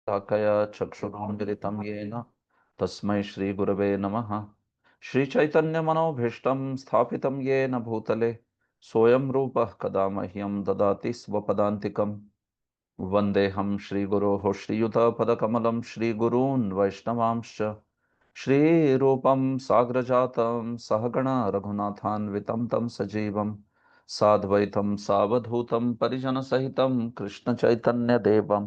ताकया चक्षुरुन्मिलितं येन तस्मै श्रीगुरवे नमः। श्रीचैतन्यमनोभीष्टं स्थापितं येन भूतले सोऽयं रूपः कदा मह्यं ददाति स्वपदान्तिकम्। वन्देऽहं श्रीगुरोः श्रीयुतपदकमलं श्रीगुरून् वैष्णवांश्च श्रीरूपं साग्रजातं सहगण रघुनाथान्वितं तं सजीवं साद्वैतं सावधूतं परिजनसहितं कृष्णचैतन्यदेवं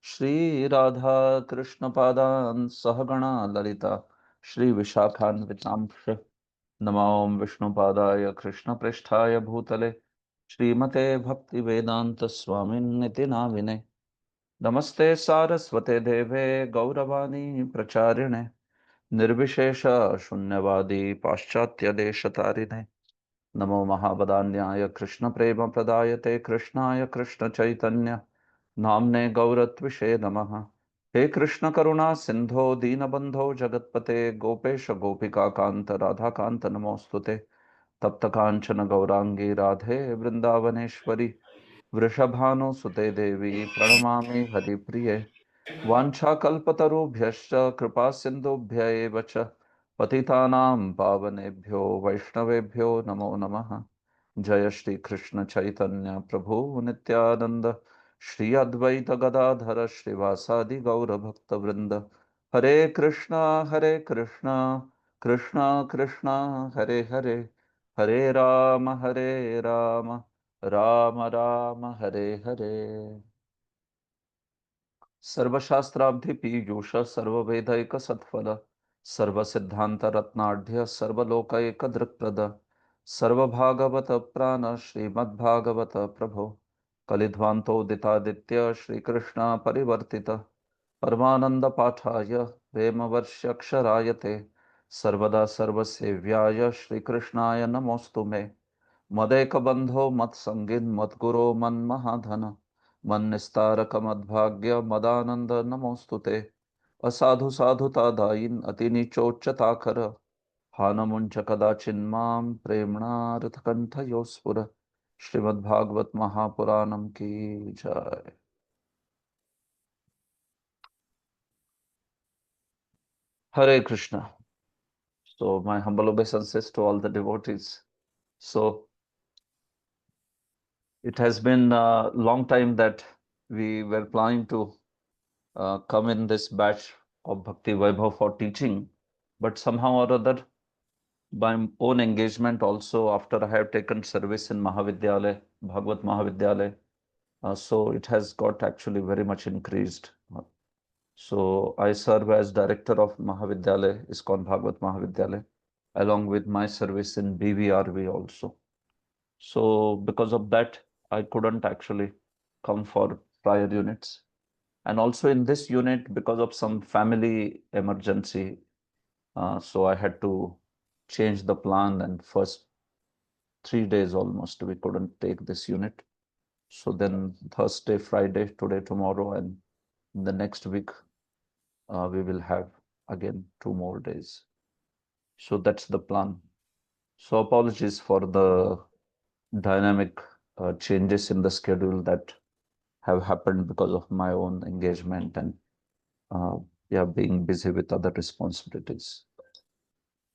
श्रीराधा कृष्णपादान् सहगणा ललिता श्रीविशाखान्वितांश्च नमो विष्णुपादाय कृष्णप्रेष्ठाय भूतले श्रीमते भक्तिवेदान्तस्वामिन्निति नामिने। नमस्ते सारस्वते देवे गौरवाणी प्रचारिणे निर्विशेष शून्यवादी पाश्चात्य देशतारिणे। नमो महावदान्याय कृष्ण प्रेम प्रदायते कृष्णाय कृष्ण चैतन्य नामने गौरत्विषे नमः। हे कृष्ण करुणा सिंधो दीनबंधो जगत्पते गोपेश गोपिका कांत राधा कांत नमोस्तुते। तप्त कांचन गौरांगी राधे वृंदावनेश्वरी वृषभानुसुते देवी प्रणमामि हरिप्रिये। वाञ्छाकल्पतरुभ्यश्च कृपा सिन्धुभ्य एव च पतितानां पावनेभ्यो वैष्णवेभ्यो नमो नमः। जय श्री कृष्ण चैतन्य प्रभु नित्यानंद श्री अद्वैत गदाधर श्रीवासादि गौर भक्त वृंद। हरे कृष्णा कृष्णा कृष्णा हरे हरे, हरे राम राम राम हरे हरे। सर्वशास्त्राब्धि पीयूष सर्ववेदैक सत्फल सर्वसिद्धांत रत्नाढ्य सर्वलोकैक दृक्प्रद सर्वभागवत प्राण श्रीमद्भागवत प्रभो कलिध्वान्तोदितादित्य श्रीकृष्ण परिवर्तित परमानंद पाठाय प्रेमवर्ष्यक्षराय ते सर्वदा सर्वसेव्याय श्रीकृष्णाय नमोऽस्तु मे। मदेकबंधो मत्संगिन् मद्गुरो मन्महाधन मन्निस्तारकमद्भाग्य मदानंद नमोऽस्तु ते। असाधु साधुता दायिन् अतिनीचोच्चताकर हानमुञ्च कदाचिन्मां प्रेम्णारथकंठयो स्फुर। श्रीमद्भागवत महापुराणम की जय। Hare Krishna. So my humble obeisances to all the devotees. So it has been a long time that we were planning to come in this batch of Bhakti Vaibhav for teaching, but somehow or other, my own engagement also after I have taken service in Mahavidyalaya, Bhagavad Mahavidyalaya, so it has got actually very much increased. So I serve as director of Mahavidyalaya, ISKCON Bhagavad Mahavidyalaya, along with my service in BVRV also. So because of that, I couldn't actually come for prior units. And also in this unit, because of some family emergency, so I had to change the plan, and first 3 days almost we couldn't take this unit. So then Thursday, Friday, today, tomorrow, and the next week we will have again 2 more days. So that's the plan. So apologies for the dynamic changes in the schedule that have happened because of my own engagement and yeah, being busy with other responsibilities.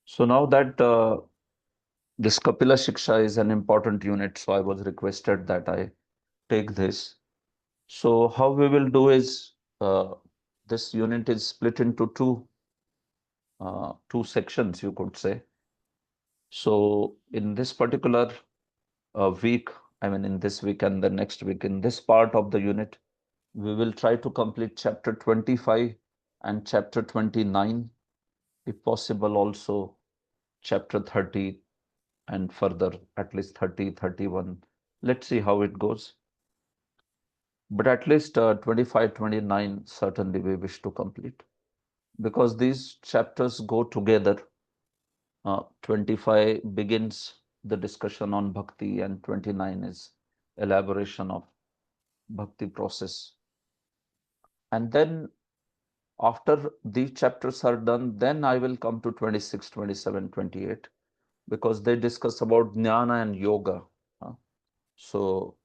So now that this Kapila Shiksha is an important unit, so I was requested that I take this. So how we will do is this unit is split into two sections, you could say. So in this particular week, I mean in this week and the next week, in this part of the unit, we will try to complete chapter 25 and chapter 29, if possible also chapter 30 and further at least 30, 31. Let's see how it goes. But at least 25, 29 certainly we wish to complete, because these chapters go together. 25 begins the discussion on bhakti, and 29 is elaboration of bhakti process. And then after these chapters are done, then I will come to 26, 27, 28, because they discuss about jnana and yoga. So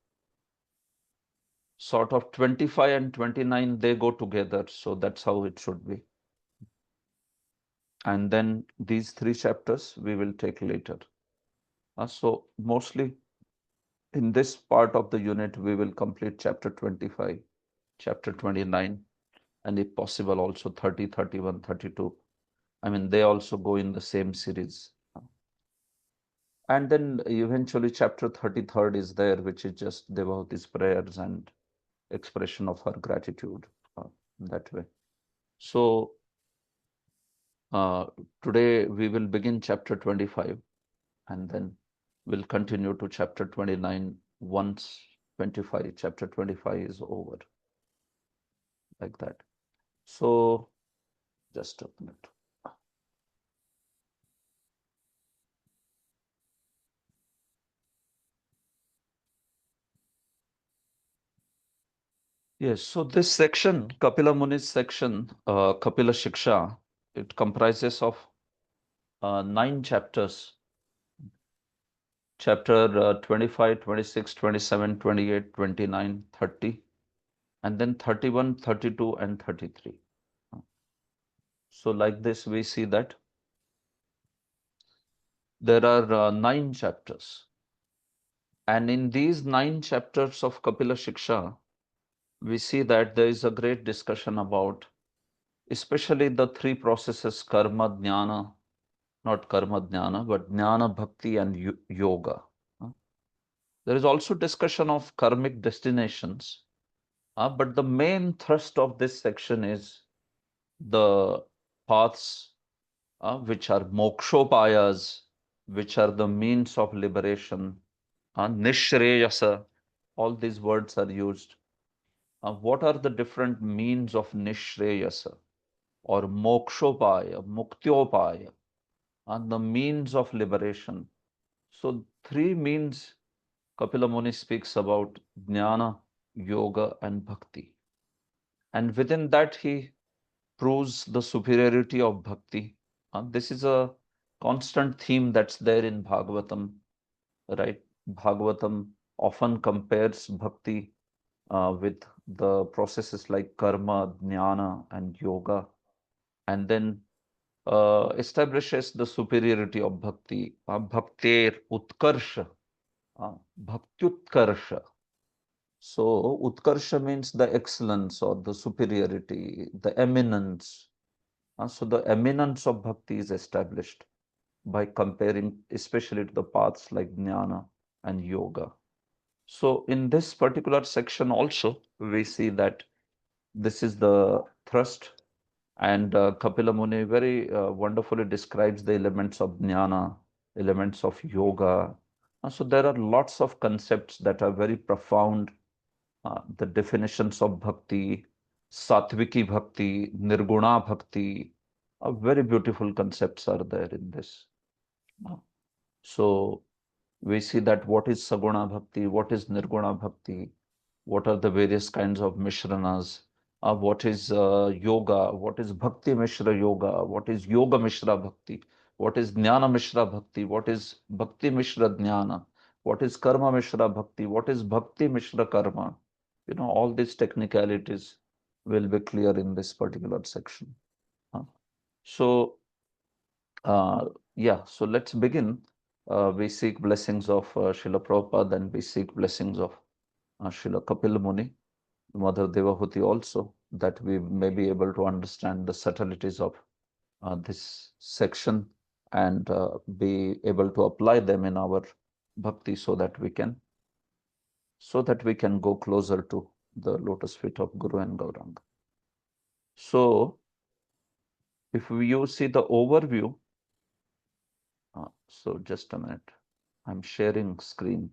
sort of 25 and 29, they go together. So that's how it should be. And then these 3 chapters we will take later. So mostly in this part of the unit, we will complete chapter 25, chapter 29, and if possible, also 30, 31, 32. I mean, they also go in the same series. And then eventually chapter 33rd is there, which is just devotees' prayers and expression of her gratitude that way. So today we will begin chapter 25 and then we'll continue to chapter 29 once chapter 25 is over, like that. So just a minute. Yes, so this section, Kapila Muni's section, Kapila Shiksha, it comprises of 9 chapters. Chapter 25, 26, 27, 28, 29, 30, and then 31, 32, and 33. So like this, we see that there are 9 chapters. And in these 9 chapters of Kapila Shiksha, we see that there is a great discussion about especially the 3 processes, karma, jnana, not karma, jnana, but jnana, bhakti, and yoga. There is also discussion of karmic destinations, but the main thrust of this section is the paths which are mokshopayas, which are the means of liberation, nishreyasa, all these words are used. What are the different means of nishreyasa or mokshopaya, muktyopaya, and the means of liberation? So 3 means Kapila Muni speaks about jnana, yoga, and bhakti. And within that, he proves the superiority of bhakti. This is a constant theme that's there in Bhagavatam, right? Bhagavatam often compares bhakti with the processes like karma, jnana, and yoga, and then establishes the superiority of bhakti. Bhaktir utkarsha, bhaktyutkarsha. So utkarsha means the excellence or the superiority, the eminence. So the eminence of bhakti is established by comparing especially to the paths like jnana and yoga. So in this particular section also, we see that this is the thrust, and Kapila Muni very wonderfully describes the elements of jnana, elements of yoga. So there are lots of concepts that are very profound. The definitions of bhakti, Satviki bhakti, Nirguna bhakti, very beautiful concepts are there in this. So we see that what is Saguna bhakti, what is Nirguna bhakti, what are the various kinds of Mishranas, what is yoga, what is Bhakti Mishra yoga, what is Yoga Mishra bhakti, what is Jnana Mishra bhakti, what is Bhakti Mishra jnana, what is Karma Mishra bhakti, what is Bhakti Mishra karma. All these technicalities will be clear in this particular section. So yeah, so let's begin. We seek blessings of Srila Prabhupada, and we seek blessings of Srila Kapil Muni, Mother Devahuti also, that we may be able to understand the subtleties of this section and be able to apply them in our bhakti so that we can go closer to the lotus feet of Guru and Gauranga. So if you see the overview, so just a minute, I'm sharing screen.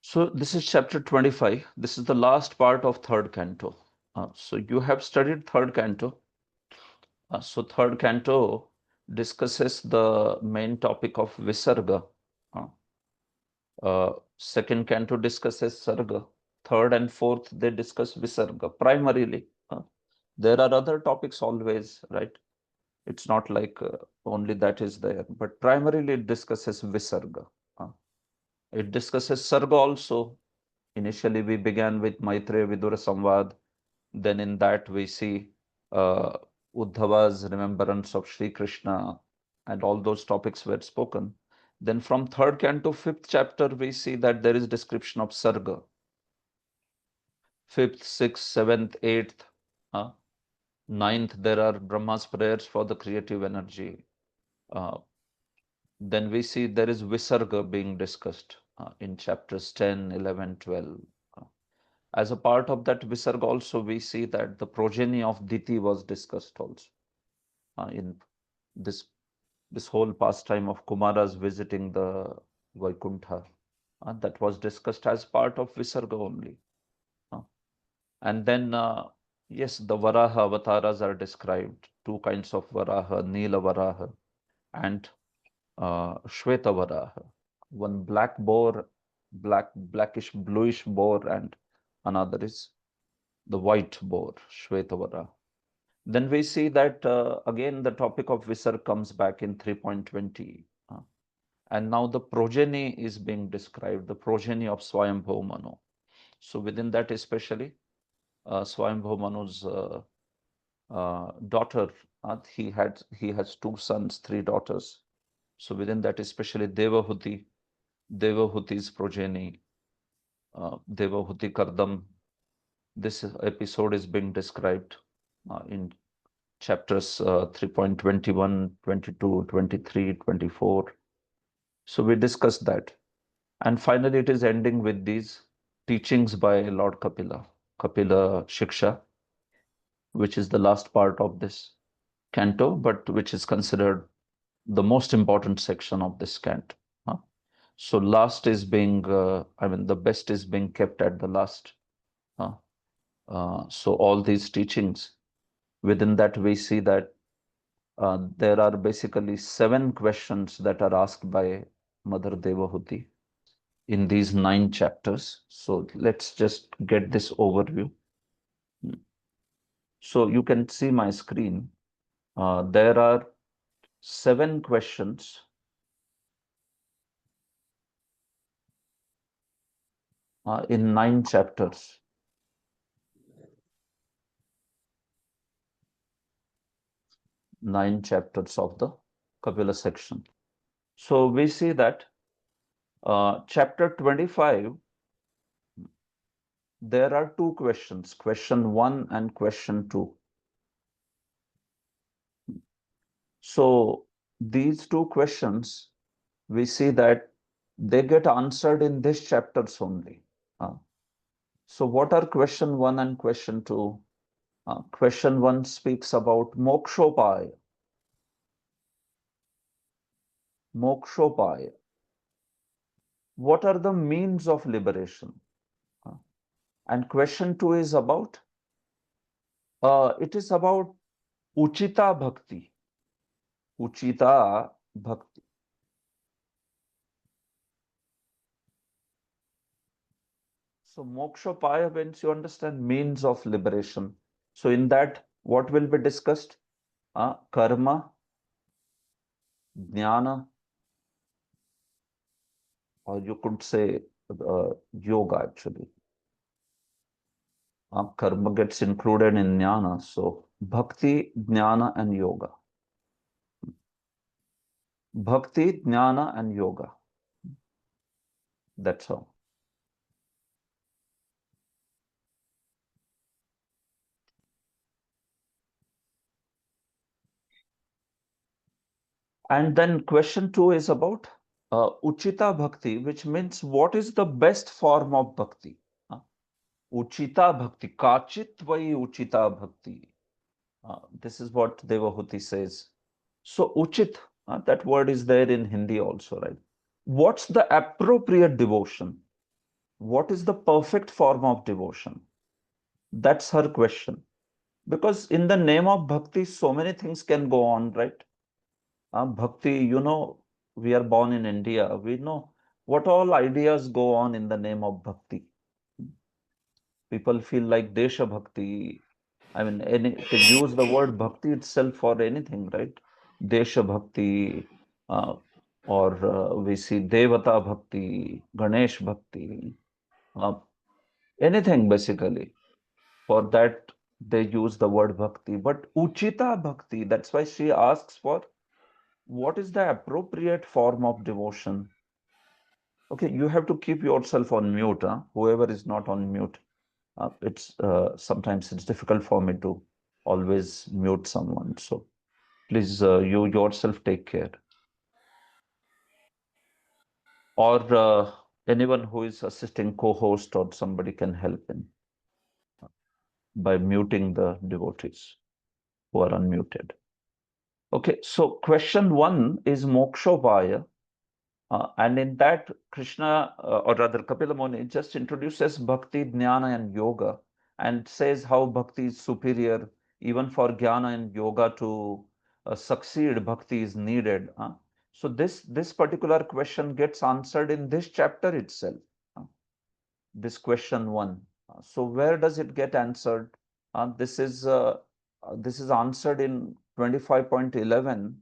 So this is chapter 25. This is the last part of third canto. So you have studied third canto. So third canto discusses the main topic of Visarga. Second canto discusses Sarga. Third and fourth, they discuss Visarga primarily. There are other topics always, right? It's not like only that is there, but primarily it discusses Visarga. It discusses Sarga also. Initially, we began with Maitreya Vidura Samvad. Then in that we see uh, Uddhava's remembrance of Sri Krishna, and all those topics were spoken. Then from third canto, fifth chapter, we see that there is description of Sarga. Fifth, sixth, seventh, eighth, ninth, there are Brahma's prayers for the creative energy. Then we see there is Visarga being discussed in chapters 10, 11, 12. As a part of that Visarga also, we see that the progeny of Diti was discussed also in this whole pastime of Kumaras visiting the Vaikuntha. That was discussed as part of Visarga only. And then, yes, the Varaha avatars are described. Two kinds of Varaha, Nila Varaha and Shweta Varaha. One black boar, blackish, bluish boar, and another is the white boar, Shweta Varaha. Then we see that again the topic of Visarga comes back in 3.20. And now the progeny is being described, the progeny of Swayambhu Manu. So within that especially, Swayambhu Manu's daughter, he has two sons, three daughters. So within that especially Devahuti's progeny, Devahuti Kardam. This episode is being described in chapters 3.21, 22, 23, 24. So we discussed that. And finally, it is ending with these teachings by Lord Kapila, Kapila Shiksha, which is the last part of this canto, but which is considered the most important section of this canto. So last is being, the best is being kept at the last. So all these teachings, within that we see that there are basically 7 questions that are asked by Mother Devahuti in these 9 chapters. So let's just get this overview. So you can see my screen. There are 7 questions in 9 chapters. 9 chapters of the Kapila section. So we see that chapter 25, there are 2 questions, question 1 and question 2. So these 2 questions, we see that they get answered in this chapters only. So what are question 1 and question 2? Question 1 speaks about mokshopaya. Mokshopaya. What are the means of liberation? And question 2 is about, it is about Uchita Bhakti. Uchita Bhakti. So mokshopaya means, you understand, means of liberation. So in that, what will be discussed? Karma, jnana, or you could say yoga actually. Karma gets included in jnana. So bhakti, jnana, and yoga. Bhakti, jnana, and yoga. That's all. And then question 2 is about Uchita Bhakti, which means what is the best form of bhakti? Uchita Bhakti, Kachit Vai Uchita Bhakti. This is what Devahuti says. So Uchit, that word is there in Hindi also, right? What's the appropriate devotion? What is the perfect form of devotion? That's her question. Because in the name of bhakti, so many things can go on, right? Bhakti, we are born in India. We know what all ideas go on in the name of bhakti. People feel like Desha Bhakti. I mean, they use the word bhakti itself for anything, right? Desha Bhakti, uh, or we see Devata Bhakti, Ganesh Bhakti, uh, anything basically. For that, they use the word bhakti. But Uchita Bhakti, that's why she asks for what is the appropriate form of devotion. Okay, you have to keep yourself on mute, huh? Whoever is not on mute. It's sometimes it's difficult for me to always mute someone. So please, you yourself take care. Or anyone who is assisting co-host or somebody can help in by muting the devotees who are unmuted. Okay, so question 1 is Mokshobhaya. And in that, Krishna, or rather Kapila Muni, just introduces Bhakti, Jnana, and Yoga, and says how Bhakti is superior. Even for Jnana and Yoga to succeed, Bhakti is needed. So this particular question gets answered in this chapter itself. This question 1. So where does it get answered? This is answered in 25.11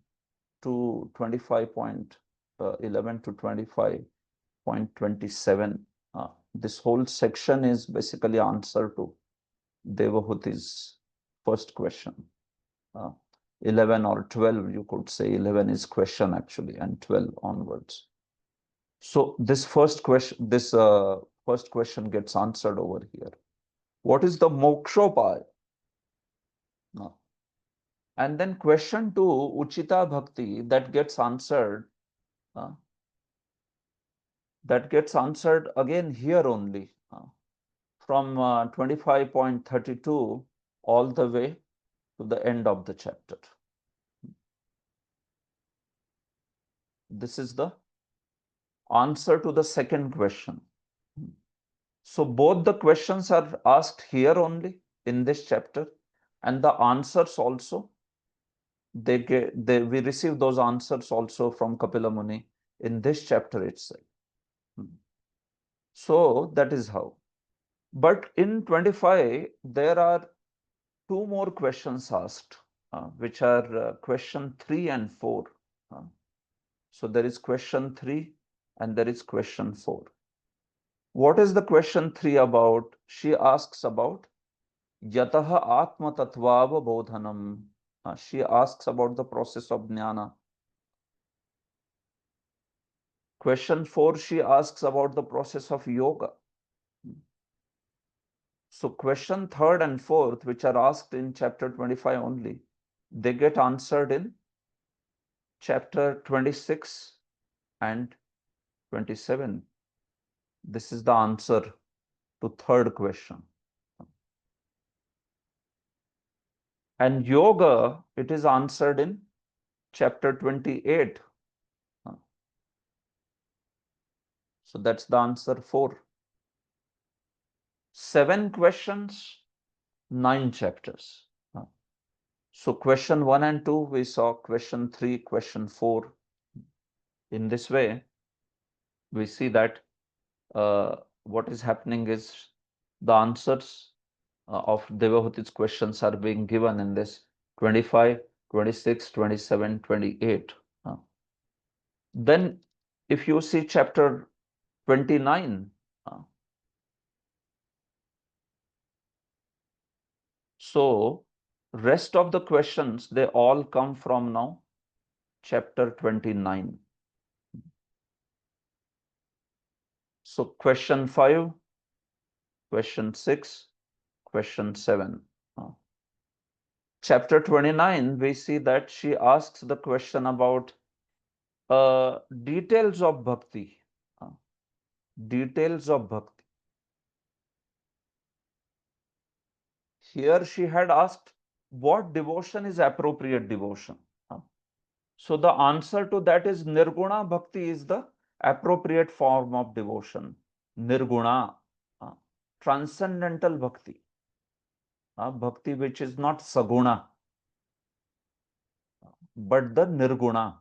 to 25.11 to 25.27. This whole section is basically answer to Devahuti's first question. 11 or 12, you could say. 11 is question actually, and 12 onwards. So this first question gets answered over here. What is the mokshopaya? And then question 2, Uchita Bhakti, that gets answered. That gets answered again here only, from 25.32 all the way to the end of the chapter. This is the answer to the second question. So both the questions are asked here only in this chapter, and the answers also, we receive those answers also from Kapila Muni in this chapter itself. So that is how. But in 25, there are two more questions asked, which are question 3 and 4. So there is question 3 and there is question 4. What is the question 3 about? She asks about Yataha Atma Tattvava Bodhanam. She asks about the process of jnana. Question 4, she asks about the process of yoga. So question 3rd and 4th, which are asked in chapter 25 only, they get answered in chapter 26 and 27. This is the answer to 3rd question. And yoga, it is answered in chapter 28. So that's the answer 4. 7 questions, 9 chapters. So question 1 and 2, we saw question 3, question 4. In this way, we see that what is happening is the answers of Devahuti's questions are being given in this 25, 26, 27, 28. Then if you see chapter 29, so rest of the questions, they all come from now chapter 29. So question 5, question 6, question 7. Chapter 29, we see that she asks the question about details of bhakti. Details of bhakti. Here she had asked what devotion is appropriate devotion. So the answer to that is Nirguna Bhakti is the appropriate form of devotion. Nirguna, transcendental bhakti. bhakti which is not saguna, but the nirguna.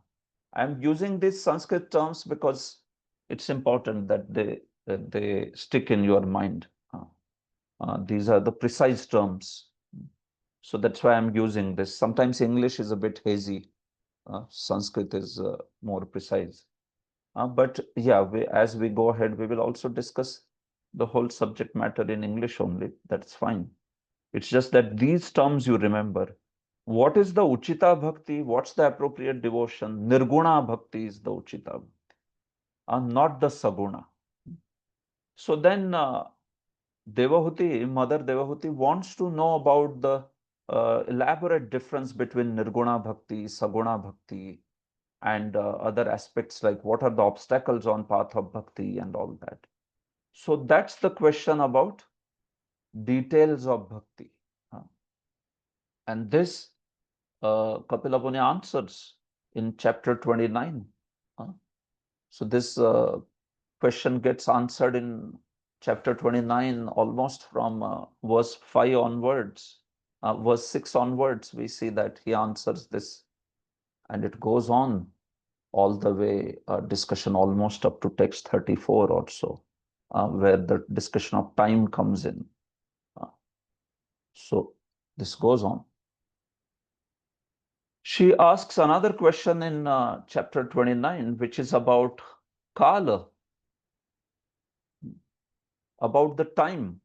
I'm using these Sanskrit terms because it's important that they stick in your mind. These are the precise terms. So that's why I'm using this. Sometimes English is a bit hazy. Sanskrit is more precise. But yeah, as we go ahead, we will also discuss the whole subject matter in English only. That's fine. It's just that these terms you remember. What is the Uchita Bhakti? What's the appropriate devotion? Nirguna Bhakti is the Uchita, not the Saguna. So then Devahuti, Mother Devahuti wants to know about the elaborate difference between Nirguna Bhakti, Saguna Bhakti, and other aspects like what are the obstacles on path of Bhakti and all that. So that's the question about details of Bhakti. And this Kapila Muni answers in chapter 29. So this question gets answered in chapter 29 almost from verse 5 onwards. Verse 6 onwards, we see that he answers this, and it goes on all the way, discussion almost up to text 34 or so, where the discussion of time comes in. So this goes on. She asks another question in chapter 29, which is about Kala, about the time,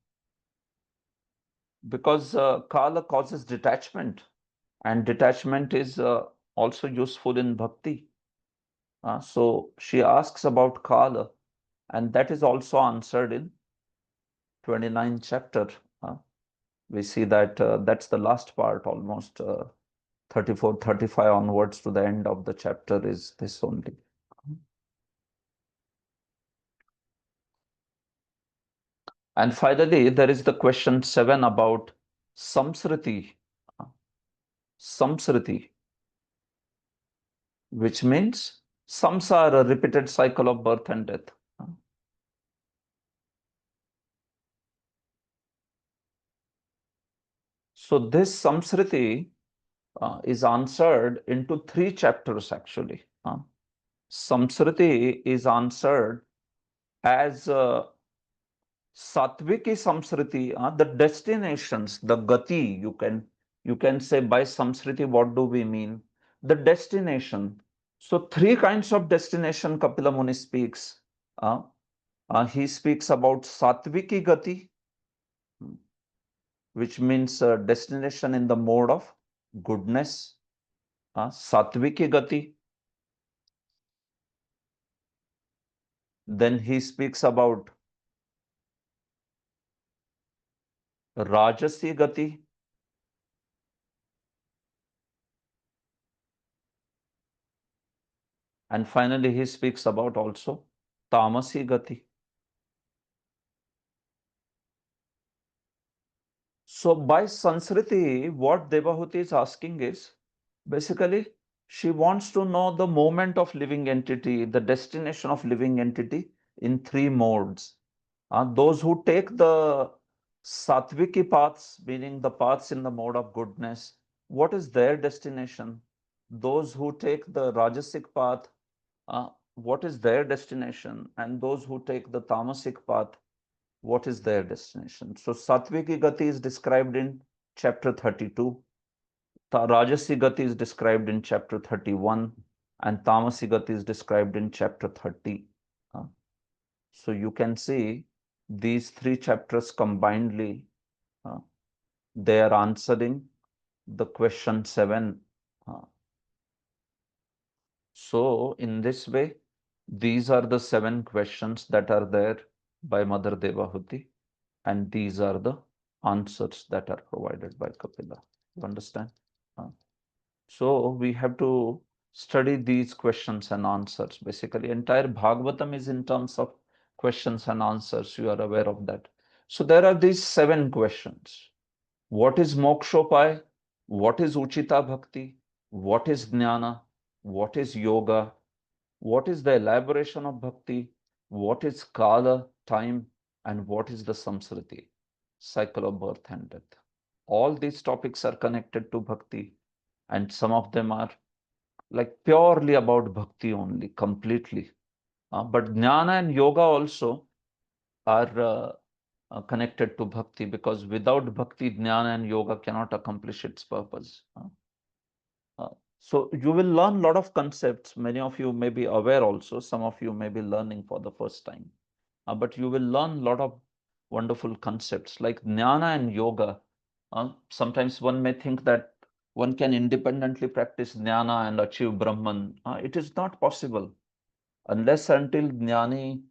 because Kala causes detachment, and detachment is also useful in bhakti. So she asks about Kala, and that is also answered in 29th chapter. We see that that's the last part, almost 34, 35 onwards to the end of the chapter is this only. And finally, there is the question 7 about samsriti. Samsriti, which means samsara, repeated cycle of birth and death. So this samsriti is answered into 3 chapters actually. Samsriti is answered as Satviki Samsriti, the destinations, the gati, you can say by Samsriti, what do we mean? The destination. So 3 kinds of destination Kapila Muni speaks. He speaks about Satviki Gati, which means destination in the mode of goodness. Satviki Gati. Then he speaks about Rajasi Gati. And finally, he speaks about also Tamasi Gati. So by Sanskriti, what Devahuti is asking is, basically, she wants to know the moment of living entity, the destination of living entity in 3 modes. Those who take the Satviki paths, meaning the paths in the mode of goodness, what is their destination? Those who take the Rajasic path, what is their destination? And those who take the Tamasic path, what is their destination? So Satviki Gati is described in chapter 32. Rajasi Gati is described in chapter 31, and Tamasi Gati is described in chapter 30. So you can see these 3 chapters combinedly, they are answering the question 7. So in this way, these are the 7 questions that are there by Mother Devahuti, and these are the answers that are provided by Kapila. You understand? So we have to study these questions and answers. Basically, entire Bhagavatam is in terms of questions and answers. You are aware of that. So there are these 7 questions. What is Mokshopai? What is Uchita Bhakti? What is Jnana? What is Yoga? What is the elaboration of Bhakti? What is Kala, time? And what is the Samsriti, cycle of birth and death? all these topics are connected to bhakti, and some of them are like purely about bhakti only, completely. But jnana and yoga also are connected to bhakti, because without bhakti, jnana and yoga cannot accomplish its purpose. Uh, so you will learn a lot of concepts. Many of you may be aware also. Some of you may be learning for the first time. But you will learn a lot of wonderful concepts like jnana and yoga. Sometimes one may think that one can independently practice jnana and achieve Brahman. It is not possible unless until jnani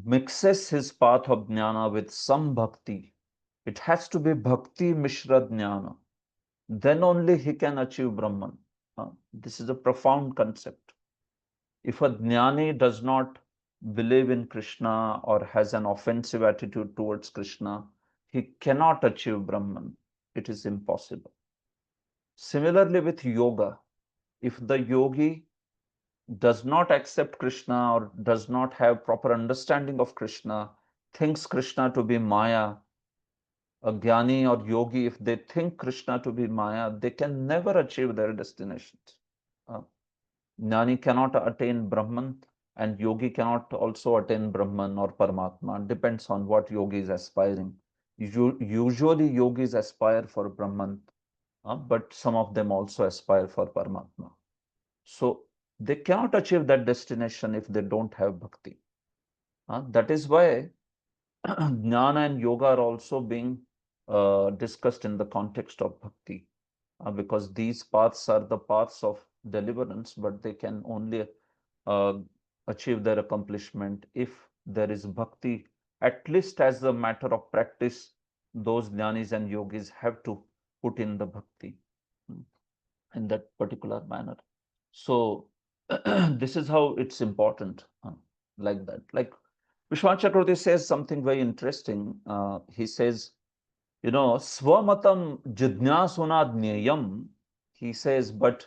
mixes his path of jnana with some bhakti. It has to be bhakti mishra jnana. Then only he can achieve Brahman. This is a profound concept. If a jnani does not believe in Krishna or has an offensive attitude towards Krishna, he cannot achieve Brahman. It is impossible. Similarly with yoga, if the yogi does not accept Krishna or does not have proper understanding of Krishna, thinks Krishna to be Maya, a jnani or yogi, if they think Krishna to be Maya, they can never achieve their destinations. Uh, Jnani cannot attain Brahman, and yogi cannot also attain Brahman or Paramatma. It depends on what yogi is aspiring. Usually yogis aspire for Brahman, but some of them also aspire for Paramatma. So they cannot achieve that destination if they don't have bhakti. That is why jnana and yoga are also being discussed in the context of bhakti, because these paths are the paths of deliverance, but they can only uh, achieve their accomplishment if there is bhakti. At least as a matter of practice, those jnanis and yogis have to put in the bhakti in that particular manner. So this is how it's important, like that. Like Vishwanath Chakravarti says something very interesting. He says, swamatam jidnyasuna jneyam, he says, but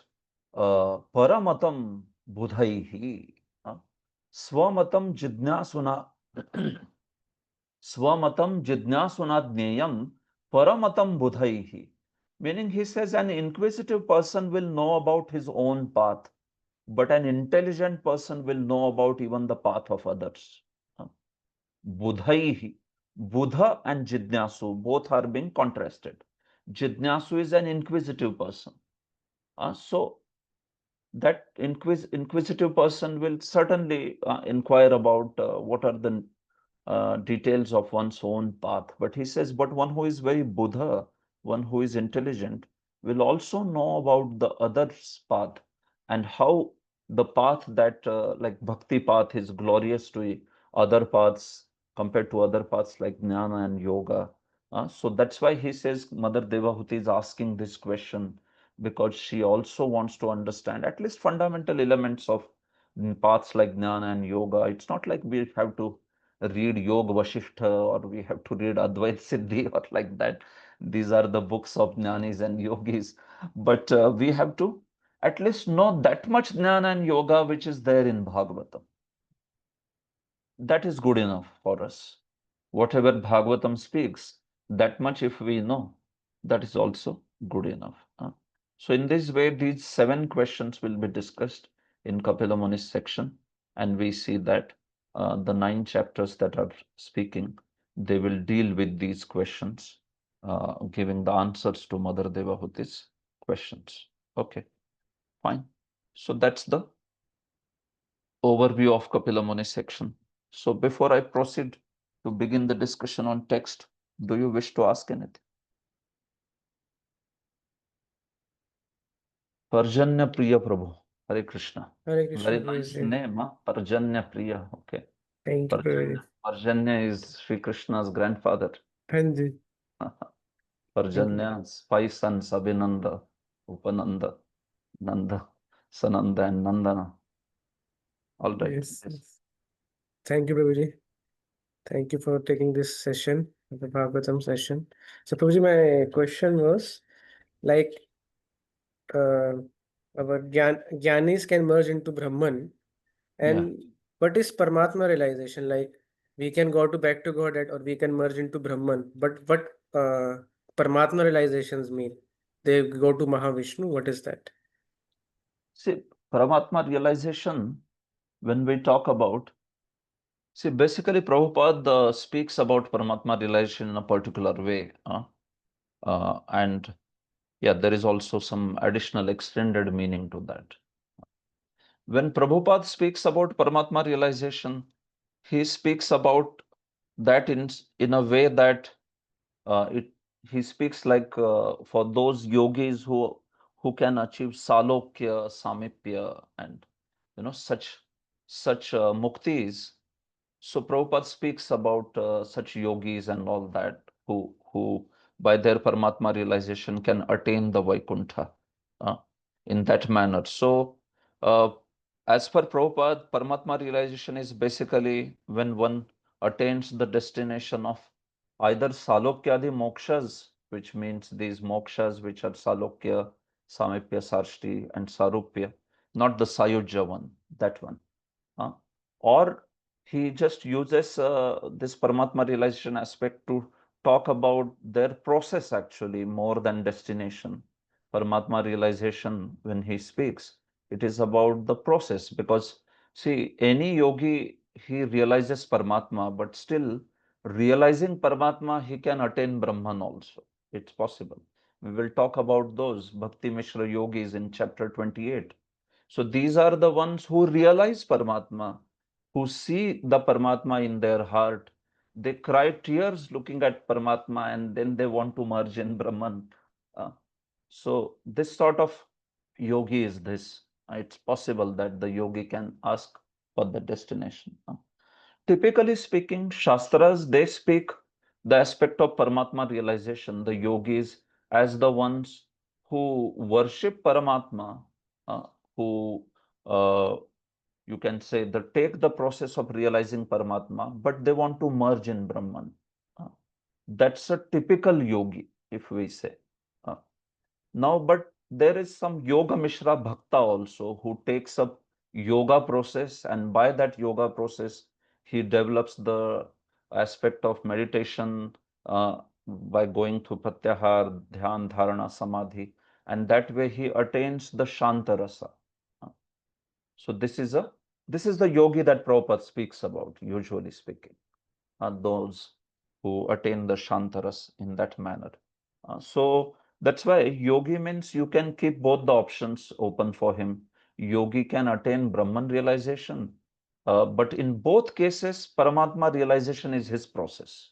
paramatam budhaihi. Swamatam jidnyasuna swamatam jidnyasuna jneyam paramatam budhaihi. Meaning, he says, an inquisitive person will know about his own path, but an intelligent person will know about even the path of others. Budhaihi. Buddha and Jidnyasu both are being contrasted. Jidnyasu is an inquisitive person. So that inquisitive person will certainly inquire about what are the details of one's own path. But he says, but one who is very Buddha, one who is intelligent, will also know about the other's path, and how the path that, like bhakti path, is glorious to other paths compared to other paths like jnana and yoga. So that's why he says Mother Devahuti is asking this question, because she also wants to understand at least fundamental elements of paths like jnana and yoga. It's not like we have to read Yoga Vasishtha or we have to read Advait Siddhi or like that. These are the books of jnanis and yogis. But we have to at least know that much jnana and yoga which is there in Bhagavatam. That is good enough for us. Whatever Bhagavatam speaks, that much if we know, that is also good enough. So in this way, these 7 questions will be discussed in Kapila Muni's section, and we see that the 9 chapters that are speaking, they will deal with these questions, giving the answers to Mother Devahuti's questions. Okay, fine. So that's the overview of Kapila Muni section. So before I proceed to begin the discussion on text, do you wish to ask anything? Parjanya Priya Prabhu. Hare Krishna. Hare Krishna, Very nice Prabhuji. name, huh? Parjanya Priya. Okay. Thank you, Prabhuji. Parjanya is Sri Krishna's grandfather. Hanji. Thank you. Parjanya's 5 sons, Abhinanda, Upananda, Nanda, Sananda, and Nandana. All right. Yes. Yes. Yes. Thank you, Prabhuji. Thank you for taking this session, the Bhagavatam session. So, Prabhuji, my question was like uh, our Gyanis can merge into Brahman, Yeah. and what is Paramatma realization? Like we can go to back to Godhead or we can merge into Brahman. But what Paramatma realizations mean? They go to Mahavishnu. What is that? See, Paramatma realization, when we talk about, see, basically Prabhupada speaks about Paramatma realization in a particular way. And yeah, there is also some additional extended meaning to that. When Prabhupada speaks about Paramatma realization, he speaks about that in a way that it he speaks like for those yogis who can achieve salokya, samipya, and such muktis. So Prabhupada speaks about such yogis and all that who by their Paramatma realization can attain the Vaikuntha uh, in that manner. So uh, as per Prabhupada, Paramatma realization is basically when one attains the destination of either Salokyadi mokshas, which means these mokshas which are Salokya, Samipya, Sarshti, and Sarupya, not the Sayujya one, that one. Uh, or he just uses this Paramatma realization aspect to talk about their process actually more than destination. Paramatma realization, when he speaks, it is about the process because see, any yogi, he realizes Paramatma, but still realizing Paramatma, he can attain Brahman also. It's possible. We will talk about those Bhakti Mishra yogis in chapter 28. So these are the ones who realize Paramatma, who see the Paramatma in their heart. They cry tears looking at Paramatma and then they want to merge in Brahman. Uh, so this sort of yogi is this. It's possible that the yogi can ask for the destination. Typically speaking, Shastras, they speak the aspect of Paramatma realization, the yogis, as the ones who worship Paramatma, uh, who you can say that take the process of realizing Paramatma, but they want to merge in Brahman. Uh, that's a typical yogi, if we say. Uh, Now, but there is some Yoga Mishra Bhakta also who takes up yoga process, and by that yoga process, he develops the aspect of meditation by going through Pratyahar, Dhyan, Dharana, Samadhi, and that way he attains the Shantarasa. Uh, So this is the yogi that Prabhupada speaks about, usually speaking, those who attain the Shantaras in that manner. So that's why yogi means you can keep both the options open for him. Yogi can attain Brahman realization, but in both cases, Paramatma realization is his process.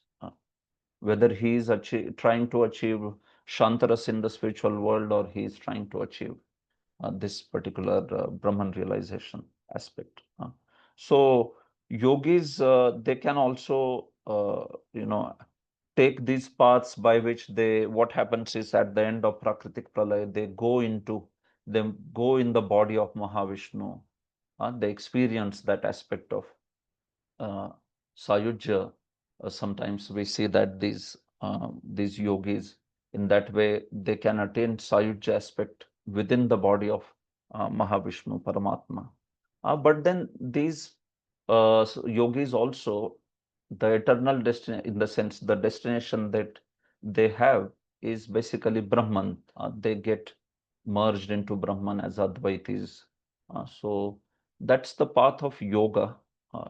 Whether he is trying to achieve Shantaras in the spiritual world or he is trying to achieve this particular Brahman realization aspect. So yogis, they can also, take these paths by which what happens is at the end of Prakritik Pralaya, they go in the body of Mahavishnu. They experience that aspect of uh, Sayujya. Sometimes we see that these yogis, in that way, they can attain Sayujya aspect within the body of Mahavishnu Paramatma. But then these yogis also, the eternal destiny, in the sense the destination that they have is basically Brahman. They get merged into Brahman as Advaitis. So that's the path of yoga.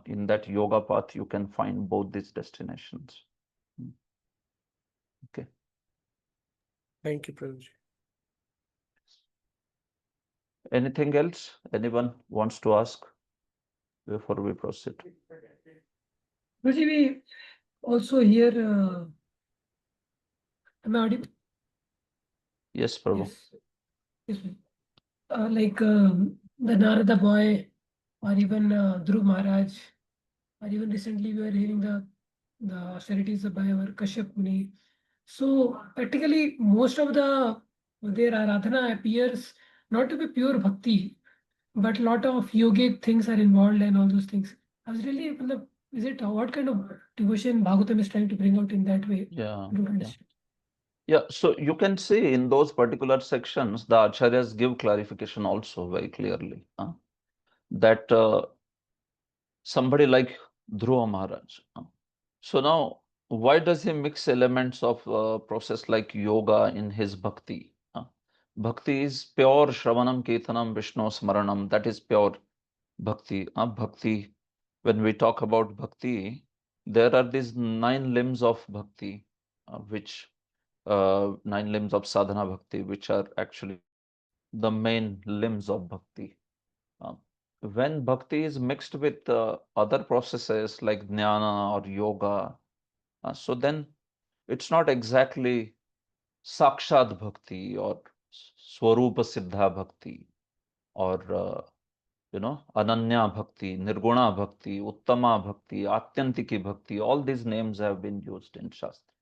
In that yoga path, you can find both these destinations. Okay. Thank you, Prabhuji. Anything else anyone wants to ask before we proceed? Guruji, we also hear, am I audible? Yes, Prabhu. Yes. Yes, ma'am. Like the Narada boy, or even Dhruv Maharaj, or even recently we were hearing the austerities by our Kashyap Muni. So practically most of their Aradhana appears not to be pure bhakti, but a lot of yogic things are involved and all those things. I was really, is it what kind of devotion Bhagavatam is trying to bring out in that way? Yeah, I don't yeah. understand. Yeah, so you can see in those particular sections, the acharyas give clarification also very clearly that somebody like Dhruva Maharaj. So now why does he mix elements of process like yoga in his bhakti? Bhakti is pure Shravanam, Kirtanam, Vishnu Smaranam. That is pure bhakti. Bhakti, when we talk about bhakti, there are these 9 limbs of bhakti, which 9 limbs of sadhana bhakti, which are actually the main limbs of bhakti. Uh, when bhakti is mixed with other processes like jnana or yoga, so then it's not exactly sakshat bhakti or swarupa siddha bhakti or ananya bhakti, nirguna bhakti, uttama bhakti, atyantiki bhakti. All these names have been used in Shastra.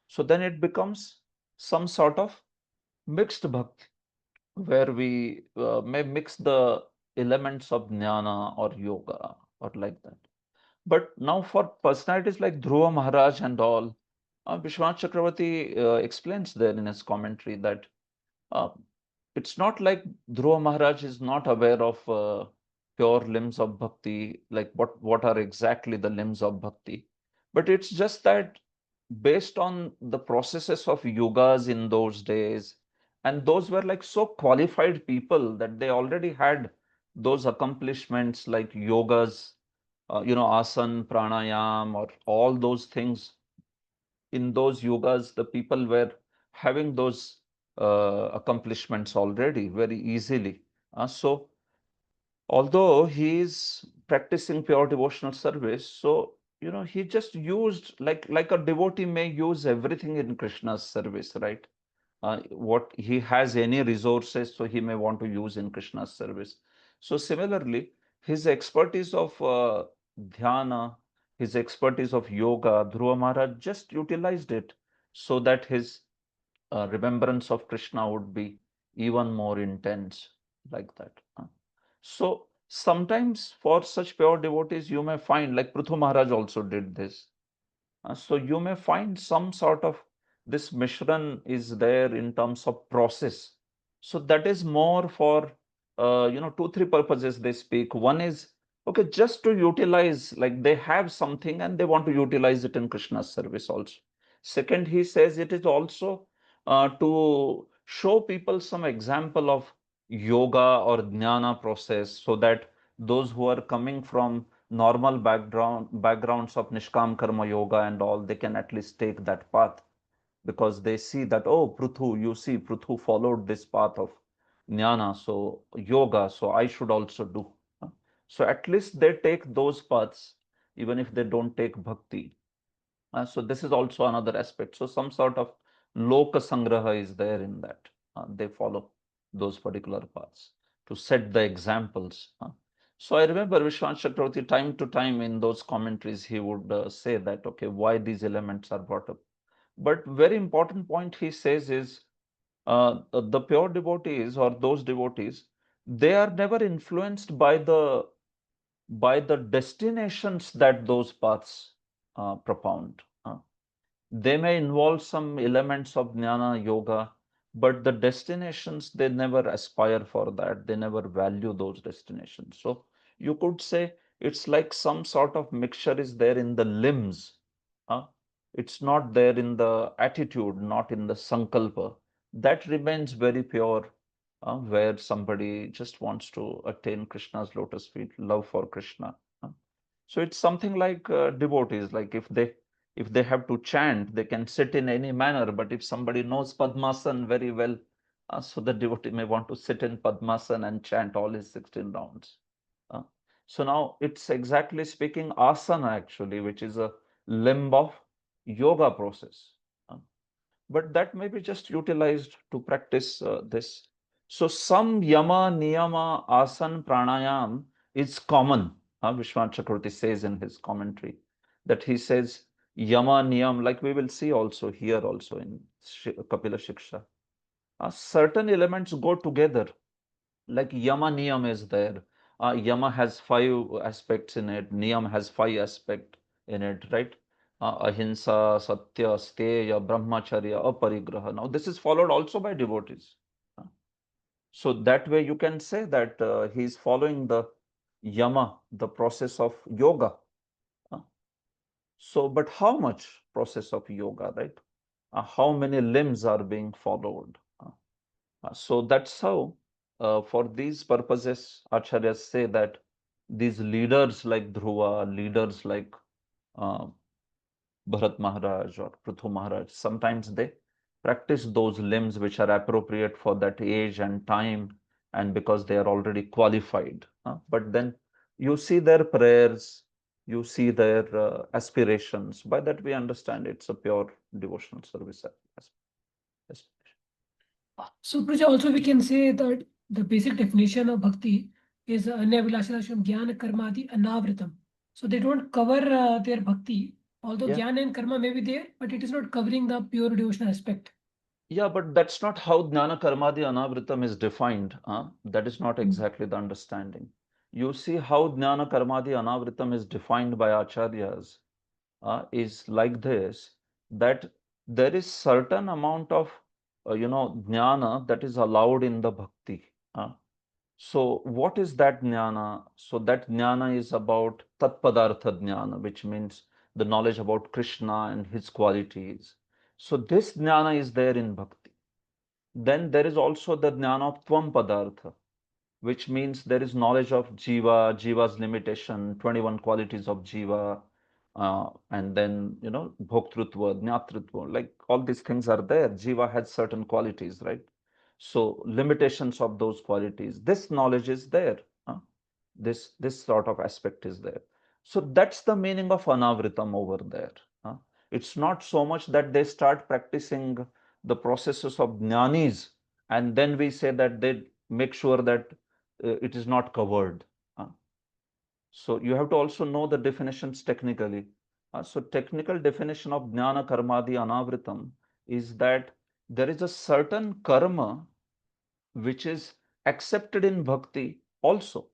So then it becomes some sort of mixed bhakti where we may mix the elements of jnana or yoga or like that. But now for personalities like Dhruva Maharaj and all, Vishwanath Chakravarti explains there in his commentary that uh, it's not like Dhruva Maharaj is not aware of pure limbs of bhakti, like what are exactly the limbs of bhakti. But it's just that based on the processes of yugas in those days, and those were like so qualified people that they already had those accomplishments like yogas, asan, pranayam, or all those things in those yogas, the people were having those accomplishments already very easily. So, although he is practicing pure devotional service, so he just used like a devotee may use everything in Krishna's service, right? What he has any resources, so he may want to use in Krishna's service. So similarly, his expertise of dhyana, his expertise of yoga, Dhruva Maharaj just utilized it so that his remembrance of Krishna would be even more intense, like that. So sometimes for such pure devotees, you may find, like Prithu Maharaj also did this. So you may find some sort of this Mishran is there in terms of process. So that is more for, 2, 3 purposes they speak. One is, okay, just to utilize, like they have something and they want to utilize it in Krishna's service also. Second, he says it is also to show people some example of yoga or jnana process so that those who are coming from normal backgrounds of Nishkam Karma Yoga and all, they can at least take that path because they see that, oh, Prithu, you see, Prithu followed this path of jnana, so yoga, so I should also do. So at least they take those paths, even if they don't take bhakti. So this is also another aspect. So some sort of loka sangraha is there in that. They follow those particular paths to set the examples. So I remember Vishwanath Chakravarti time to time in those commentaries, he would say that, okay, why these elements are brought up. But very important point he says is the pure devotees or those devotees, they are never influenced by the destinations that those paths propound. They may involve some elements of jnana yoga, but the destinations, they never aspire for that. They never value those destinations. So you could say it's like some sort of mixture is there in the limbs. It's not there in the attitude, not in the sankalpa. That remains very pure, where somebody just wants to attain Krishna's lotus feet, love for Krishna. So it's something like devotees, like if they have to chant, they can sit in any manner. But if somebody knows Padmasan very well, so the devotee may want to sit in Padmasan and chant all his 16 rounds. Uh, so now it's exactly speaking asana actually, which is a limb of yoga process. Uh, but that may be just utilized to practice this. So some yama, niyama, asan, pranayam is common. Vishwanath Chakravarti says in his commentary that he says yama, niyam, like we will see also here also in Kapila Shiksha. Certain elements go together, like yama, niyam is there. Yama has 5 aspects in it, niyam has 5 aspects in it, right? Ahimsa, Satya, Steya, Brahmacharya, Aparigraha. Now, this is followed also by devotees. Uh, So that way you can say that he is following the yama, the process of yoga. Uh, So, but how much process of yoga, right? How many limbs are being followed? So that's how, for these purposes, acharyas say that these leaders like Dhruva, leaders like uh, Bharat Maharaj or Prithu Maharaj, sometimes they practice those limbs which are appropriate for that age and time, and because they are already qualified. But then you see their prayers, you see their aspirations. By that we understand it's a pure devotional service. So, Praja, also we can say that the basic definition of bhakti is anyavilashanasham jnana karmadi anavritam. So they don't cover their bhakti, although Yeah. jnana and karma may be there, but it is not covering the pure devotional aspect. Yeah, but that's not how Jnana Karmadi Anavritam is defined. That is not exactly the understanding. You see how Jnana Karmadi Anavritam is defined by Acharyas is like this, that there is certain amount of, Jnana that is allowed in the bhakti. So what is that jnana? So that jnana is about tatpadartha jnana, which means the knowledge about Krishna and his qualities. So this jnana is there in bhakti. Then there is also the jnana of tvam padartha, which means there is knowledge of jiva, jiva's limitation, 21 qualities of jiva, and then, bhoktrutva, jnatrutva, like all these things are there. Jiva has certain qualities, right? So limitations of those qualities, this knowledge is there. This sort of aspect is there. So that's the meaning of anavritam over there. It's not so much that they start practicing the processes of jnanis and then we say that they make sure that it is not covered. So you have to also know the definitions technically. So technical definition of jnana karmadi anavritam is that there is a certain karma which is accepted in bhakti also.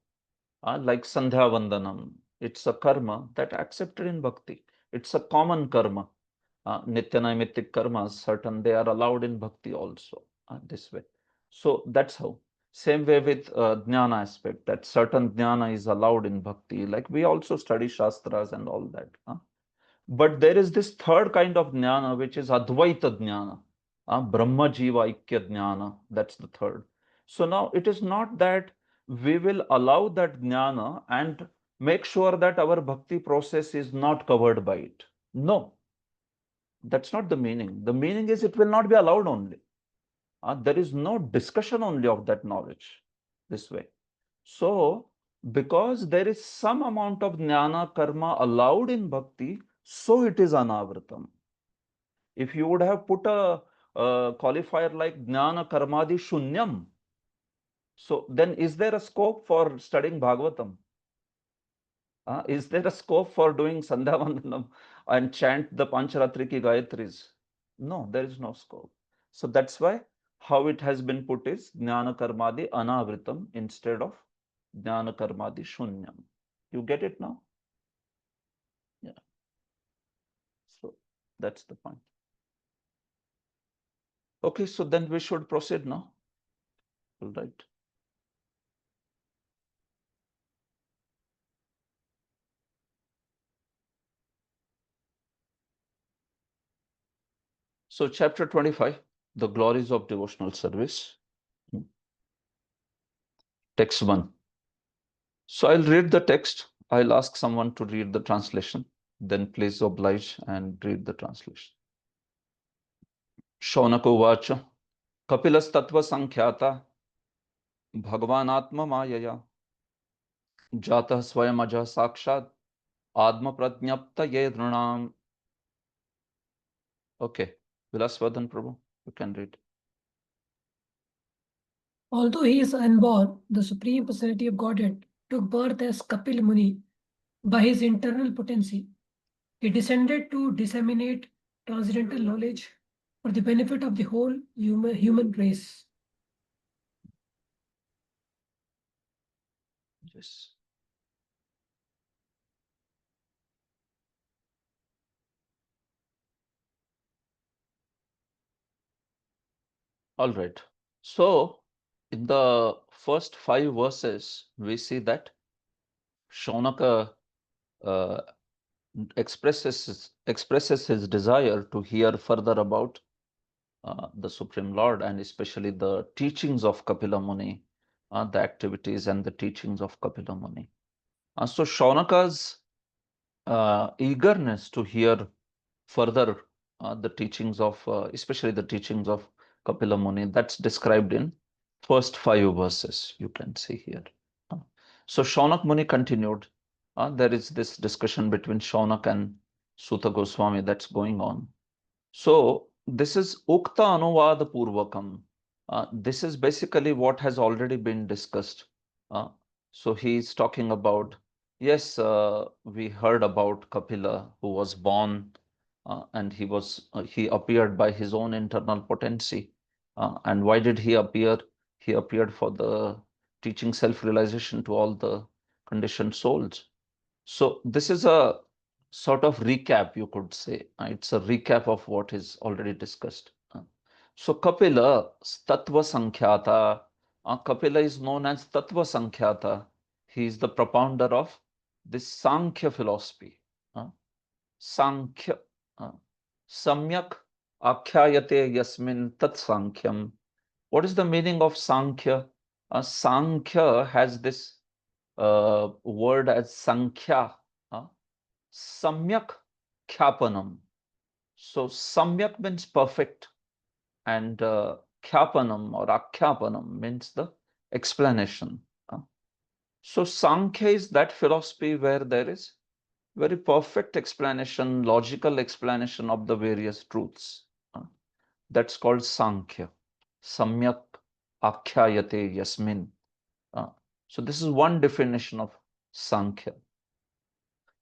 Like Sandhya Vandanam, it's a karma that accepted in bhakti. It's a common karma. Nitya Naimittik karmas, certain they are allowed in bhakti also, this way. So that's how. Same way with jnana aspect, that certain jnana is allowed in bhakti. Like we also study shastras and all that. But there is this third kind of jnana, which is Advaita jnana, Brahma Jiva Aikya jnana. That's the third. So now it is not that we will allow that jnana and make sure that our bhakti process is not covered by it. No, that's not the meaning. The meaning is it will not be allowed only. There is no discussion only of that knowledge this way. So, because there is some amount of jnana karma allowed in bhakti, so it is anavritam. If you would have put a qualifier like jnana karmadi shunyam, so then is there a scope for studying Bhagavatam? Is there a scope for doing Sandhya Vandanam and chant the Pancharatri ki Gayatris? No, there is no scope. So that's why how it has been put is Jnana Karmadi Anavritam instead of Jnana Karmadi Shunyam. You get it now? Yeah. So that's the point. Okay, so then we should proceed now. All right. So chapter 25, the glories of devotional service. Text 1. So I'll read the text. I'll ask someone to read the translation. Then please oblige and read the translation. Shaunako Vacha. Kapilas Tattva Sankhyata. Bhagavanatma Mayaya. Jata Swayamaja Sakshat. Adma Pradnyapta Yedranam. Okay. Vilaswadan Prabhu, you can read. Although he is unborn, the Supreme Personality of Godhead took birth as Kapil Muni by his internal potency. He descended to disseminate transcendental knowledge for the benefit of the whole human race. Yes. All right. So in the first 5 verses, we see that Shaunaka expresses his desire to hear further about the Supreme Lord, and especially the teachings of Kapila Muni, the activities and the teachings of Kapila Muni. So Shaunaka's eagerness to hear further the teachings of, especially the teachings of Kapila Muni, that's described in first 5 verses, you can see here. So Shaunak Muni continued. There is this discussion between Shaunak and Suta Goswami that's going on. So this is Ukta Anuvad Purvakam. This is basically what has already been discussed. Uh, so he's talking about, yes, we heard about Kapila, who was born and he appeared by his own internal potency. And why did he appear? He appeared for the teaching self-realization to all the conditioned souls. So this is a sort of recap, you could say. It's a recap of what is already discussed. So Kapila, Tattva Sankhyata. Kapila is known as Tattva Sankhyata. He is the propounder of this Sankhya philosophy. Sankhya. Samyak akhyayate yasmin tat Sankyam. What is the meaning of Sankhya? Sankhya has this word as Sankhya. Samyak Khyapanam. So Samyak means perfect, and Khyapanam or Akhyapanam means the explanation. So Sankhya is that philosophy where there is very perfect explanation, logical explanation of the various truths. That's called Sankhya. Samyak Akhyayate Yasmin. So this is one definition of Sankhya.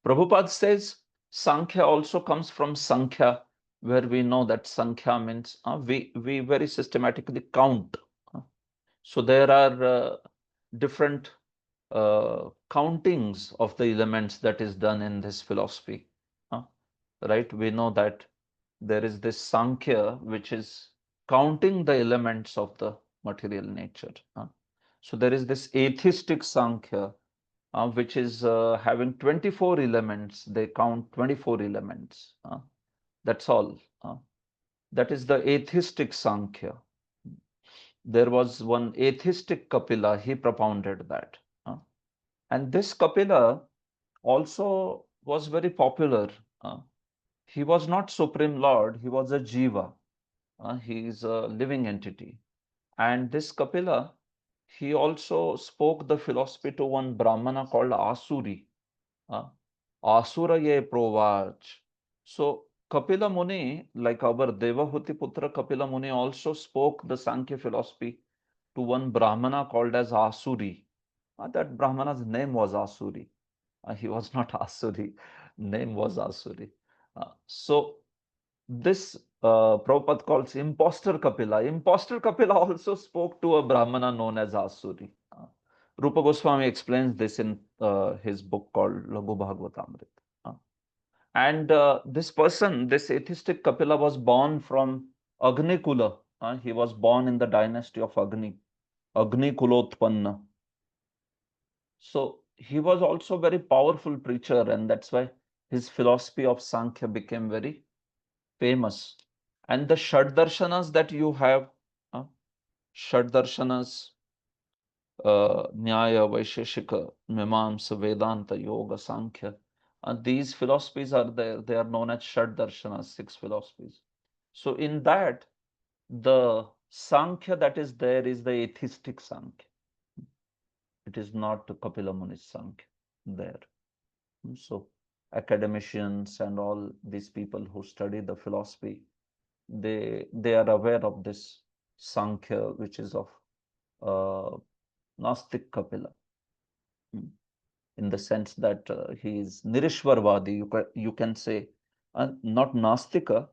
Prabhupada says Sankhya also comes from Sankhya, where we know that Sankhya means we very systematically count. So there are different countings of the elements that is done in this philosophy. Right? We know that there is this Sankhya, which is counting the elements of the material nature. So there is this atheistic Sankhya, which is having 24 elements. They count 24 elements. That's all. That is the atheistic Sankhya. There was one atheistic Kapila, he propounded that. And this Kapila also was very popular. He was not Supreme Lord, he was a Jiva. He is a living entity. And this Kapila, he also spoke the philosophy to one Brahmana called Asuri. Asura ye provach. So Kapila Muni, like our Devahuti Putra Kapila Muni, also spoke the Sankhya philosophy to one Brahmana called as Asuri. That Brahmana's name was Asuri. He was not Asuri. Name was Asuri. So this Prabhupada calls imposter Kapila. Imposter Kapila also spoke to a Brahmana known as Asuri. Rupa Goswami explains this in his book called Laghu Bhagavatamrita. And this person, this atheistic Kapila, was born from Agni Kula. He was born in the dynasty of Agni, Agni Kulotpanna. So he was also a very powerful preacher, and that's why his philosophy of Sankhya became very famous. And the Shad that you have, Shad Nyaya, Vaisheshika, Mimamsa, Vedanta, Yoga, Sankhya. These philosophies are there. They are known as Shad 6 philosophies. So in that, the Sankhya that is there is the atheistic Sankhya. It is not Kapila Muni's Sankhya there. So academicians and all these people who study the philosophy, they are aware of this Sankhya, which is of Gnostic Kapila, in the sense that he is Nirishwarvadi, you can say, not Nastika.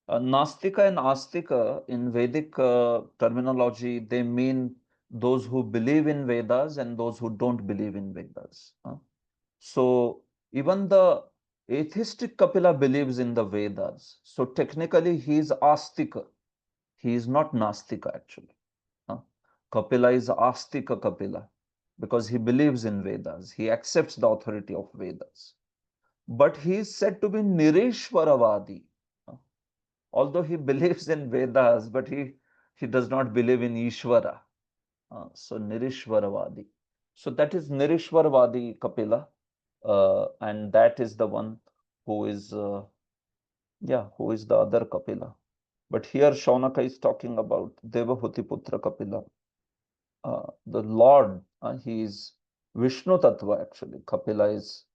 Nastika and Astika in Vedic terminology, they mean those who believe in Vedas and those who don't believe in Vedas. So even the atheistic Kapila believes in the Vedas. So technically he is Astika. He is not Nastika actually. Kapila is Astika Kapila because he believes in Vedas. He accepts the authority of Vedas. but he is said to be Nirishwaravadi. Although he believes in Vedas, but he does not believe in Ishvara. So Nirishwaravadi. So that is Nirishwaravadi Kapila, and that is the one who is, who is the other Kapila. But here Shaunaka is talking about Devahuti Putra Kapila. The Lord, he is Vishnu Tattva actually. Kapila is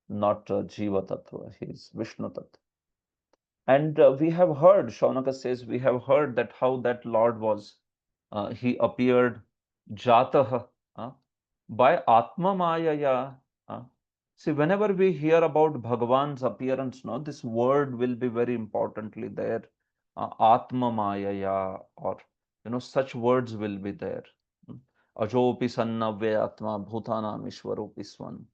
not Jiva Tattva, he is Vishnu Tattva. And we have heard, Shaunaka says, we have heard that how that Lord was, he appeared Jatah, by Atma Mayaya. See, whenever we hear about Bhagavan's appearance, no, this word will be very importantly there. Atma Mayaya, or such words will be there. Ajopi Sannavya Atma Bhutanam Ishwaropi Swan.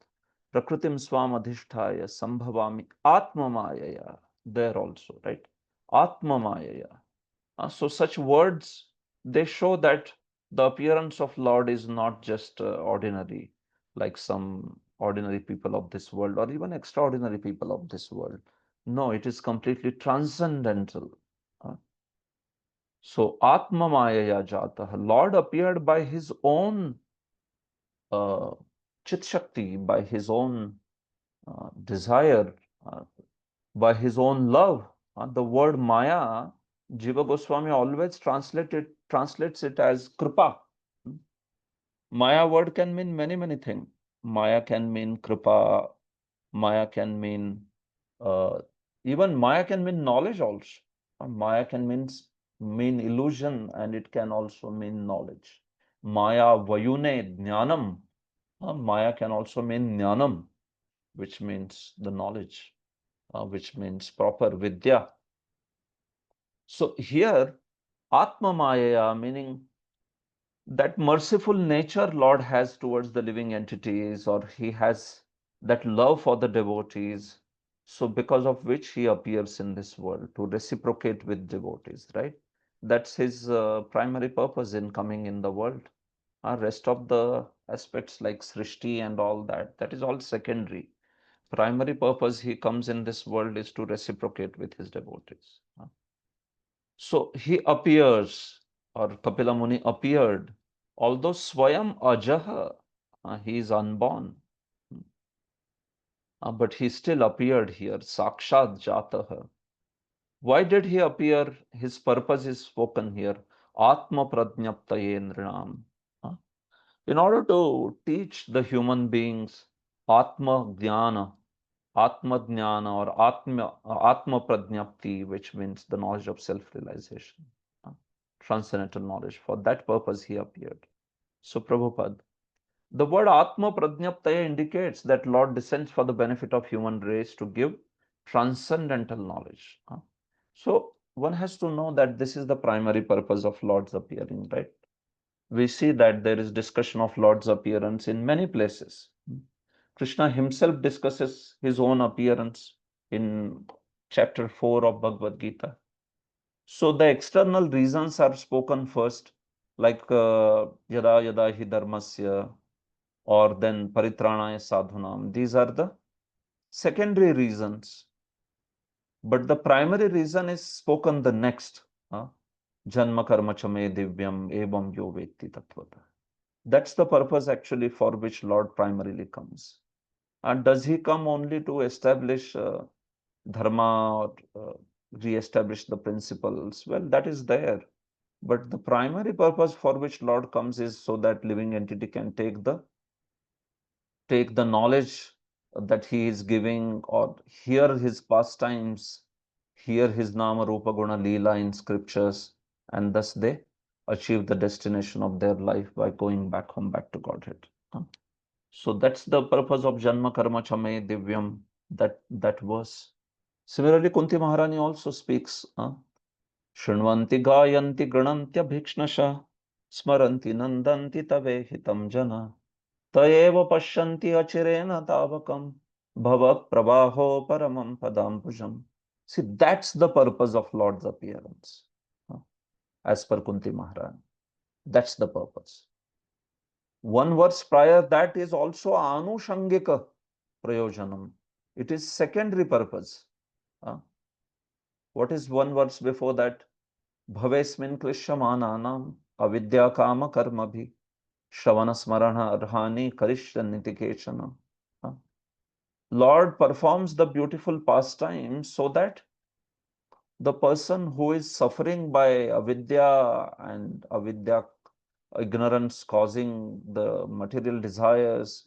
Prakritim Swam Adhisthaya Sambhavami Atma Mayaya. There also, right? Atma Mayaya. So such words, they show that the appearance of Lord is not just ordinary, like some ordinary people of this world or even extraordinary people of this world. No, it is completely transcendental. So Atma Mayaya Jatah, Lord appeared by his own Chit Shakti, by his own desire, by his own love. The word Maya, Jiva Goswami always translates it as Kripa. Maya word can mean many things. Maya can mean Kripa. Maya can mean even Maya can mean knowledge also. Maya can mean illusion, and it can also mean knowledge. Maya Vayune Jnanam. Maya can also mean Jnanam, which means the knowledge, which means proper Vidya. So here, Atma Maya, meaning that merciful nature Lord has towards the living entities, or he has that love for the devotees. So because of which he appears in this world to reciprocate with devotees, right? That's his primary purpose in coming in the world. Rest of the aspects like Srishti and all that, that is all secondary. Primary purpose he comes in this world is to reciprocate with his devotees. So he appears, or Kapila Muni appeared, although Swayam Ajaha, he is unborn, but he still appeared here, Sakshad Jataha. Why did he appear? His purpose is spoken here, Atma Pradnyaptaye Nrinam. In order to teach the human beings Atma Jnana, Atma Jnana, or Atma Pradnyapti, which means the knowledge of self-realization, transcendental knowledge. For that purpose he appeared. So Prabhupada, the word Atma Pradnyaptaya indicates that Lord descends for the benefit of human race to give transcendental knowledge. So one has to know that this is the primary purpose of Lord's appearing, right? We see that there is discussion of Lord's appearance in many places. Krishna himself discusses his own appearance in chapter 4 of Bhagavad Gita. So the external reasons are spoken first, like yada yada hi dharmasya, or then paritranaya sadhunam. These are the secondary reasons. But the primary reason is spoken the next. Janma karma chame divyam evam yo vetti tattvata. That's the purpose actually for which Lord primarily comes. And does he come only to establish dharma, or re-establish the principles? Well, that is there. But the primary purpose for which Lord comes is so that living entity can take the knowledge that he is giving, or hear his pastimes, hear his Nama Rupa Guna Leela in scriptures, and thus they achieve the destination of their life by going back home, back to Godhead. So that's the purpose of Janma Karma Chame Divyam, that verse. Similarly, Kunti Maharani also speaks, Shrinvanti Gayanti Granantya Bhikshnasha Smaranti Nandanti Tave Hitam Jana Taeva Pashyanti Achirena Tavakam Bhavak Prabaho Paramam Padambujam. See, that's the purpose of Lord's appearance, as per Kunti Maharani. That's the purpose. One verse prior that is also Anushangika Prayojanam. It is secondary purpose. What is one verse before that? Bhavesmin klishyamananam avidya kama karmabhi shravana smarana arhani karishya nitikeshana. Lord performs the beautiful pastime so that the person who is suffering by avidya and avidya, ignorance causing the material desires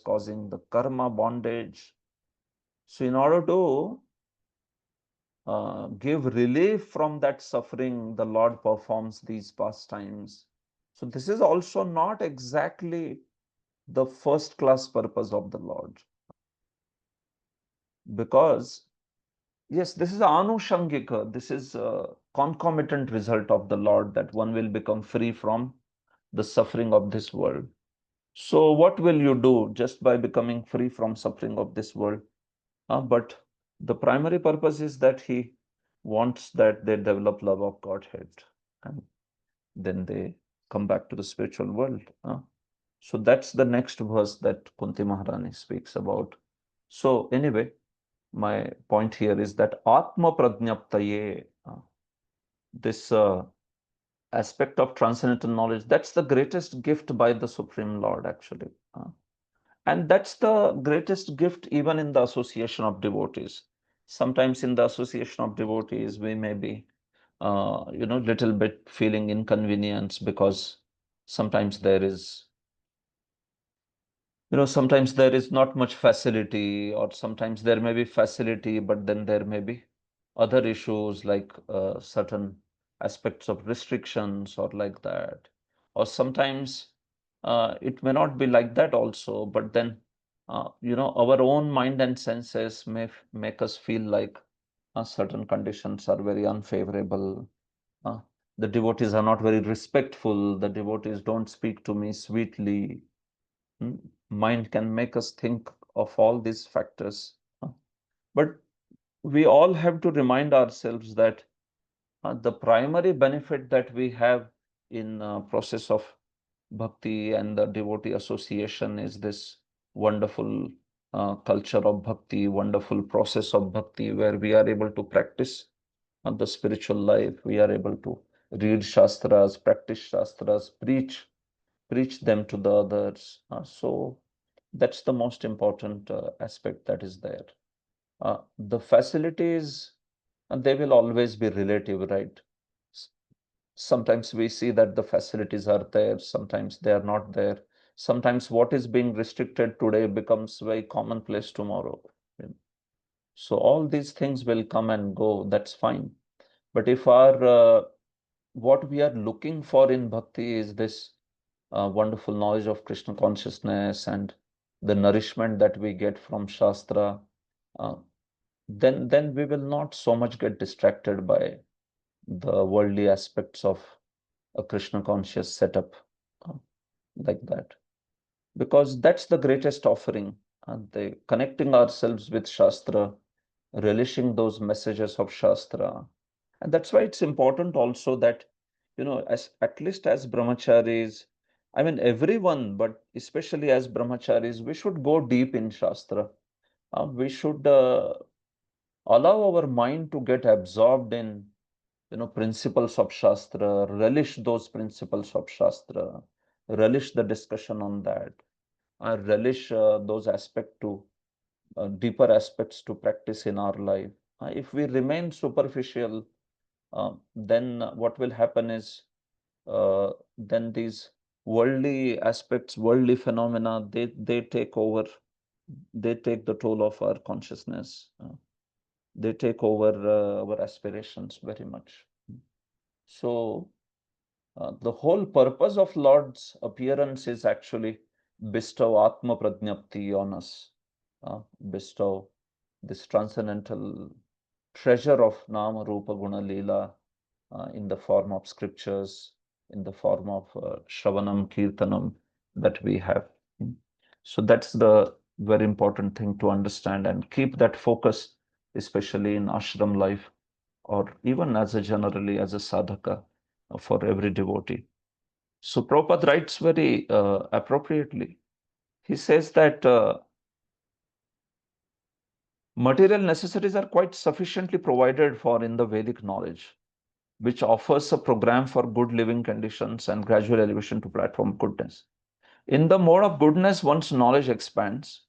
causing the karma bondage. So in order to give relief from that suffering, the Lord performs these pastimes. So this is also not exactly the first class purpose of the Lord. Because yes, this is anushangika, this is a concomitant result of the Lord, that one will become free from the suffering of this world. So what will you do just by becoming free from suffering of this world? But the primary purpose is that he wants that they develop love of Godhead, and then they come back to the spiritual world. So that's the next verse that Kunti Maharani speaks about. So anyway, my point here is that Atma Prajnaptaye, this aspect of transcendental knowledge, that's the greatest gift by the Supreme Lord, actually. And that's the greatest gift even in the association of devotees. Sometimes in the association of devotees, we may be, little bit feeling inconvenience because sometimes there is, sometimes there is not much facility, or sometimes there may be facility, but then there may be other issues like certain aspects of restrictions or like that. Or sometimes it may not be like that also, but then, our own mind and senses may make us feel like certain conditions are very unfavorable. Uh, the devotees are not very respectful. The devotees don't speak to me sweetly. Mind can make us think of all these factors. But we all have to remind ourselves that the primary benefit that we have in process of bhakti and the devotee association is this wonderful culture of bhakti, wonderful process of bhakti, where we are able to practice the spiritual life. We are able to read shastras, practice shastras, preach them to the others. So that's the most important aspect that is there. The facilities, they will always be relative, right? Sometimes we see that the facilities are there, sometimes they are not there. Sometimes what is being restricted today becomes very commonplace tomorrow. So all these things will come and go, that's fine. But if what we are looking for in bhakti is this wonderful knowledge of Krishna consciousness and the nourishment that we get from Shastra, uh, then we will not so much get distracted by the worldly aspects of a Krishna conscious setup uh, like that. Because that's the greatest offering, the connecting ourselves with Shastra, relishing those messages of Shastra. And that's why it's important also that, as at least as brahmacharis, I mean everyone, but especially as brahmacharis, we should go deep in Shastra. We should allow our mind to get absorbed in, principles of Shastra, relish those principles of Shastra, relish the discussion on that, relish those aspects to deeper aspects to practice in our life. If we remain superficial, then what will happen is then these worldly aspects, worldly phenomena, they take over, they take the toll of our consciousness. They take over our aspirations very much. So the whole purpose of Lord's appearance is actually bestow Atma Prajnapti on us, bestow this transcendental treasure of Nama Rupa Guna Leela in the form of scriptures, in the form of Shravanam Kirtanam that we have. So that's the very important thing to understand and keep that focus, especially in ashram life or even as a generally as a sadhaka for every devotee. So Prabhupada writes very appropriately. He says that Material necessities are quite sufficiently provided for in the Vedic knowledge, which offers a program for good living conditions and gradual elevation to platform of goodness. In the mode of goodness, one's knowledge expands.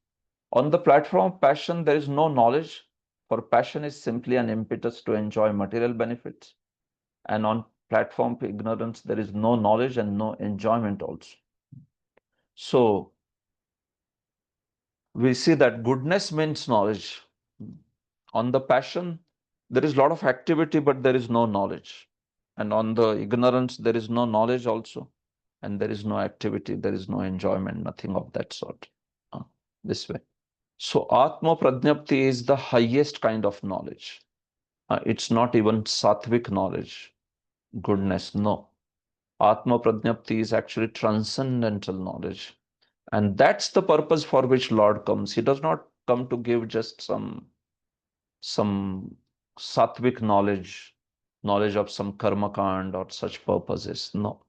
On the platform of passion, there is no knowledge, for passion is simply an impetus to enjoy material benefits. And on platform of ignorance, there is no knowledge and no enjoyment also. So we see that goodness means knowledge. On the passion, there is a lot of activity, but there is no knowledge. And on the ignorance, there is no knowledge also. And there is no activity, there is no enjoyment, nothing of that sort. This way. So Atma Prajnapti is the highest kind of knowledge. It's not even sattvic knowledge, goodness, no. Atma Prajnapti is actually transcendental knowledge. And that's the purpose for which Lord comes. He does not come to give just some sattvic knowledge of some karma kand or such purposes. No.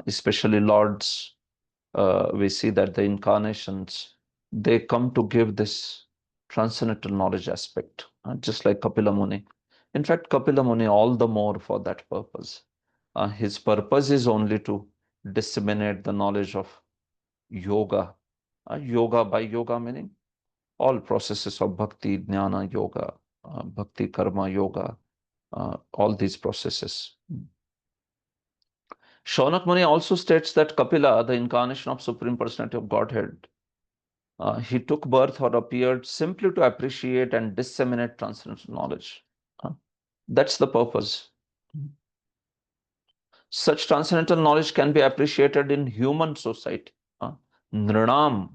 Especially Lords, we see that the incarnations, they come to give this transcendental knowledge aspect, just like Kapila Muni. In fact, Kapila Muni all the more for that purpose. His purpose is only to disseminate the knowledge of yoga. Yoga, by yoga meaning all processes of bhakti, jnana, yoga, bhakti, karma, yoga, all these processes. Shaunak Muni also states that Kapila, the incarnation of Supreme Personality of Godhead, he took birth or appeared simply to appreciate and disseminate transcendental knowledge. That's the purpose. Such transcendental knowledge can be appreciated in human society. Nrinam,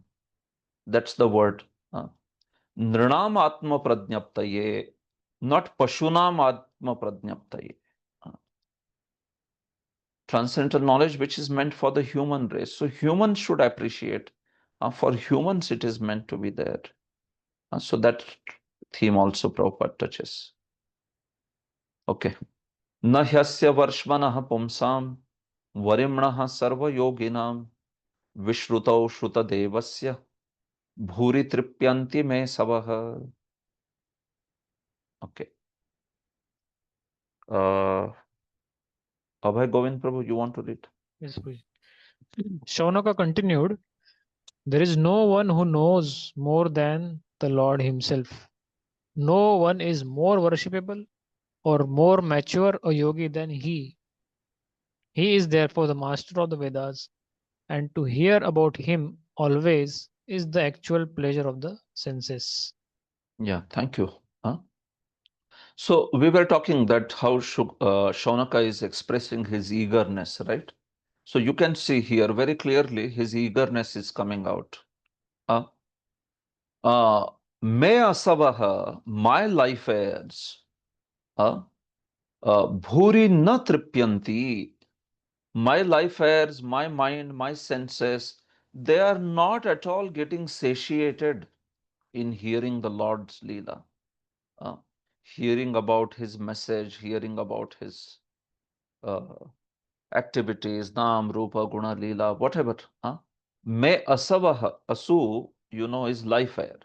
that's the word. Nrinam Atma Prajnaptaye, not Pashunam Atma Prajnaptaye. Transcendental knowledge which is meant for the human race. So humans should appreciate. For humans, it is meant to be there. So that theme also Prabhupada touches. Okay. Na hyasya varshmanah pumsam varimnah sarva yoginam vishrutau shruta devasya bhuri tripyanti me savah. Okay. Abhay Govind Prabhu, you want to read? Yes, Puji. Shaunaka continued, there is no one who knows more than the Lord himself. No one is more worshipable or more mature a yogi than he. He is therefore the master of the Vedas, and to hear about him always is the actual pleasure of the senses. Yeah, thank you. So we were talking that how Shaunaka is expressing his eagerness, right? So you can see here very clearly his eagerness is coming out. Me asavah, my life heirs, bhuri na tripyanti. My life heirs, my mind, my senses, they are not at all getting satiated in hearing the Lord's Leela. Hearing about his message, hearing about his activities, Nam, Rupa, Guna, Leela, whatever. Me asavah, asu, is life air.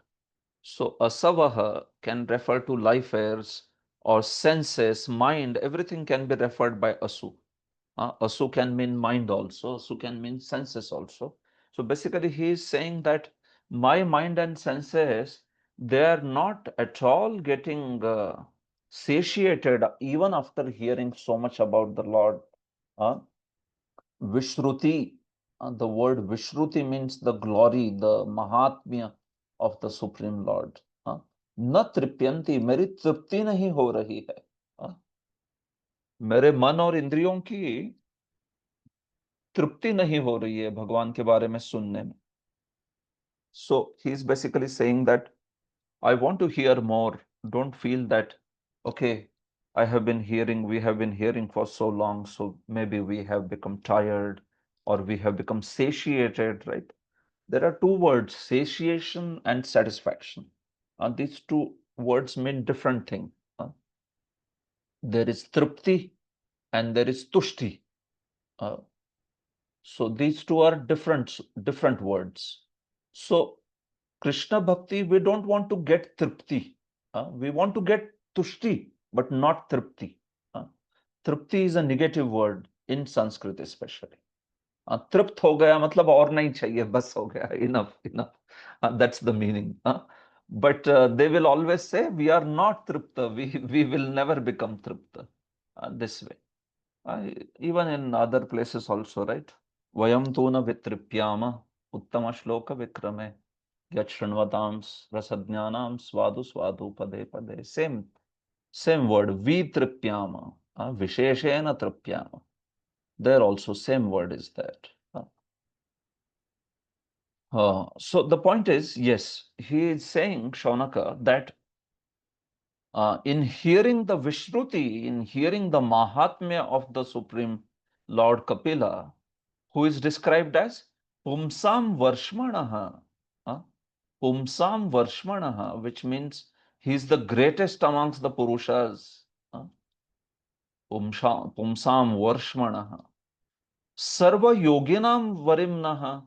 So asavah can refer to life airs or senses, mind, everything can be referred by asu. Asu can mean mind also, asu can mean senses also. So basically he is saying that my mind and senses, they are not at all getting satiated even after hearing so much about the Lord. Vishruti, the word Vishruti means the glory, the Mahatmya of the Supreme Lord. न तृप्यंती, मेरी तृप्ति नहीं हो रही है, मेरे मन और इंद्रियों की तृप्ति नहीं हो रही है भगवान के बारे में सुनने में. So he is basically saying that I want to hear more. Don't feel that, okay, we have been hearing for so long, so maybe we have become tired or we have become satiated, right? There are two words, satiation and satisfaction. These two words mean different things. There is tripti and there is tushti. So these two are different words. So Krishna Bhakti, we don't want to get tripti. We want to get tushti, but not tripti. Tripti is a negative word in Sanskrit especially. तृप्त हो गया मतलब और नहीं चाहिए, बस हो गया, enough, enough. That's the meaning. But they will always say, we are not tripta, we will never become tripta. This way. Even in other places also, right? Vayam tu na vitripyama uttama shloka vikrame yat shranvatam rasadnyanam svadu svadu pade pade. Same word, vitripyama, visheshena tripyama. There also same word is that. So the point is, yes, he is saying, Shaunaka, that in hearing the Vishruti, in hearing the Mahatmya of the Supreme Lord Kapila, who is described as Pumsam Varshmanaha, Pumsam Varshmanaha, which means he is the greatest amongst the Purushas, Pumsam Varshmanaha, Sarva Yoginam Varimnaha,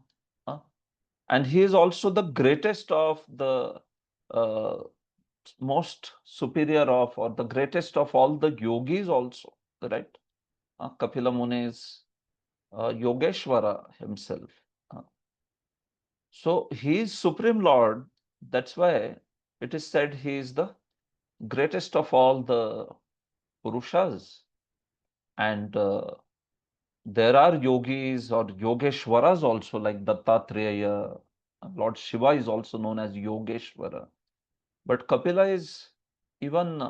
and he is also the greatest of the most superior of, or the greatest of all the yogis also, right? Kapila Muni is Yogeshwara himself. So he is Supreme Lord. That's why it is said he is the greatest of all the Purushas. And there are yogis or Yogeshwaras also, like Dattatreya. Lord Shiva is also known as Yogeshwara. But Kapila is even,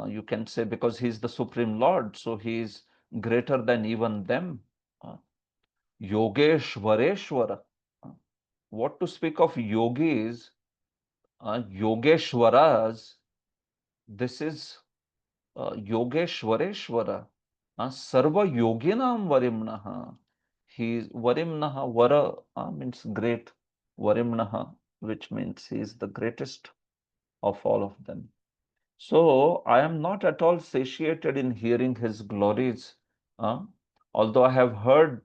you can say, because he is the Supreme Lord, so he is greater than even them. Yogeshwareshwara. What to speak of yogis, Yogeshwaras, this is Yogeshwareshwara. Sarva yoginam varimnaha. He is varimnaha, vara means great, varimnaha, which means he is the greatest of all of them. So I am not at all satiated in hearing his glories, although I have heard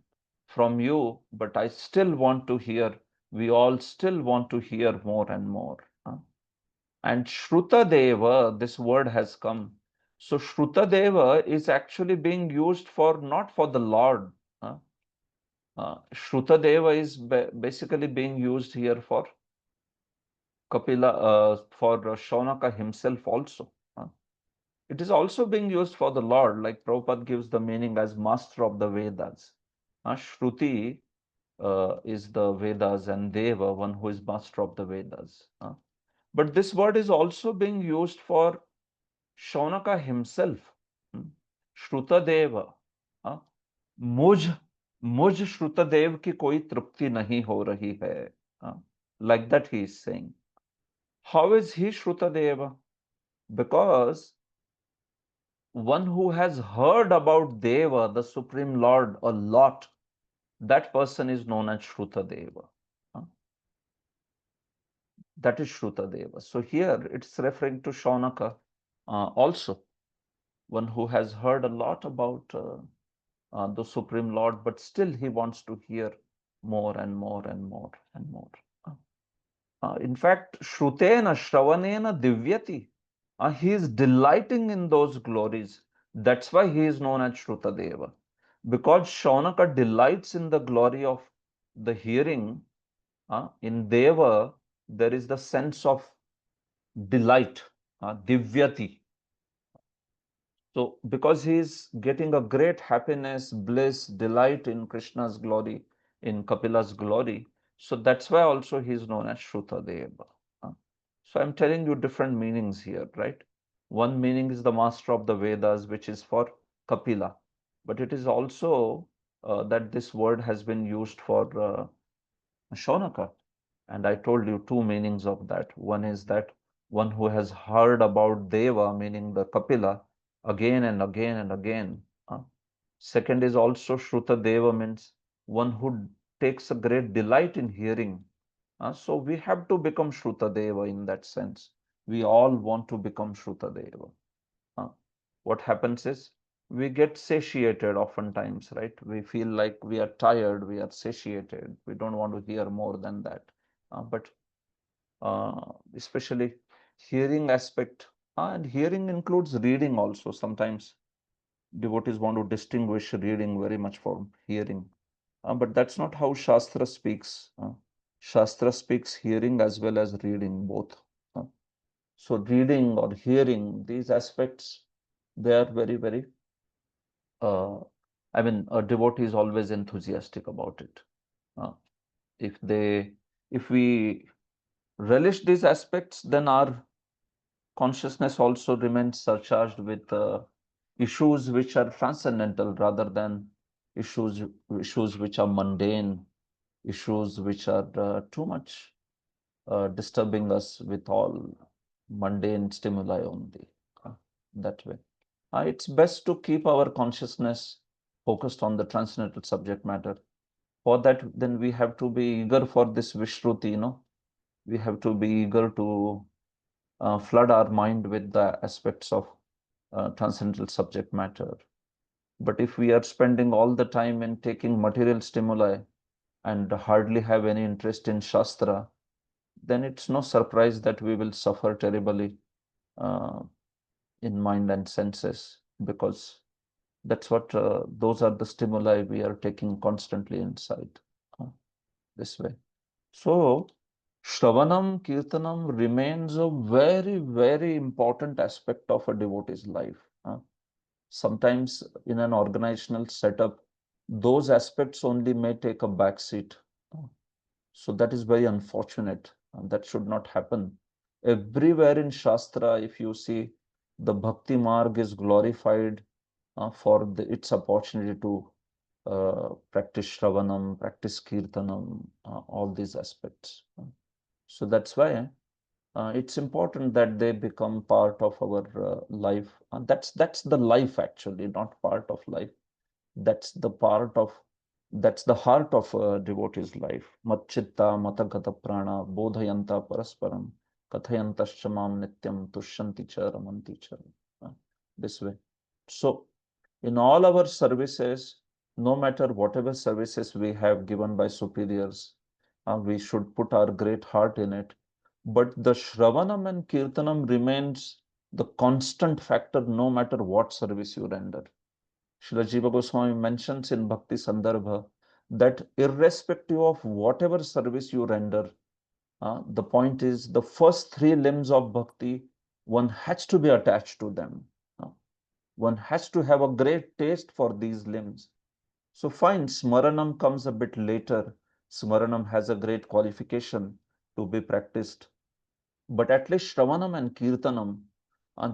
from you, but I still want to hear. We all still want to hear more and more. And Shruta Deva, this word has come. So Shruta Deva is actually being used for not for the Lord. Shruta Deva is basically being used here for Kapila, for Shaunaka himself also. It is also being used for the Lord, like Prabhupada gives the meaning as master of the Vedas. Shruti is the Vedas and Deva, one who is master of the Vedas. But this word is also being used for Shaunaka himself. Shruta Deva. मुझ श्रुतदेव की कोई तृप्ति नहीं हो रही है. Like that he is saying. How is he Shrutadeva? Because one who has heard about Deva, the Supreme Lord, a lot, that person is known as Shrutadeva. That is Shrutadeva. So here it's referring to Shaunaka also, one who has heard a lot about the Supreme Lord, but still he wants to hear more and more and more and more. In fact, Shrutena Shravanena Divyati. He is delighting in those glories. That's why he is known as Shrutadeva. Because Shaunaka delights in the glory of the hearing, in Deva, there is the sense of delight, Divyati. So, because he is getting a great happiness, bliss, delight in Krishna's glory, in Kapila's glory, so that's why also he is known as Shrutadeva. So I'm telling you different meanings here, right? One meaning is the master of the Vedas, which is for Kapila, but it is also that this word has been used for Shaunaka. And I told you two meanings of that. One is that one who has heard about Deva, meaning the Kapila, again and again and again. Second is also Shruta Deva, means one who takes a great delight in hearing. So we have to become Shruta Deva in that sense. We all want to become Shruta Deva. What happens is we get satiated oftentimes, right? We feel like we are tired, we are satiated, we don't want to hear more than that. But especially hearing aspect. And hearing includes reading also. Sometimes devotees want to distinguish reading very much from hearing. But that's not how Shastra speaks. Shastra speaks hearing as well as reading, both. So reading or hearing, these aspects, they are very, very, I mean, a devotee is always enthusiastic about it. If we relish these aspects, then our consciousness also remains surcharged with issues which are transcendental rather than issues which are mundane, issues which are too much disturbing us with all mundane stimuli only. That way, it's best to keep our consciousness focused on the transcendental subject matter. For that, then we have to be eager for this Vishruti, we have to be eager to flood our mind with the aspects of transcendental subject matter. But if we are spending all the time in taking material stimuli and hardly have any interest in Shastra, then it's no surprise that we will suffer terribly in mind and senses, because that's what those are the stimuli we are taking constantly inside this way. So Shravanam, Kirtanam remains a very, very important aspect of a devotee's life. Sometimes in an organizational setup, those aspects only may take a back seat. So that is very unfortunate. That should not happen. Everywhere in Shastra, if you see, the Bhakti Marg is glorified for its opportunity to practice Shravanam, practice Kirtanam, all these aspects. So that's why it's important that they become part of our life. And that's the life actually, not part of life. That's the heart of a devotee's life. Matchitta matagata prana bodhayanta parasparam kathayantascha mam nityam tushyanti cha ramanti cha. This way. So in all our services, no matter whatever services we have given by superiors, we should put our great heart in it. But the Shravanam and Kirtanam remains the constant factor no matter what service you render. Srila Jiva Goswami mentions in Bhakti Sandarbha that irrespective of whatever service you render, the point is the first three limbs of bhakti, one has to be attached to them. One has to have a great taste for these limbs. So fine, Smaranam comes a bit later. Smaranam has a great qualification to be practiced. But at least Shravanam and Kirtanam,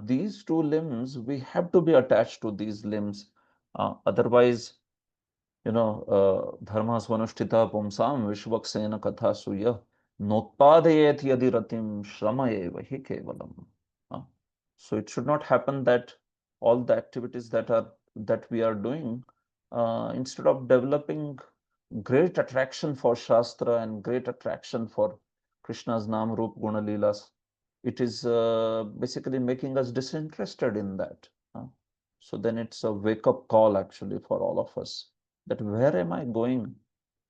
these two limbs, we have to be attached to these limbs. Otherwise, dharma svanushtita pumsam vishvaksena katha suya notpadayet yadi ratim shramaye vahi kevalam. So it should not happen that all the activities that we are doing, instead of developing great attraction for Shastra and great attraction for Krishna's Nam Rup Guna Leelas, it is basically making us disinterested in that. So then it's a wake-up call actually for all of us, that where am I going?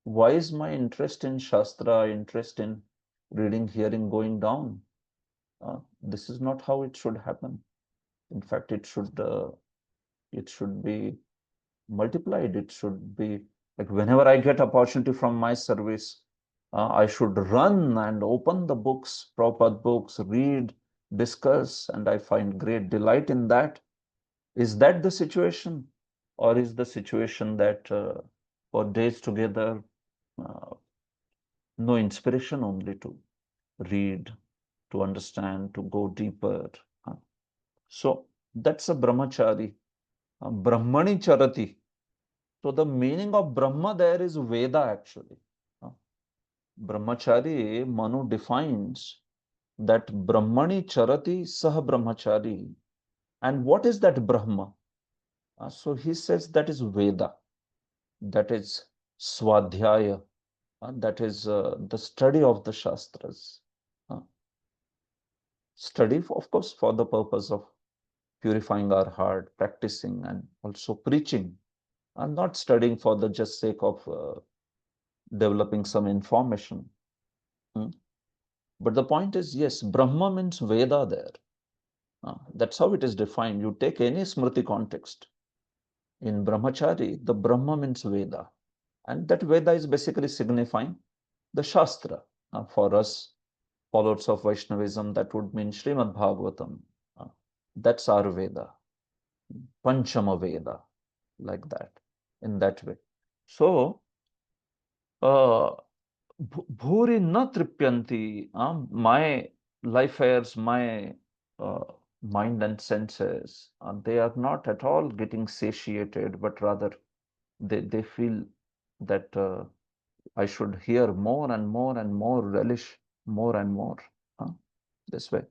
Why is my interest in Shastra, interest in reading, hearing going down? This is not how it should happen. In fact, it should be multiplied. It should be like whenever I get opportunity from my service, I should run and open the books, Prabhupada books, read, discuss, and I find great delight in that. Is that the situation? Or is the situation that for days together, no inspiration, only to read, to understand, to go deeper? So that's a brahmachari. Brahmani charati. So the meaning of Brahma there is Veda actually. Brahmachari, Manu defines that Brahmani charati sah brahmachari. And what is that Brahma? So he says that is Veda, that is Swadhyaya, that is the study of the Shastras. Study, of course, for the purpose of purifying our heart, practicing, and also preaching, and not studying for the just sake of developing some information. But the point is, yes, Brahma means Veda there. That's how it is defined. You take any Smriti context. In Brahmachari, the Brahma means Veda. And that Veda is basically signifying the Shastra. For us, followers of Vaishnavism, that would mean Srimad Bhagavatam. That's our Veda. Panchama Veda, like that, in that way. So, Bhuri na tripyanti, my life affairs, my mind and senses, they are not at all getting satiated, but rather they feel that I should hear more and more and more, relish more and more. This way.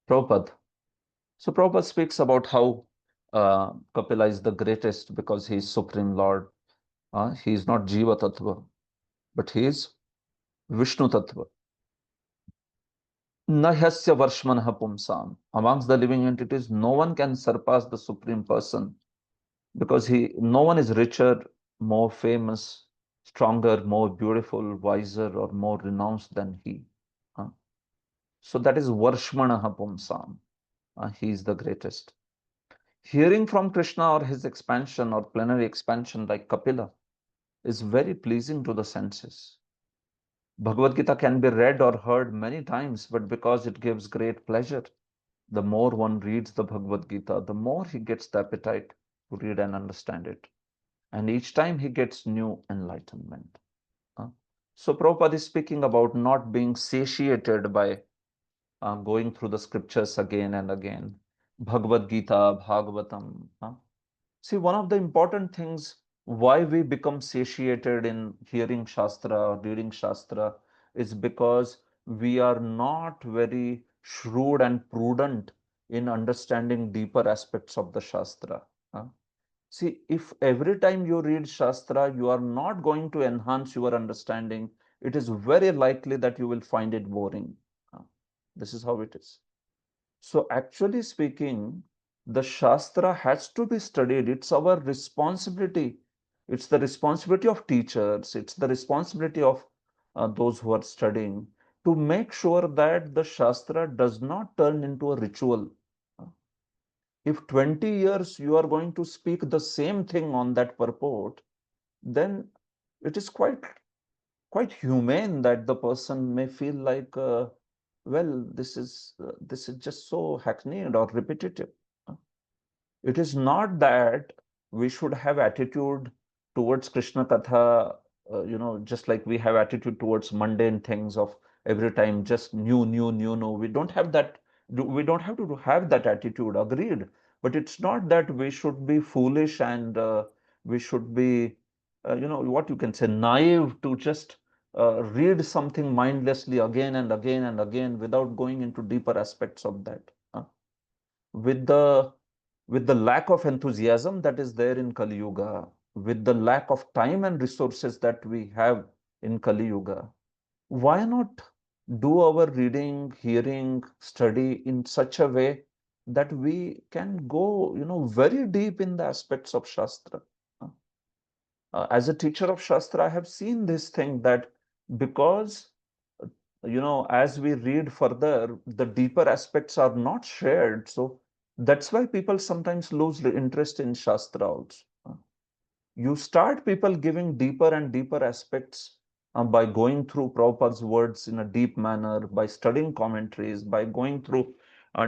Prabhupada. So Prabhupada speaks about how Kapila is the greatest because he is Supreme Lord. He is not Jiva Tattva, but he is Vishnu Tattva. Nahyasya Varshmanah Pumsam. Amongst the living entities, no one can surpass the Supreme Person because no one is richer, more famous, stronger, more beautiful, wiser, or more renounced than he. So that is Varshmanah Pumsam. He is the greatest. Hearing from Krishna or his expansion or plenary expansion like Kapila is very pleasing to the senses. Bhagavad Gita can be read or heard many times, but because it gives great pleasure, the more one reads the Bhagavad Gita, the more he gets the appetite to read and understand it. And each time he gets new enlightenment. So Prabhupada is speaking about not being satiated by going through the scriptures again and again. Bhagavad Gita, Bhagavatam. See, one of the important things why we become satiated in hearing Shastra or reading Shastra is because we are not very shrewd and prudent in understanding deeper aspects of the Shastra. See, if every time you read Shastra, you are not going to enhance your understanding, it is very likely that you will find it boring. This is how it is. So actually speaking, the Shastra has to be studied. It's our responsibility. It's the responsibility of teachers. It's the responsibility of those who are studying to make sure that the Shastra does not turn into a ritual. If 20 years you are going to speak the same thing on that purport, then it is quite humane that the person may feel like, well, this is just so hackneyed or repetitive. It is not that we should have attitude towards Krishna Katha, just like we have attitude towards mundane things of every time just new. No, we don't have that. We don't have to have that attitude. Agreed. But it's not that we should be foolish and we should be, what you can say, naive to just read something mindlessly again and again and again without going into deeper aspects of that. With the lack of enthusiasm that is there in Kali Yuga, with the lack of time and resources that we have in Kali Yuga, why not do our reading, hearing, study in such a way that we can go, very deep in the aspects of Shastra. As a teacher of Shastra, I have seen this thing that because as we read further, the deeper aspects are not shared. So that's why people sometimes lose the interest in Shastra also. You start people giving deeper and deeper aspects by going through Prabhupada's words in a deep manner, by studying commentaries, by going through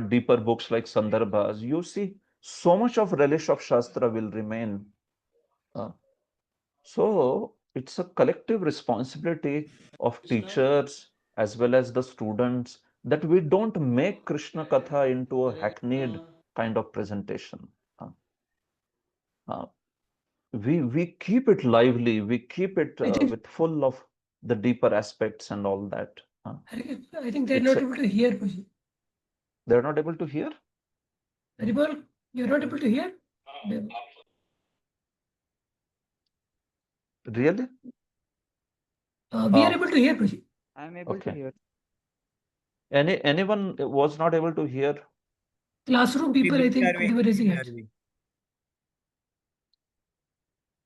deeper books like Sandarbhas. You see, so much of relish of Shastra will remain. So it's a collective responsibility of teachers as well as the students that we don't make Krishna Katha into a hackneyed kind of presentation. We keep it lively, we keep it with full of the deeper aspects and all that. I think they're not able to hear, Puji. They're not able to hear? Haribol, you're not able to hear? Really? We are able to hear, Puji. I'm able to hear. Anyone was not able to hear? Classroom people, I think they were raising hands.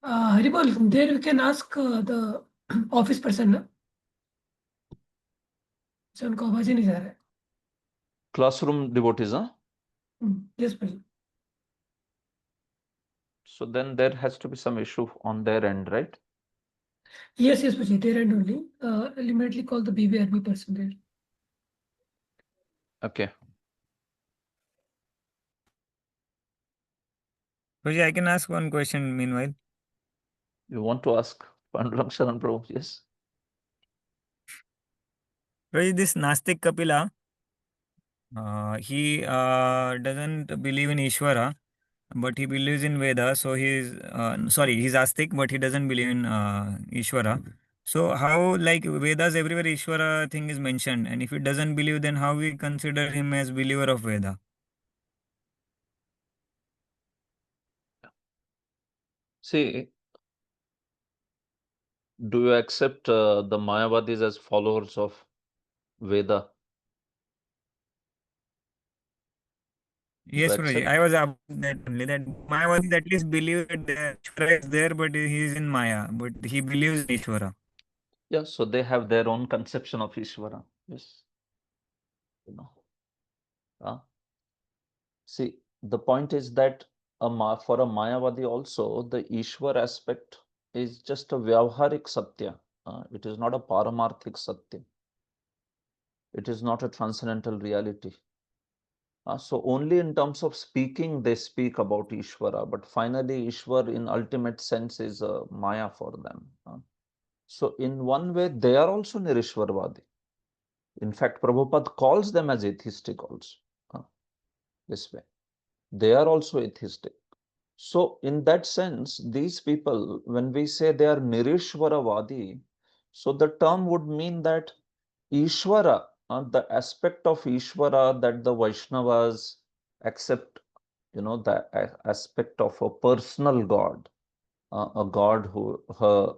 Haribol, there we can ask the office person. से उनको आवाज ही नहीं जा रहा है। Classroom devotees, huh? Yes, Prabhuji. So then there has to be some issue on their end, right? Yes, Prabhuji. There and only. I'll immediately call the BBRB person there. Okay. Prabhuji, I can ask one question meanwhile. You want to ask Pandurang Sharan Prabhu? Yes. Prabhuji, this Nastik Kapila, he doesn't believe in Ishvara, but he believes in Veda. So he's he's Astik, but he doesn't believe in Ishvara. So how, like, Vedas everywhere Ishvara thing is mentioned, and if he doesn't believe, then how we consider him as believer of Veda? See, do you accept the Mayavadis as followers of Veda? Yes, To Prabhuji. accept? I was up that only that Mayavadis at least believe that Ishvara is there, but he is in Maya, but he believes in Ishvara. Yeah, so they have their own conception of Ishvara. Yes. You know. See, the point is that for a Mayavadi also, the Ishwar aspect is just a Vyavharik Satya. It is not a Paramarthik Satya. It is not a transcendental reality. So only in terms of speaking, they speak about Ishvara, but finally Ishwar in ultimate sense is a Maya for them. So in one way, they are also Nirishwarvadi. In fact, Prabhupada calls them as atheistic also, this way. They are also atheistic. So in that sense, these people, when we say they are Nirishwaravadi, so the term would mean that Ishvara, the aspect of Ishvara that the Vaishnavas accept, the aspect of a personal God, a God who,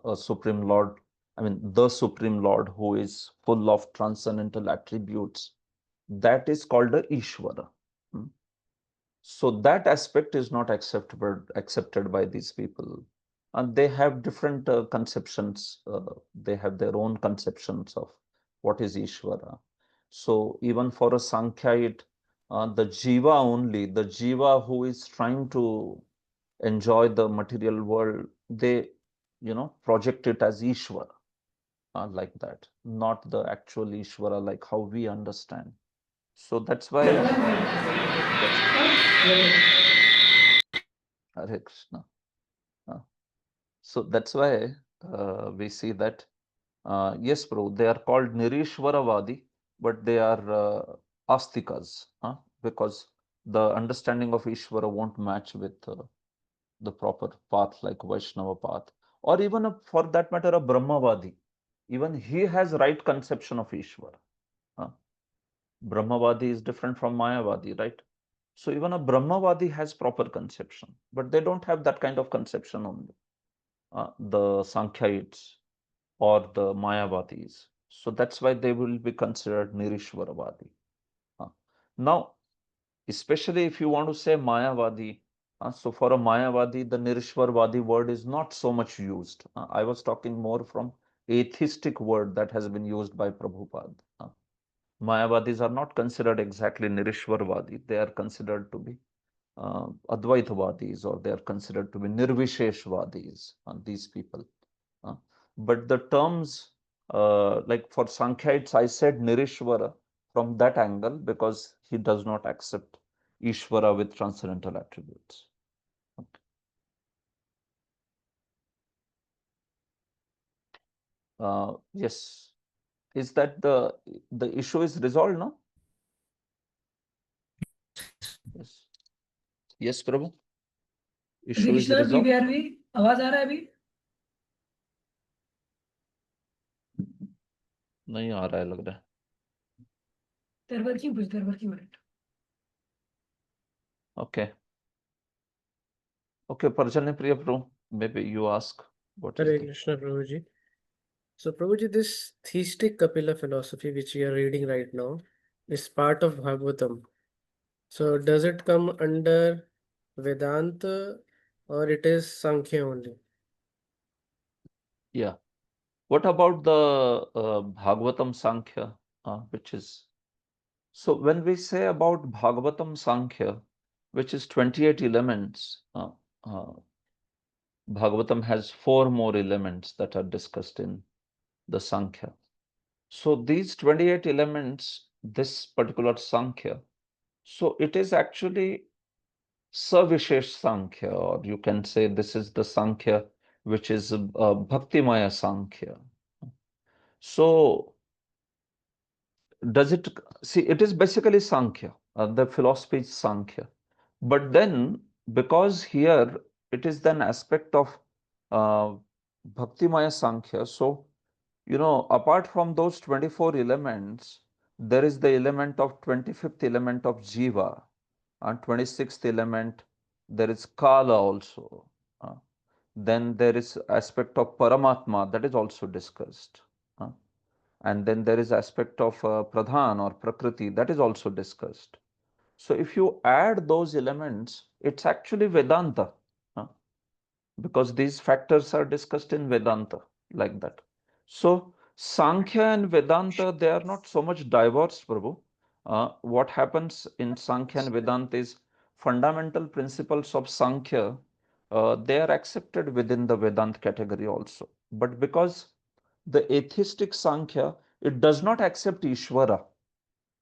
a Supreme Lord, the Supreme Lord who is full of transcendental attributes, that is called a Ishvara. So that aspect is not accepted by these people. And they have different conceptions. They have their own conceptions of what is Ishvara. So even for a Sankhyaite, the Jiva only, the Jiva who is trying to enjoy the material world, they, project it as Ishvara, like that, not the actual Ishvara like how we understand. So that's why Hare Krishna. So that's why we see that, yes, bro, they are called Nirishwaravadi, but they are Astikas, because the understanding of Ishvara won't match with the proper path like Vaishnava path, or even for that matter, a Brahmavadi. Even he has right conception of Ishvara. Brahmavadi is different from Mayavadi, right? So even a Brahmavadi has proper conception, but they don't have that kind of conception only. The Sankhyaites or the Mayavadis. So that's why they will be considered Nirishwaravadi. Now, especially if you want to say Mayavadi, so for a Mayavadi, the Nirishwarvadi word is not so much used. I was talking more from atheistic word that has been used by Prabhupada. Mayavadis are not considered exactly Nirishwarvadi. They are considered to be Advaitavadis, or they are considered to be Nirvisheshvadis, these people. But the terms, like for Sankhyaits, I said Nirishwara from that angle because he does not accept Ishvara with transcendental attributes. Yes. Is that the issue is resolved now? Yes. Yes, Prabhu. Issue is Krishna resolved. BBRB आवाज आ रहा है अभी? नहीं आ रहा है लग रहा है. They're working on it. Okay. Okay, Parjanya Priya Prabhu, maybe you ask what is Hare the... Krishna, Prabhuji. So, Prabhuji, this theistic Kapila philosophy which we are reading right now is part of Bhagavatam. So, does it come under Vedanta or it is Sankhya only? Yeah. What about the Bhagavatam Sankhya? which is, so when we say about Bhagavatam Sankhya, which is 28 elements, Bhagavatam has 4 more elements that are discussed in the Sankhya. So these 28 elements, this particular Sankhya, so it is actually Savishesh Sankhya, or you can say this is the Sankhya which is Bhaktimaya Sankhya. So does it, see, it is basically Sankhya, the philosophy is Sankhya. But then, because here it is an aspect of Bhaktimaya Sankhya, so, you know, apart from those 24 elements, there is the element of 25th element of Jiva, and 26th element, there is Kala also. Then there is aspect of Paramatma, that is also discussed. And then there is aspect of Pradhan or Prakriti, that is also discussed. So if you add those elements, it's actually Vedanta, because these factors are discussed in Vedanta like that. So Sankhya and Vedanta, they are not so much diverse, Prabhu. What happens in Sankhya and Vedanta is fundamental principles of Sankhya, they are accepted within the Vedanta category also. But because the atheistic Sankhya, it does not accept Ishvara.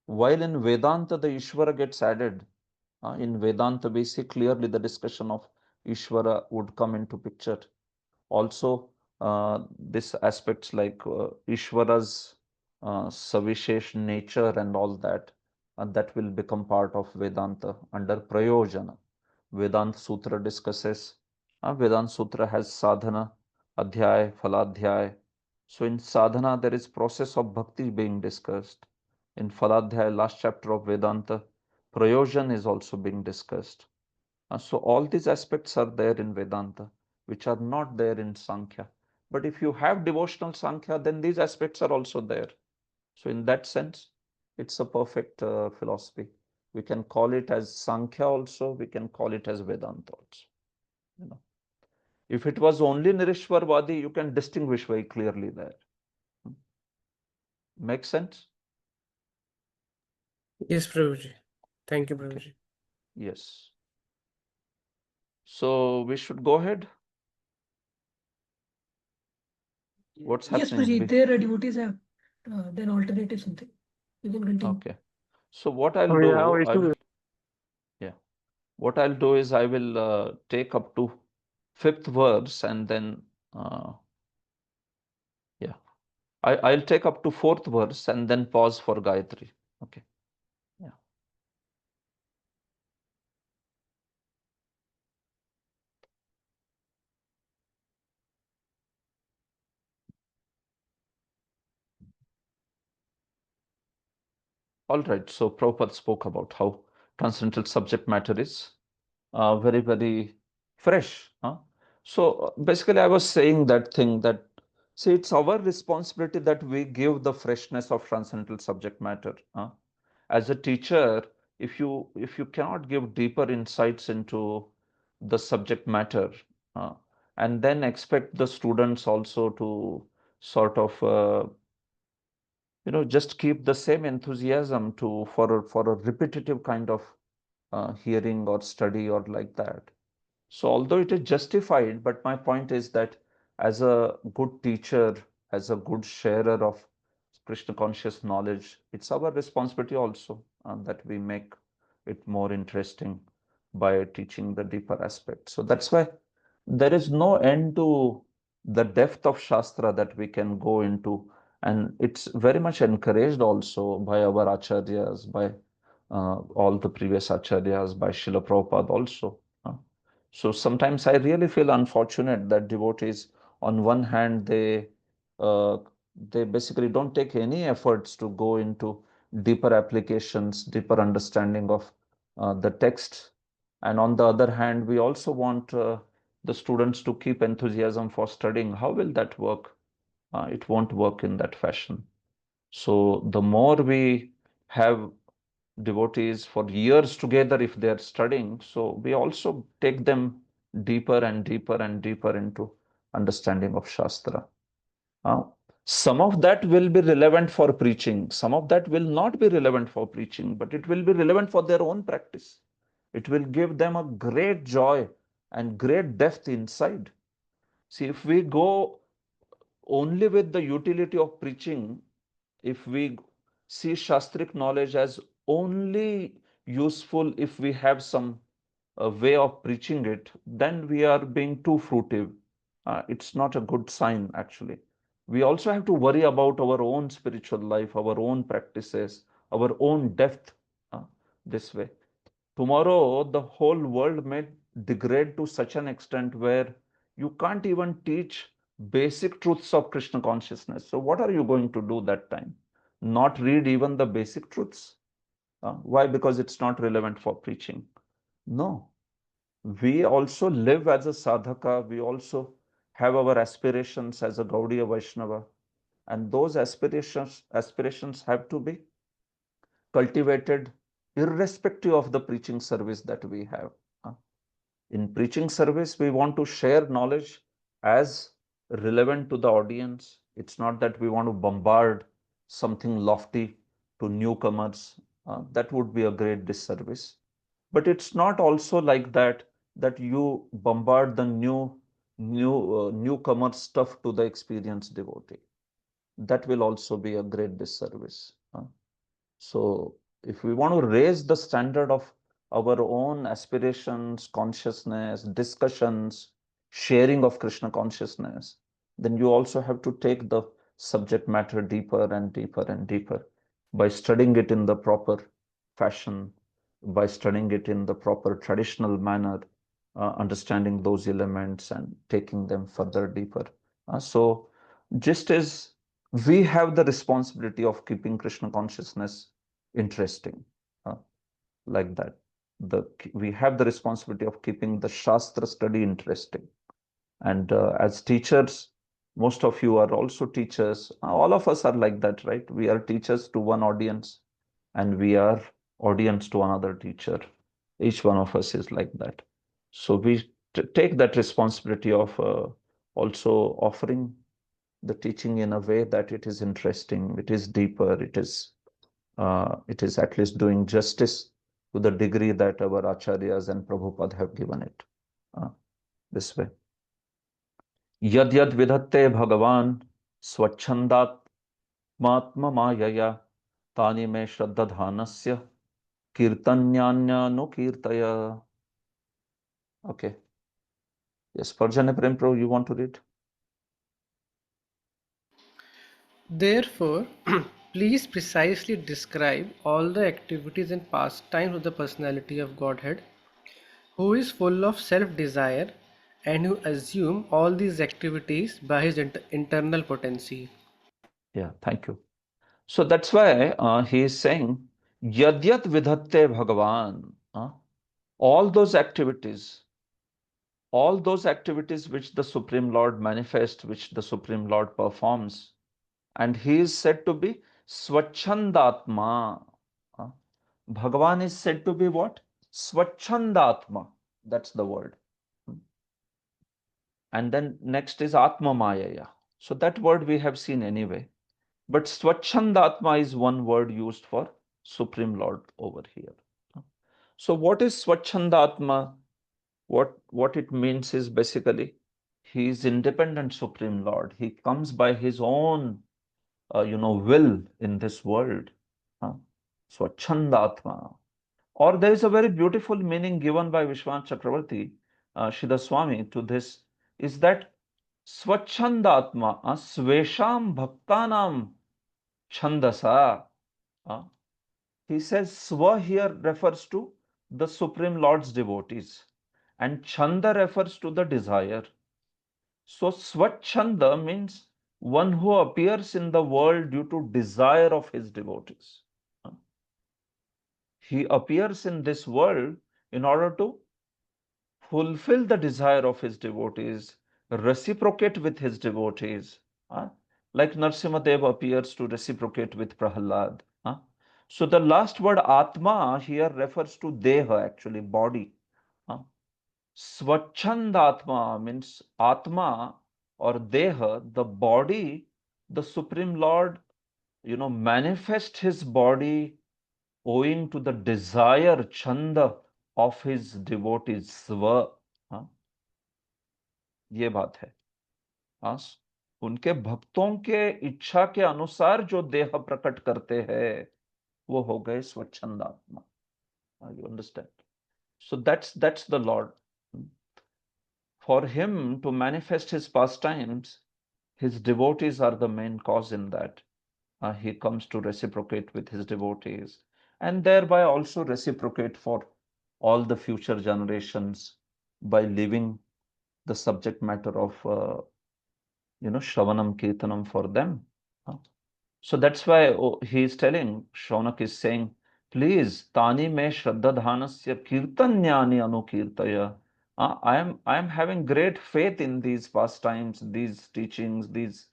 While in Vedanta, the Ishvara gets added. In Vedanta, we see clearly the discussion of Ishvara would come into picture. Also, this aspects like Ishvara's Savishesh nature and all that, and that will become part of Vedanta under Prayojana. Vedanta Sutra discusses, Vedanta Sutra has sadhana, adhyay, phaladhyay. So in sadhana, there is process of bhakti being discussed. In phaladhyay, last chapter of Vedanta, Prayojan is also being discussed. So all these aspects are there in Vedanta, which are not there in Sankhya. But if you have devotional Sankhya, then these aspects are also there. So in that sense, it's a perfect philosophy. We can call it as Sankhya also, we can call it as Vedanta also. You know, if it was only Nirishwarvadi, you can distinguish very clearly there. Make sense? Yes, Prabhuji. Thank you, Okay. Prabhuji. Yes. So we should go ahead. What's Yes, happening? Prabhuji, their devotees have then alternative something. You can continue. Okay. So what I'll Oh, yeah, do, we should. yeah, what I'll do is I will take up to 5th verse and then, yeah, I'll take up to 4th verse and then pause for Gayatri. Okay. Yeah. All right. So Prabhupada spoke about how transcendental subject matter is very, very fresh. So basically, I was saying that thing that, see, it's our responsibility that we give the freshness of transcendental subject matter. As a teacher, if you cannot give deeper insights into the subject matter, uh, and then expect the students also to sort of just keep the same enthusiasm to for a repetitive kind of hearing or study or like that. So although it is justified, but my point is that as a good teacher, as a good sharer of Krishna conscious knowledge, it's our responsibility also that we make it more interesting by teaching the deeper aspects. So that's why there is no end to the depth of Shastra that we can go into. And it's very much encouraged also by our acharyas, by all the previous acharyas, by Srila Prabhupada also. So sometimes I really feel unfortunate that devotees, on one hand, they basically don't take any efforts to go into deeper applications, deeper understanding of the text. And on the other hand, we also want the students to keep enthusiasm for studying. How will that work? It won't work in that fashion. So the more we have devotees for years together, if they are studying, so we also take them deeper and deeper and deeper into understanding of Shastra. Some of that will be relevant for preaching. Some of that will not be relevant for preaching, but it will be relevant for their own practice. It will give them a great joy and great depth inside. See, if we go only with the utility of preaching, if we see Shastric knowledge as only useful if we have some way of preaching it, then we are being too fruitive. It's not a good sign, actually. We also have to worry about our own spiritual life, our own practices, our own depth this way. Tomorrow, the whole world may degrade to such an extent where you can't even teach basic truths of Krishna consciousness. So, what are you going to do that time? Not read even the basic truths? Why? Because it's not relevant for preaching. No, we also live as a sadhaka. We also have our aspirations as a Gaudiya Vaishnava. And those aspirations have to be cultivated irrespective of the preaching service that we have. In preaching service, we want to share knowledge as relevant to the audience. It's not that we want to bombard something lofty to newcomers. That would be a great disservice. But it's not also like that you bombard the newcomer stuff to the experienced devotee. That will also be a great disservice. So if we want to raise the standard of our own aspirations, consciousness, discussions, sharing of Krishna consciousness, then you also have to take the subject matter deeper and deeper and deeper by studying it in the proper fashion, by studying it in the proper traditional manner, understanding those elements and taking them further deeper. So just as we have the responsibility of keeping Krishna consciousness interesting, like that. We have the responsibility of keeping the Shastra study interesting. And as teachers, most of you are also teachers. All of us are like that, right? We are teachers to one audience and we are audience to another teacher. Each one of us is like that. So we take that responsibility of also offering the teaching in a way that it is interesting, it is deeper, it is at least doing justice to the degree that our acharyas and Prabhupada have given it. This way. Yad yad vidhatte Bhagavan swachhandatmatma mayaya tani me shraddadhanasya kirtanyanya. Okay. Yes, Parjanya Prem Prabhu, you want to read? Therefore, please precisely describe all the activities and pastimes of the personality of Godhead, who is full of self-desire and who assume all these activities by his internal potency. Yeah, thank you. So that's why he is saying, Yadyat vidhatte Bhagavan. All those activities which the Supreme Lord manifests, which the Supreme Lord performs, and he is said to be Swachandatma. Bhagavan is said to be what? Swachandatma. That's the word. And then next is Atma Mayaya. So that word we have seen anyway. But Swachandatma is one word used for Supreme Lord over here. So what is Swachandatma? What it means is basically he is independent Supreme Lord. He comes by his own will in this world. Swachandatma. Or there is a very beautiful meaning given by Vishwanath Chakravarti, Sridhar Swami, to this, is that Swachandatma, Svesham Bhaktanam Chandasa. He says Swa here refers to the Supreme Lord's devotees and Chanda refers to the desire. So Swachanda means one who appears in the world due to desire of his devotees. He appears in this world in order to fulfill the desire of his devotees, reciprocate with his devotees. Like Narsimhadev appears to reciprocate with Prahalad. So the last word Atma here refers to Deha, actually body. Swachandatma means Atma or Deha, the body the Supreme Lord, manifest his body owing to the desire, chanda of his devotees, swa. हाँ, ये बात है। हाँ, उनके भक्तों के इच्छा के अनुसार जो देह प्रकट करते हैं वो हो गए स्वच्छंदात्मा। You understand? So that's the Lord. For him to manifest his pastimes, his devotees are the main cause in that. He comes to reciprocate with his devotees and thereby also reciprocate for all the future generations by living the subject matter of Shravanam Kirtanam for them. So that's why he is telling, Shaunak is saying, please, Tani me Shraddhadhanasya Kirtanyani Anukirtaya. I am having great faith in these pastimes, these teachings, these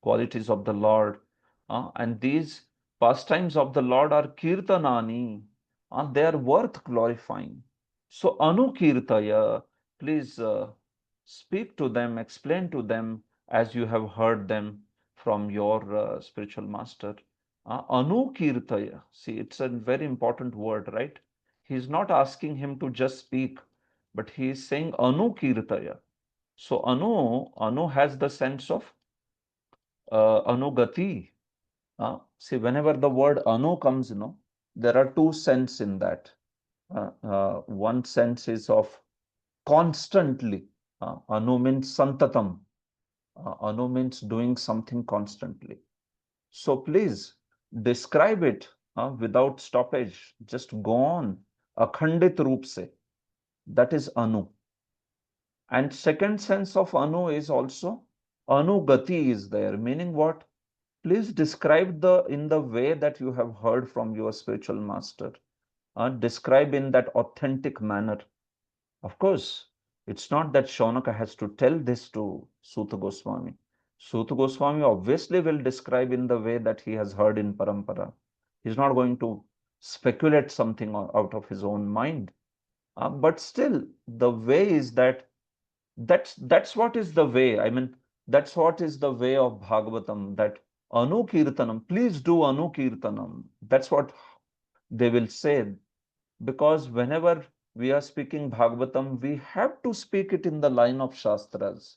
qualities of the Lord. And these pastimes of the Lord are Kirtanani. They are worth glorifying. So Anukirtaya, please speak to them, explain to them as you have heard them from your spiritual master. Anukirtaya. See, it's a very important word, right? He's not asking him to just speak, but he is saying Anukirtaya. So Anu has the sense of Anugati. See, whenever the word Anu comes, there are two senses in that. One sense is of constantly. Anu means santatam. Anu means doing something constantly. So please describe it without stoppage. Just go on. Akhandit roop se. That is Anu. And second sense of Anu is also Anugati is there. Meaning what? Please describe in the way that you have heard from your spiritual master. Describe in that authentic manner. Of course, it's not that Shaunaka has to tell this to Suta Goswami. Suta Goswami obviously will describe in the way that he has heard in Parampara. He's not going to speculate something out of his own mind. But still, the way is that's what is the way. I mean, that's what is the way of Bhagavatam, that Anukirtanam, please do Anukirtanam. That's what they will say. Because whenever we are speaking Bhagavatam, we have to speak it in the line of Shastras.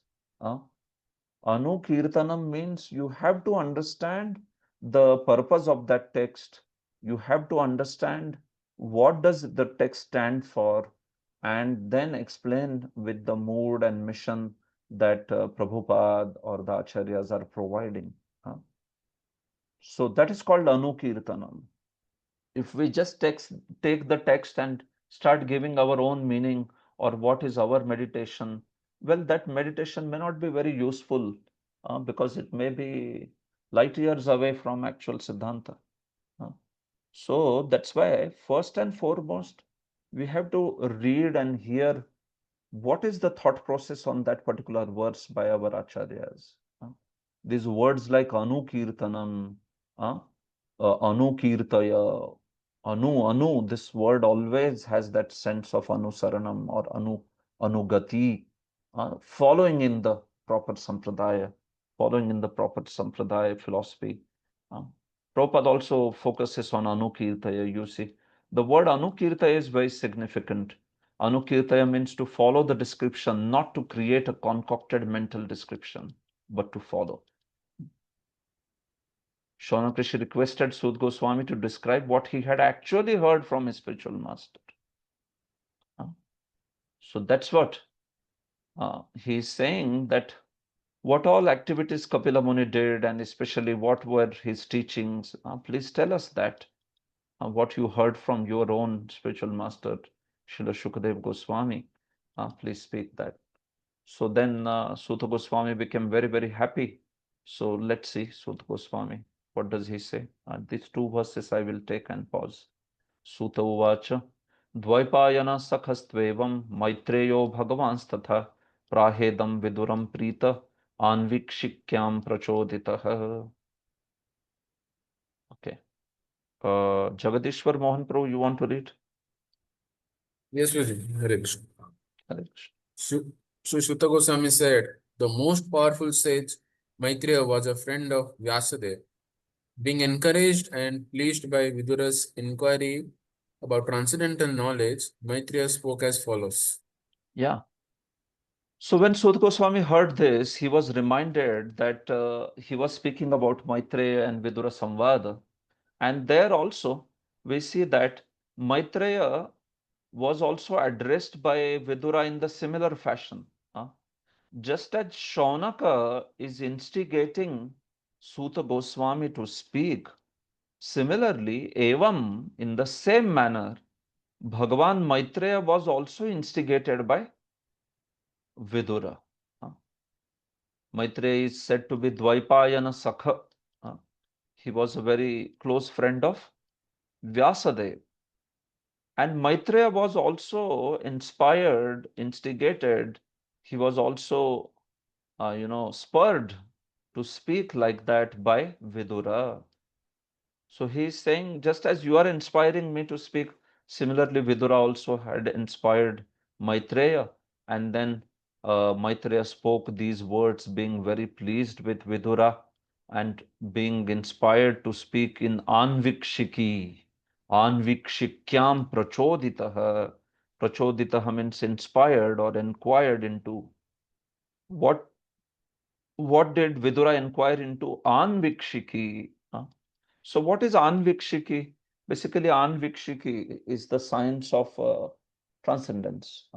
Anukirtanam means you have to understand the purpose of that text. You have to understand what does the text stand for, and then explain with the mood and mission that Prabhupada or the Acharyas are providing. So that is called Anukirtanam. If we just take the text and start giving our own meaning or what is our meditation, well, that meditation may not be very useful because it may be light years away from actual Siddhanta. So that's why first and foremost, we have to read and hear what is the thought process on that particular verse by our acharyas. These words like Anukirtanam, Anukirtaya, Anu, this word always has that sense of Anusaranam or Anugati, following in the proper Sampradaya, philosophy. Prabhupada also focuses on Anukirtaya, you see. The word Anukirtaya is very significant. Anukirtaya means to follow the description, not to create a concocted mental description, but to follow. Shaunakrishi requested Sud Goswami to describe what he had actually heard from his spiritual master. So that's what he is saying, that what all activities Kapila Muni did, and especially what were his teachings. Please tell us that. What you heard from your own spiritual master, Srila Shukadev Goswami. Please speak that. So then Suta Goswami became very, very happy. So let's see Suta Goswami. What does he say? These two verses I will take and pause. Suta Uvacha Dvaipayana Sakhastvevam Maitreyo Bhagavanstatha Prahedam Viduram Prita Anvikshikyam Prachoditah. Okay. Jagadishwar Mohan Prabhu, you want to read? Yes, Guruji. Hare Krishna. Hare Krishna. So Sutta Goswami said, the most powerful sage Maitreya was a friend of Vyasadeva. Being encouraged and pleased by Vidura's inquiry about transcendental knowledge, Maitreya spoke as follows. Yeah. So when Sud Goswami heard this, he was reminded that he was speaking about Maitreya and Vidura Samvada. And there also, we see that Maitreya was also addressed by Vidura in the similar fashion. Just as Shaunaka is instigating Suta Goswami to speak, similarly, Evam, in the same manner, Bhagavan Maitreya was also instigated by Vidura. Maitreya is said to be Dvaipayana Sakha. He was a very close friend of Vyasadeva. And Maitreya was also inspired, instigated. He was also, spurred to speak like that by Vidura. So he is saying, just as you are inspiring me to speak, similarly, Vidura also had inspired Maitreya. And then Maitreya spoke these words, being very pleased with Vidura and being inspired to speak in Anvikshiki. Anvikshikyam prachoditaha. Prachoditaha means inspired or inquired into. What did Vidura inquire into? Anvikshiki. So what is Anvikshiki? Basically, Anvikshiki is the science of transcendence.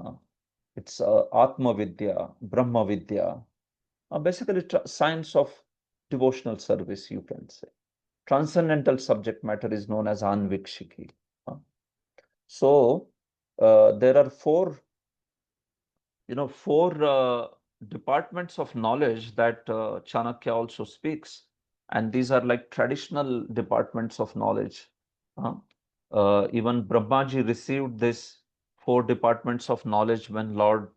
It's Atma Vidya, Brahma Vidya. Basically, science of devotional service, you can say. Transcendental subject matter is known as Anvikshiki. So there are four departments of knowledge that Chanakya also speaks. And these are like traditional departments of knowledge. Even Brahmaji received this four departments of knowledge when Lord,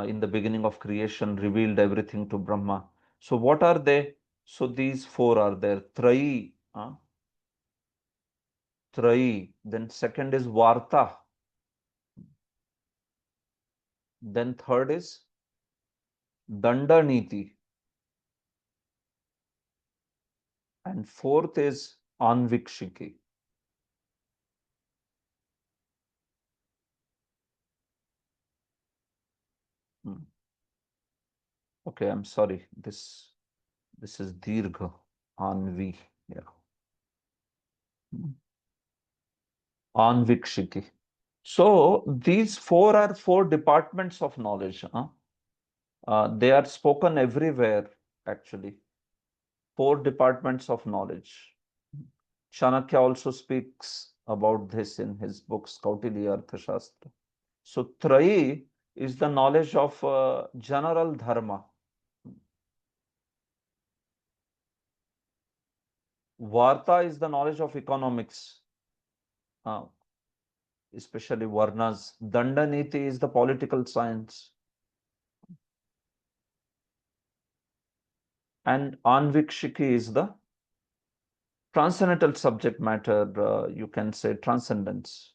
in the beginning of creation, revealed everything to Brahma. So what are they? So these four are there. Trayi. Trayi. Then second is Varta. Then third is Dandaniti. And fourth is Anvikshiki. Okay, I'm sorry. This is Dirgha, Anvi. Yeah. Anvikshiki. So these four are four departments of knowledge. They are spoken everywhere, actually. Four departments of knowledge. Chanakya also speaks about this in his books, Kautilya Arthashastra. So Trayi is the knowledge of general dharma. Varta is the knowledge of economics, especially Varnas. Dandaniti is the political science. And Anvikshiki is the transcendental subject matter, you can say transcendence.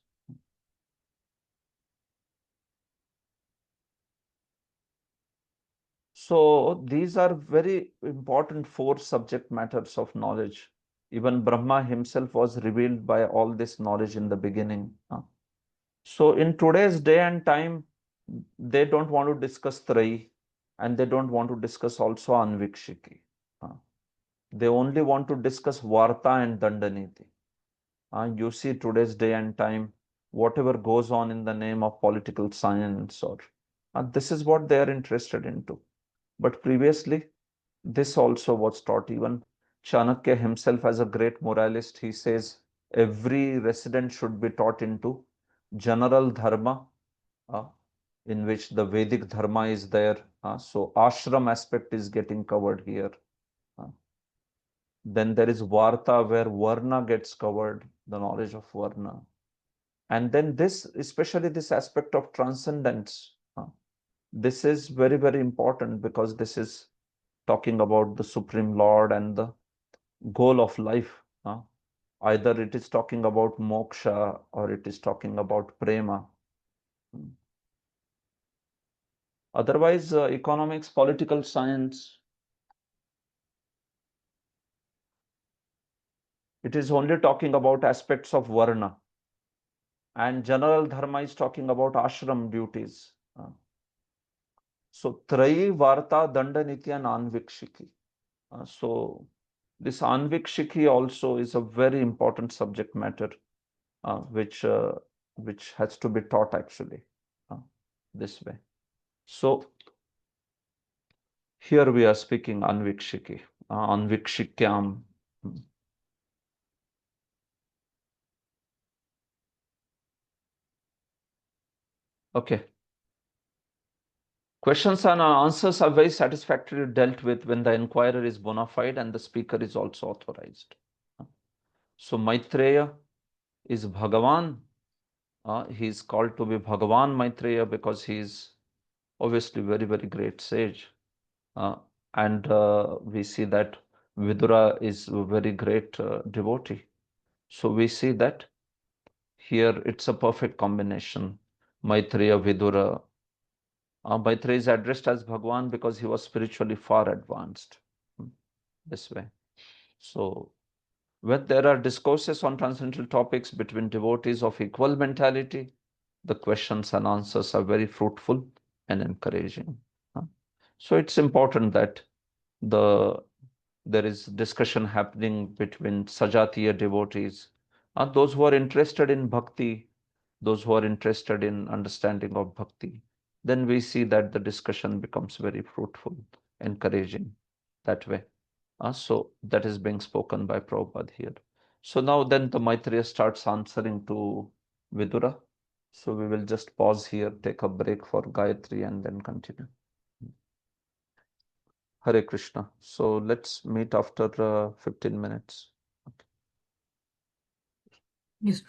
So these are very important four subject matters of knowledge. Even Brahma himself was revealed by all this knowledge in the beginning. So in today's day and time, they don't want to discuss Trayi and they don't want to discuss also Anvikshiki. They only want to discuss Varta and Dandaniti. You see today's day and time, whatever goes on in the name of political science or this is what they are interested into. But previously, this also was taught. Even Chanakya himself, as a great moralist, he says every resident should be taught into general dharma, in which the Vedic dharma is there. So ashram aspect is getting covered here. Then there is Varta, where Varna gets covered, the knowledge of Varna. And then this, especially this aspect of transcendence, this is very, very important because this is talking about the Supreme Lord and the goal of life. Either it is talking about moksha or it is talking about prema. Otherwise, economics, political science, it is only talking about aspects of Varna. And general Dharma is talking about ashram duties. So Trayi Varta Danda Nitya and Anvikshiki. So this Anvikshiki also is a very important subject matter, which has to be taught actually this way. So here we are speaking Anvikshiki, Anvikshikyam. Okay. Questions and answers are very satisfactorily dealt with when the inquirer is bona fide and the speaker is also authorized. So Maitreya is Bhagavan. He is called to be Bhagavan Maitreya because he is obviously very, very great sage. And we see that Vidura is a very great devotee. So we see that here it's a perfect combination. Maitreya, Vidura. Maitreya is addressed as Bhagavan because he was spiritually far advanced. This way. So when there are discourses on transcendental topics between devotees of equal mentality, the questions and answers are very fruitful and encouraging. So it's important that there is discussion happening between Sajatiya devotees, those who are interested in bhakti, those who are interested in understanding of bhakti. Then we see that the discussion becomes very fruitful, encouraging that way. So that is being spoken by Prabhupada here. So now then the Maitreya starts answering to Vidura. So we will just pause here, take a break for Gayatri and then continue. Hare Krishna. So let's meet after 15 minutes. Yes.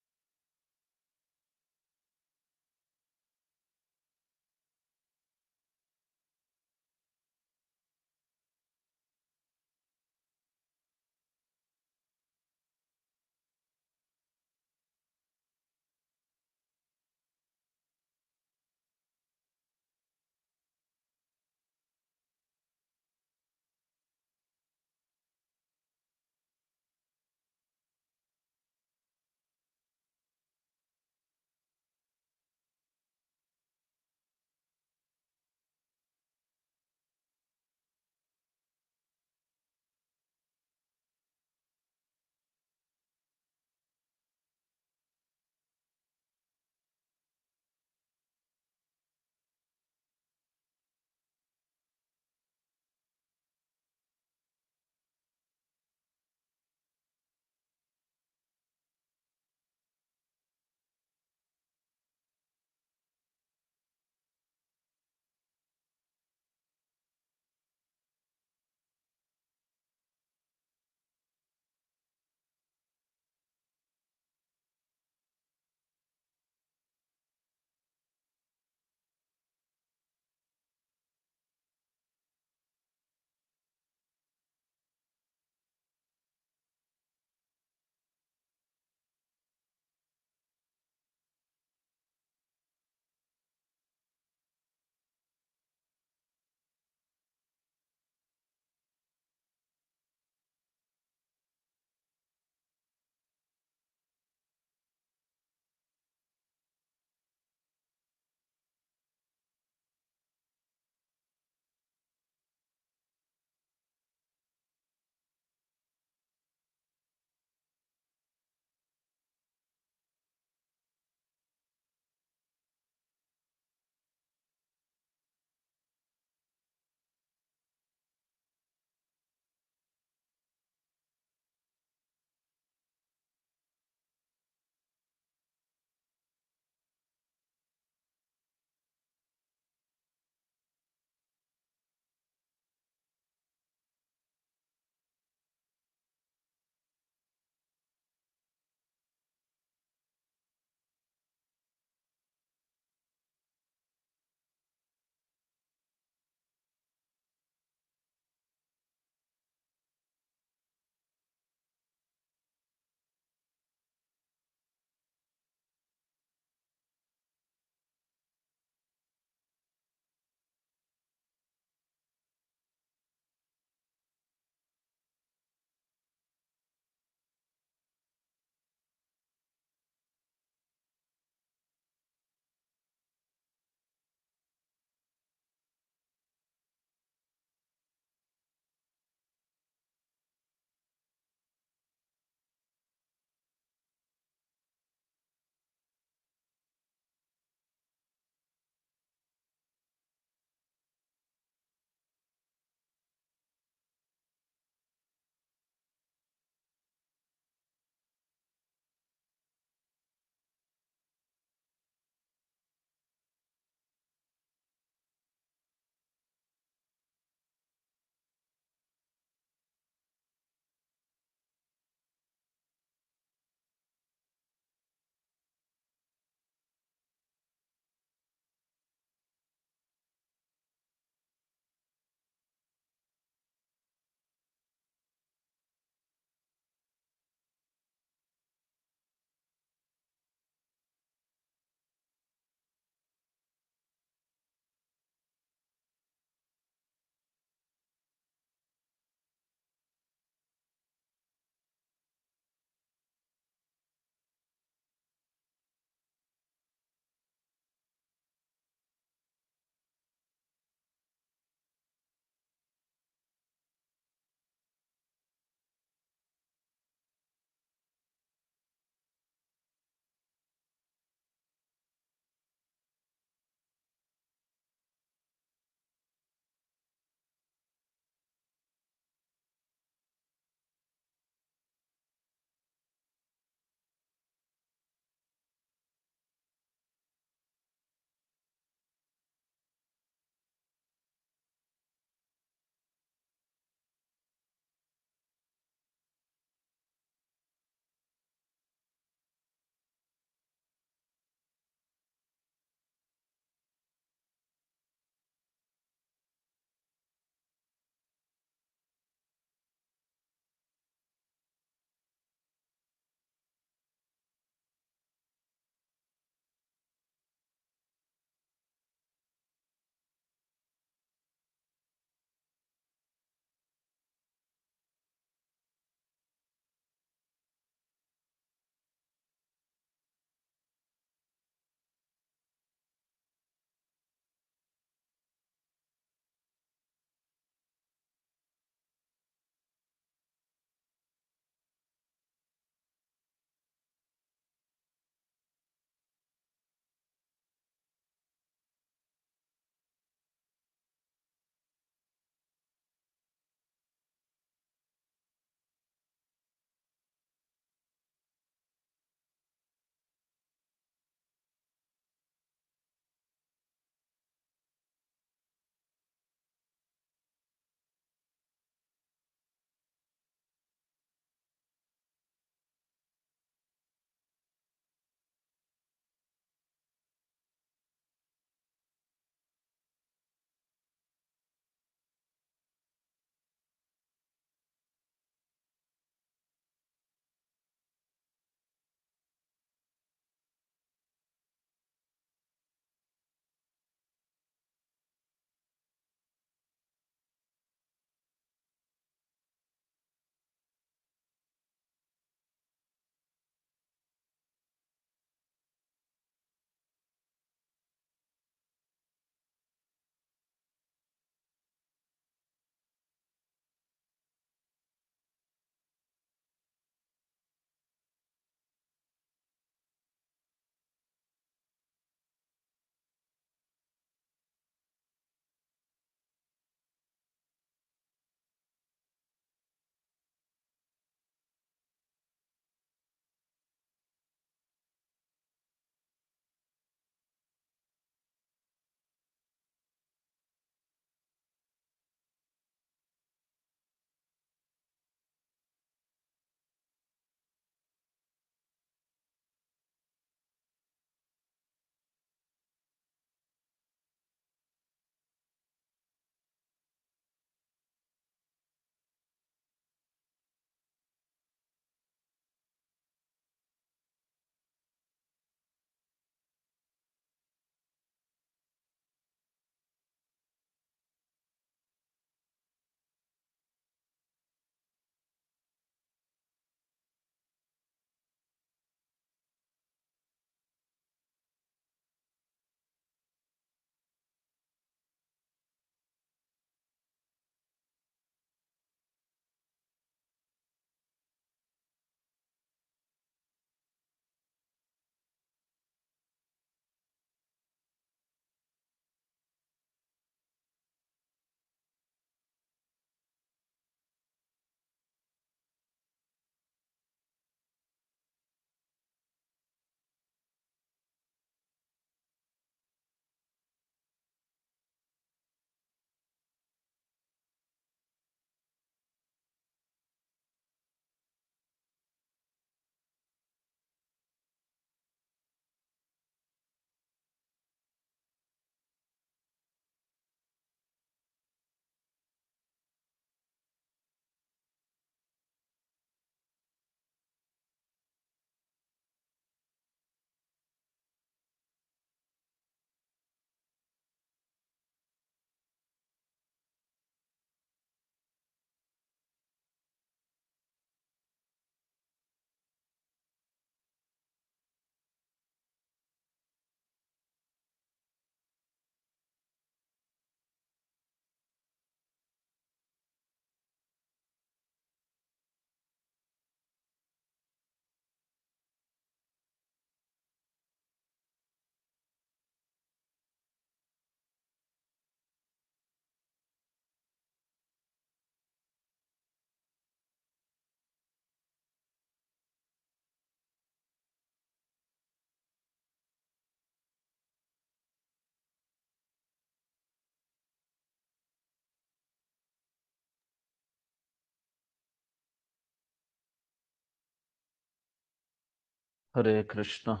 Hare Krishna,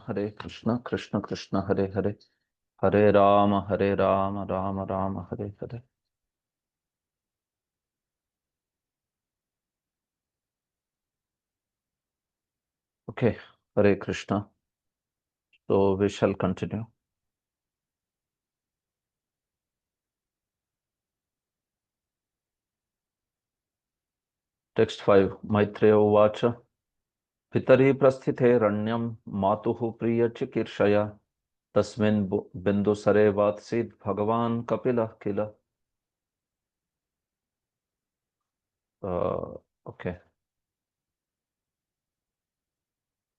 Krishna Krishna, Hare Hare, Hare Rama, Rama Rama, Hare Hare. Okay, Hare Krishna. So we shall continue. Text 5. Maitreya Uvacha. Pitari prasthite ranyam matuhu priya chikirshaya tasmin bindu sare vatsid bhagavan kapila kila. Okay.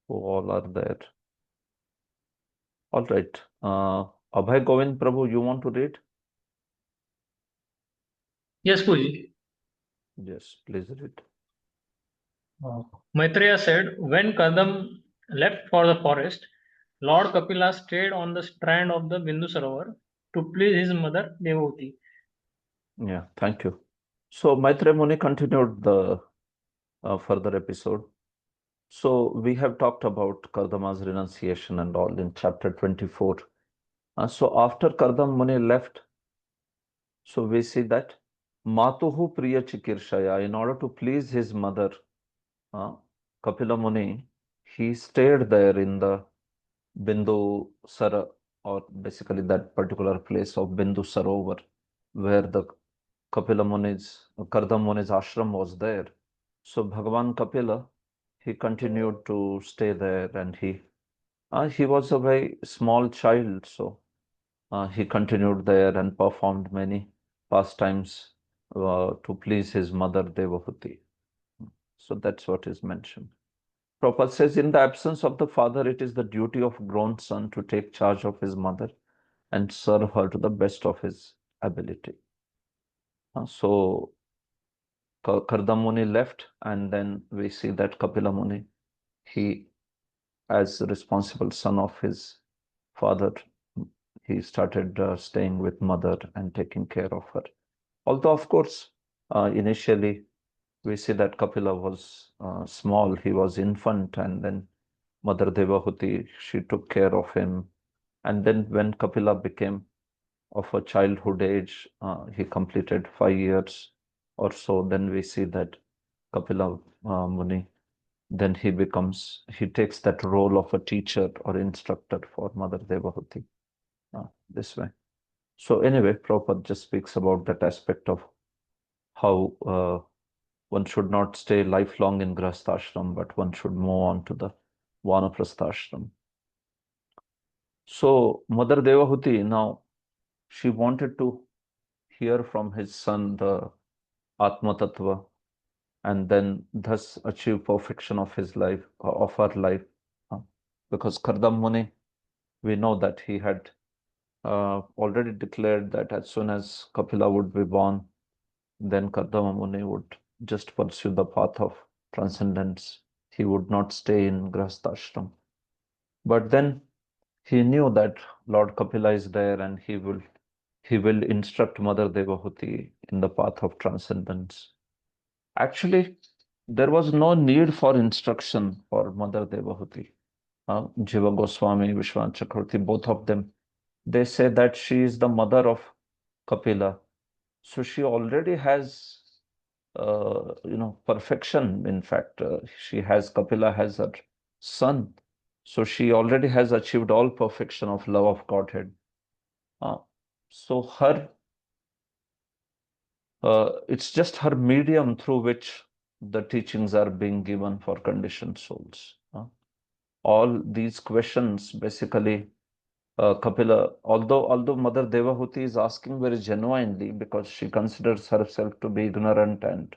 Who all are there? All right. Abhay Govind Prabhu, you want to read? Yes, Puji. Yes, please read. Maitreya said, when Kadam left for the forest, Lord Kapila stayed on the strand of the Bindu Sarovar to please his mother Devoti. Yeah, thank you. So Maitreya Muni continued the further episode. So we have talked about Kardama's renunciation and all in chapter 24. So after Kardam Muni left, so we see that Matuhu Priya Chikirshaya, in order to please his mother, Kapila Muni, he stayed there in the Bindu Sara, or basically that particular place of Bindu Sarovar, where the Kapila Muni's, Kardam Muni's ashram was there. So Bhagavan Kapila, he continued to stay there, and he was a very small child, so he continued there and performed many pastimes to please his mother Devahuti. So that's what is mentioned. Prabhupada says, in the absence of the father, it is the duty of grown son to take charge of his mother and serve her to the best of his ability. So Kardam Muni left, and then we see that Kapila Muni, he, as responsible son of his father, he started staying with mother and taking care of her. Although, of course, initially we see that Kapila was small, he was infant, and then Mother Devahuti, she took care of him. And then when Kapila became of a childhood age, he completed 5 years or so, then we see that Kapila Muni, then he takes that role of a teacher or instructor for Mother Devahuti this way. So anyway, Prabhupada just speaks about that aspect of how one should not stay lifelong in Grahasthashram, but one should move on to the Vanaprasthashram. So Mother Devahuti, now she wanted to hear from his son the Atma Tattva, and then thus achieve perfection of his life, of her life. Because Kardam Muni, we know that he had already declared that as soon as Kapila would be born, then Kardama Muni would just pursue the path of transcendence. He would not stay in Grahasthashram. But then he knew that Lord Kapila is there, and he will instruct Mother Devahuti in the path of transcendence. Actually, there was no need for instruction for Mother Devahuti. Jiva Goswami, Vishwanath Chakravarti, both of them, they say that she is the mother of Kapila. So she already has, perfection. In fact, Kapila has her son. So she already has achieved all perfection of love of Godhead. So it's just her medium through which the teachings are being given for conditioned souls. All these questions basically, Kapila, although Mother Devahuti is asking very genuinely because she considers herself to be ignorant and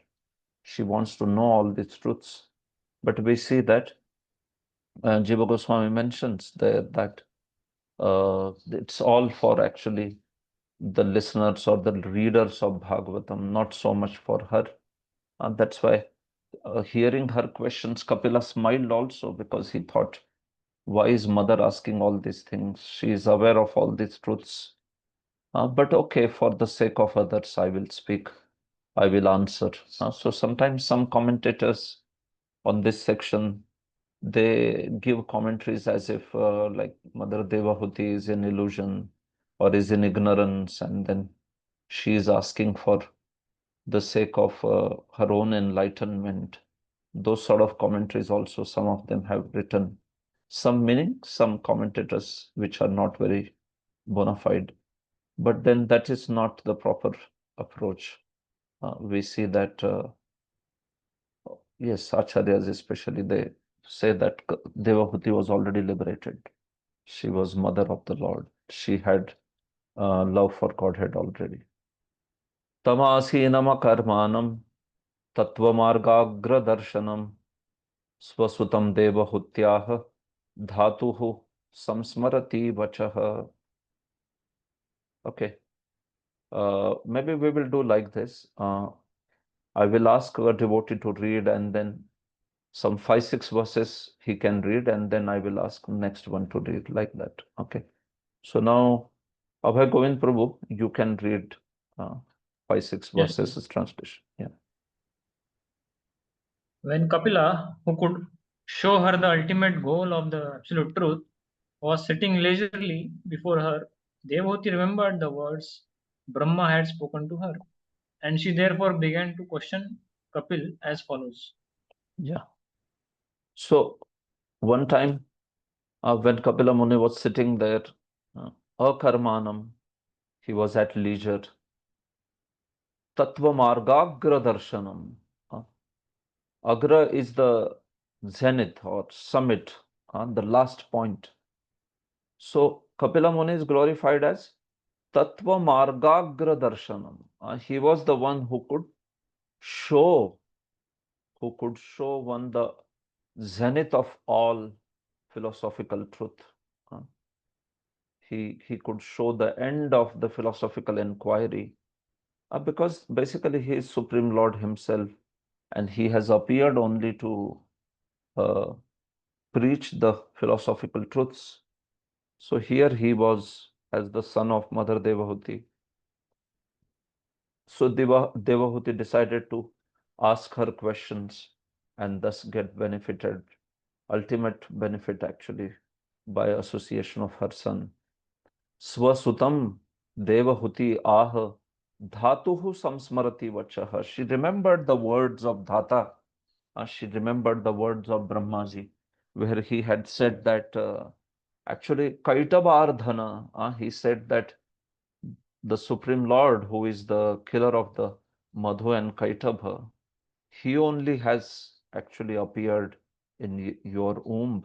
she wants to know all these truths, but we see that Jiva Goswami mentions there that it's all for actually the listeners or the readers of Bhagavatam, not so much for her. And that's why hearing her questions, Kapila smiled also, because he thought, why is mother asking all these things? She is aware of all these truths. But okay, for the sake of others, I will speak. I will answer. So sometimes some commentators on this section, they give commentaries as if like Mother Devahuti is in illusion or is in ignorance, and then she is asking for the sake of her own enlightenment. Those sort of commentaries also, some of them have written some meaning, some commentators which are not very bona fide. But then that is not the proper approach. We see that, yes, Acharyas especially, they say that Devahuti was already liberated. She was mother of the Lord. She had love for Godhead already. Tamasinama karmanam tattvamargagra darshanam swasutam devahutyah dhatuhu samsmarati vachah. Okay. Maybe we will do like this. I will ask a devotee to read, and then some 5-6 verses he can read, and then I will ask next one to read, like that. Okay. So now, Abhay Govind Prabhu, you can read 5-6 Yes, verses translation. Yeah. When Kapila, who could show her the ultimate goal of the absolute truth, was sitting leisurely before her, Devahuti remembered the words Brahma had spoken to her, and she therefore began to question Kapil as follows. Yeah. So one time, when Kapila Muni was sitting there, akarmanam, he was at leisure. Tattva margagra darshanam. Agra is the zenith or summit, the last point. So Kapila Muni is glorified as Tattva margagra darshanam. He was the one who could show one the zenith of all philosophical truth. He could show the end of the philosophical inquiry, because basically he is Supreme Lord himself, and he has appeared only to preach the philosophical truths. So here he was as the son of Mother Devahuti. So Devahuti decided to ask her questions and thus get benefited, ultimate benefit actually, by association of her son. Swasutam Devahuti ah dhatuhu samsmarati vachah. She remembered the words of Dhata. She remembered the words of Brahmaji, where he had said that actually Kaitavardhana, he said that the Supreme Lord, who is the killer of the Madhu and Kaitabha, he only has actually appeared in your womb,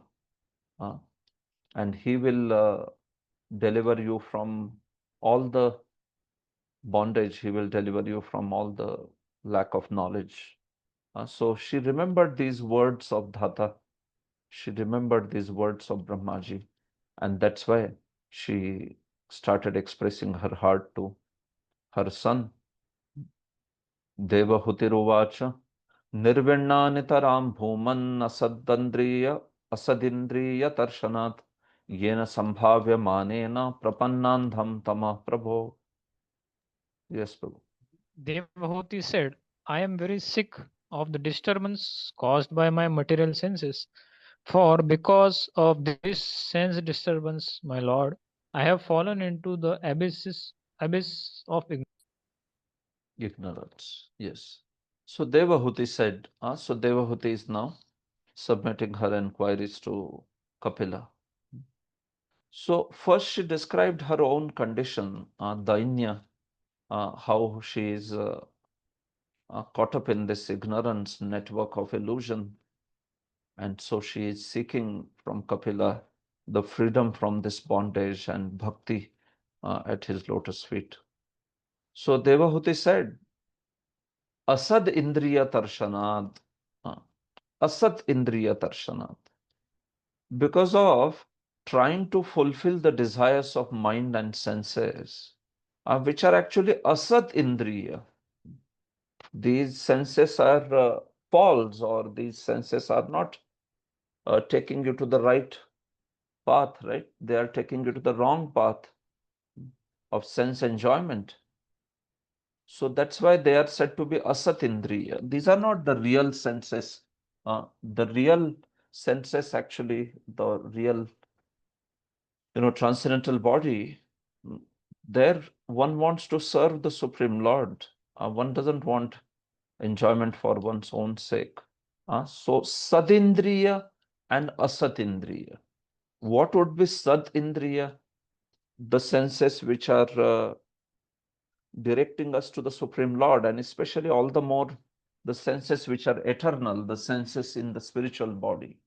and he will deliver you from all the bondage, he will deliver you from all the lack of knowledge. So she remembered these words of Dhata, she remembered these words of Brahmaji, and that's why she started expressing her heart to her son. Devahutiruvacha nirvinnanitaram bhuman asadindriya tarshanat yena sambhavya manena prapannandham tama prabho. Yes, Prabhu. Devahuti said, I am very sick of the disturbance caused by my material senses. For because of this sense disturbance, my Lord, I have fallen into the abyss of Ignorance. Yes. So Devahuti said, so Devahuti is now submitting her inquiries to Kapila. So first she described her own condition, Dainya, how she is caught up in this ignorance network of illusion. And so she is seeking from Kapila the freedom from this bondage and bhakti at his lotus feet. So Devahuti said, Asad Indriya Tarshanad. Asat Indriya Tarshanat. Because of trying to fulfill the desires of mind and senses, which are actually Asat Indriya. These senses are false, or these senses are not taking you to the right path, right? They are taking you to the wrong path of sense enjoyment. So that's why they are said to be Asat Indriya. These are not the real senses. The real senses actually the real, transcendental body, there one wants to serve the Supreme Lord. One doesn't want enjoyment for one's own sake. So Sadindriya and Asatindriya. What would be Sadindriya? The senses which are directing us to the Supreme Lord, and especially all the more the senses which are eternal, the senses in the spiritual body.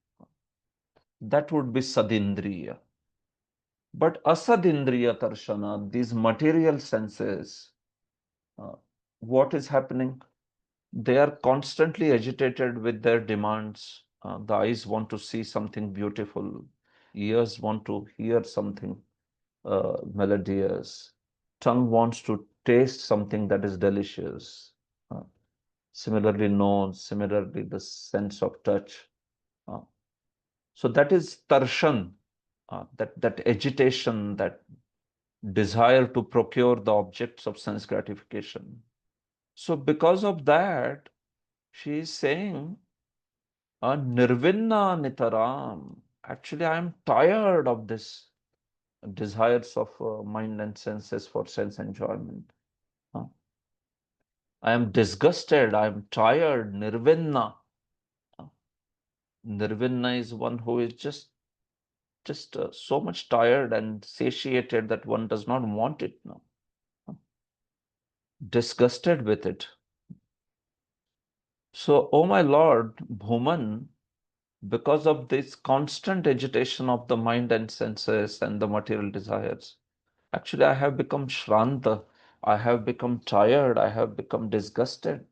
That would be Sadindriya. But Asadindriya Tarshana, these material senses, what is happening? They are constantly agitated with their demands. The eyes want to see something beautiful, ears want to hear something melodious, tongue wants to taste something that is delicious. Similarly, nose, similarly, the sense of touch. So that is tarshan, that agitation, that desire to procure the objects of sense gratification. So because of that, she is saying, Nirvinna Nitaram. Actually, I am tired of this desires of mind and senses for sense enjoyment. I am disgusted, I am tired, Nirvinna. Nirvinna is one who is just so much tired and satiated that one does not want it now. Disgusted with it. So, oh my Lord, Bhuman, because of this constant agitation of the mind and senses and the material desires, actually I have become Shranta, I have become tired, I have become disgusted.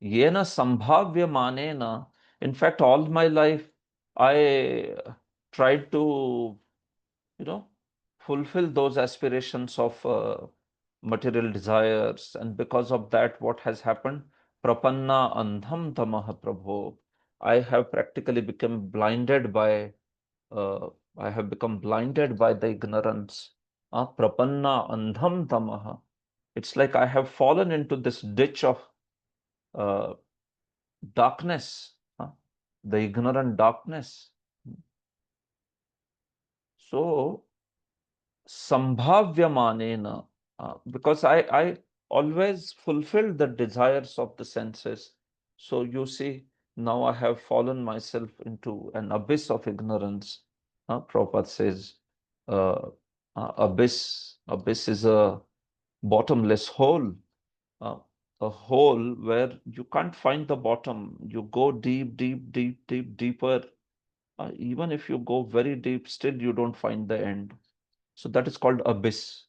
Yena sambhavya manena. In fact, all my life I tried to, fulfill those aspirations of material desires, and because of that, what has happened? Prapanna andham tamah prabho. I have practically become blinded by, I have become blinded by the ignorance. Prapanna andham tamah. It's like I have fallen into this ditch of uh, darkness, the ignorant darkness. So, sambhavyamanena, because I always fulfill the desires of the senses. So you see, now I have fallen myself into an abyss of ignorance. Prabhupada says, abyss is a bottomless hole, uh, a hole where you can't find the bottom. You go deep, deep, deep, deep, deeper. Even if you go very deep, still you don't find the end. So that is called abyss.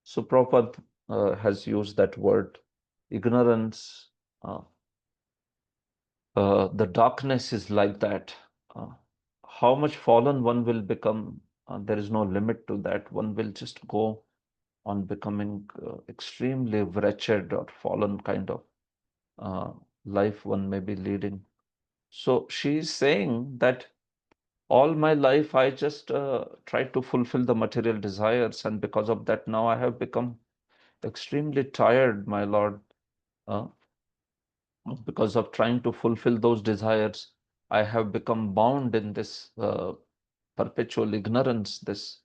So Prabhupada has used that word, ignorance. The darkness is like that. How much fallen one will become, there is no limit to that. One will just go on becoming extremely wretched or fallen kind of life one may be leading. So she is saying that all my life I just tried to fulfill the material desires, and because of that now I have become extremely tired, my Lord. Uh, because of trying to fulfill those desires, I have become bound in this perpetual ignorance, this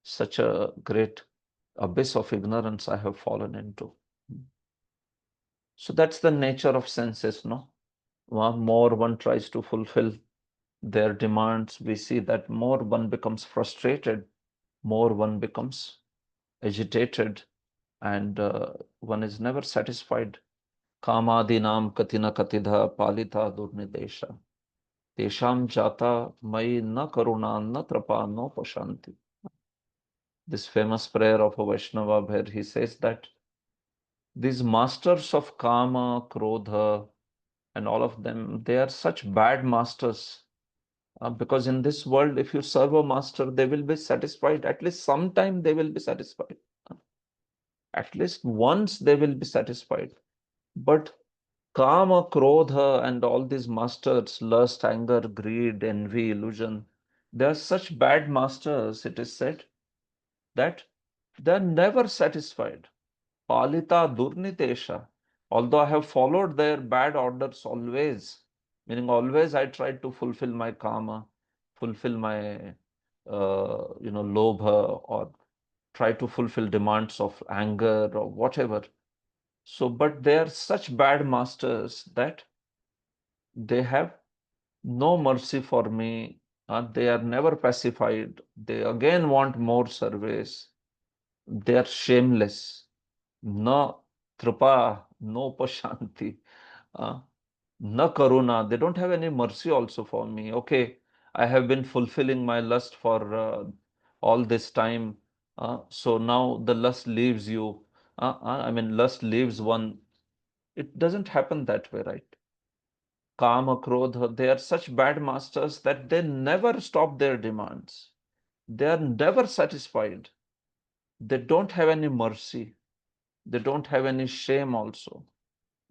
such a great abyss of ignorance I have fallen into. So that's the nature of senses, no? More one tries to fulfill their demands, we see that more one becomes frustrated, more one becomes agitated, and one is never satisfied. Kamadinam katina katidha palita durnidesha. Tesham jata mai na karuna na trapa no pashanti. This famous prayer of a Vaishnava where he says that these masters of kama, krodha, and all of them, they are such bad masters. Because in this world, if you serve a master, they will be satisfied. At least sometime they will be satisfied. At least once they will be satisfied. But Kama, Krodha, and all these masters, lust, anger, greed, envy, illusion, they are such bad masters, it is said, that they are never satisfied. Palita Durnitesha. Although I have followed their bad orders always, meaning always I tried to fulfill my karma, fulfill my, lobha, or try to fulfill demands of anger or whatever. So, but they are such bad masters that they have no mercy for me. They are never pacified. They again want more service. They are shameless. No tripa, no pashanti, no karuna. They don't have any mercy also for me. Okay, I have been fulfilling my lust for all this time. So now the lust leaves you. Lust leaves one. It doesn't happen that way, right? Kama, Krodha, they are such bad masters that they never stop their demands. They are never satisfied. They don't have any mercy. They don't have any shame also.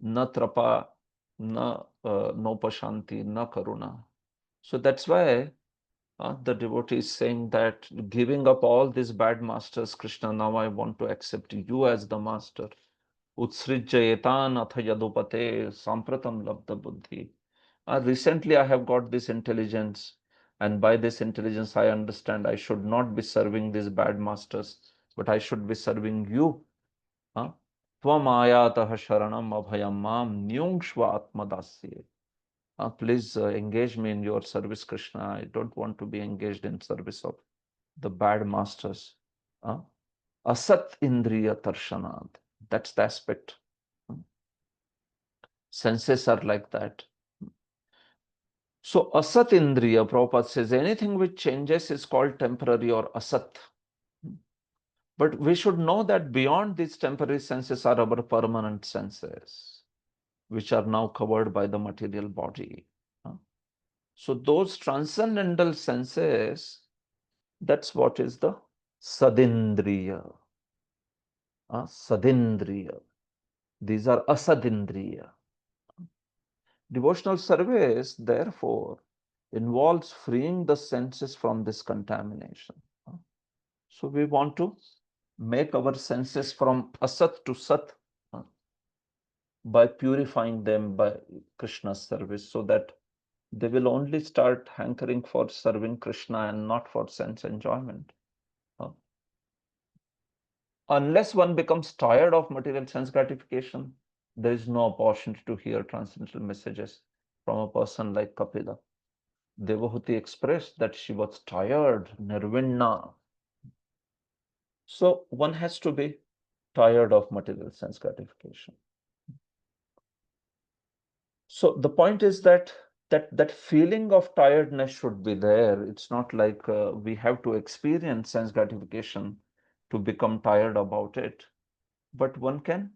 Na trapa, no pashanti, na karuna. So that's why the devotee is saying that giving up all these bad masters, Krishna, now I want to accept you as the master. Utsrijjayetan atha yadupate sampratam labdha buddhi. Recently, I have got this intelligence, and by this intelligence, I understand I should not be serving these bad masters, but I should be serving you. Tvam ayatah sharanam abhayam mam nyungshva atmadasye. Please engage me in your service, Krishna. I don't want to be engaged in service of the bad masters. Asat indriya tarshanad. That's the aspect. Senses are like that. So asat indriya, Prabhupada says, anything which changes is called temporary or asat. But we should know that beyond these temporary senses are our permanent senses, which are now covered by the material body. So those transcendental senses, that's what is the sadindriya. Sadindriya. These are asadindriya. Devotional service, therefore, involves freeing the senses from this contamination. So we want to make our senses from asat to sat by purifying them by Krishna's service, so that they will only start hankering for serving Krishna and not for sense enjoyment. Unless one becomes tired of material sense gratification, there is no opportunity to hear transcendental messages from a person like Kapila. Devahuti expressed that she was tired, nirvinna. So one has to be tired of material sense gratification. So the point is that that feeling of tiredness should be there. It's not like we have to experience sense gratification to become tired about it, but one can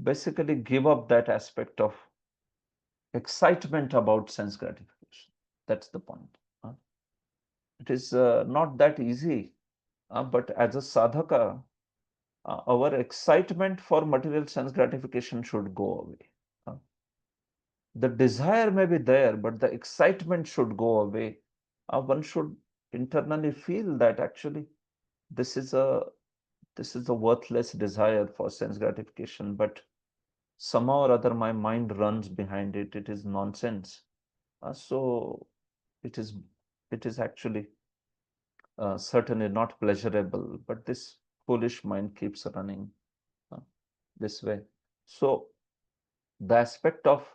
basically give up that aspect of excitement about sense gratification. That's the point. It is not that easy, but as a sadhaka, our excitement for material sense gratification should go away. The desire may be there, but the excitement should go away. One should internally feel that actually this is a worthless desire for sense gratification, but somehow or other my mind runs behind it. It is nonsense. So it is actually certainly not pleasurable, but this foolish mind keeps running this way. So the aspect of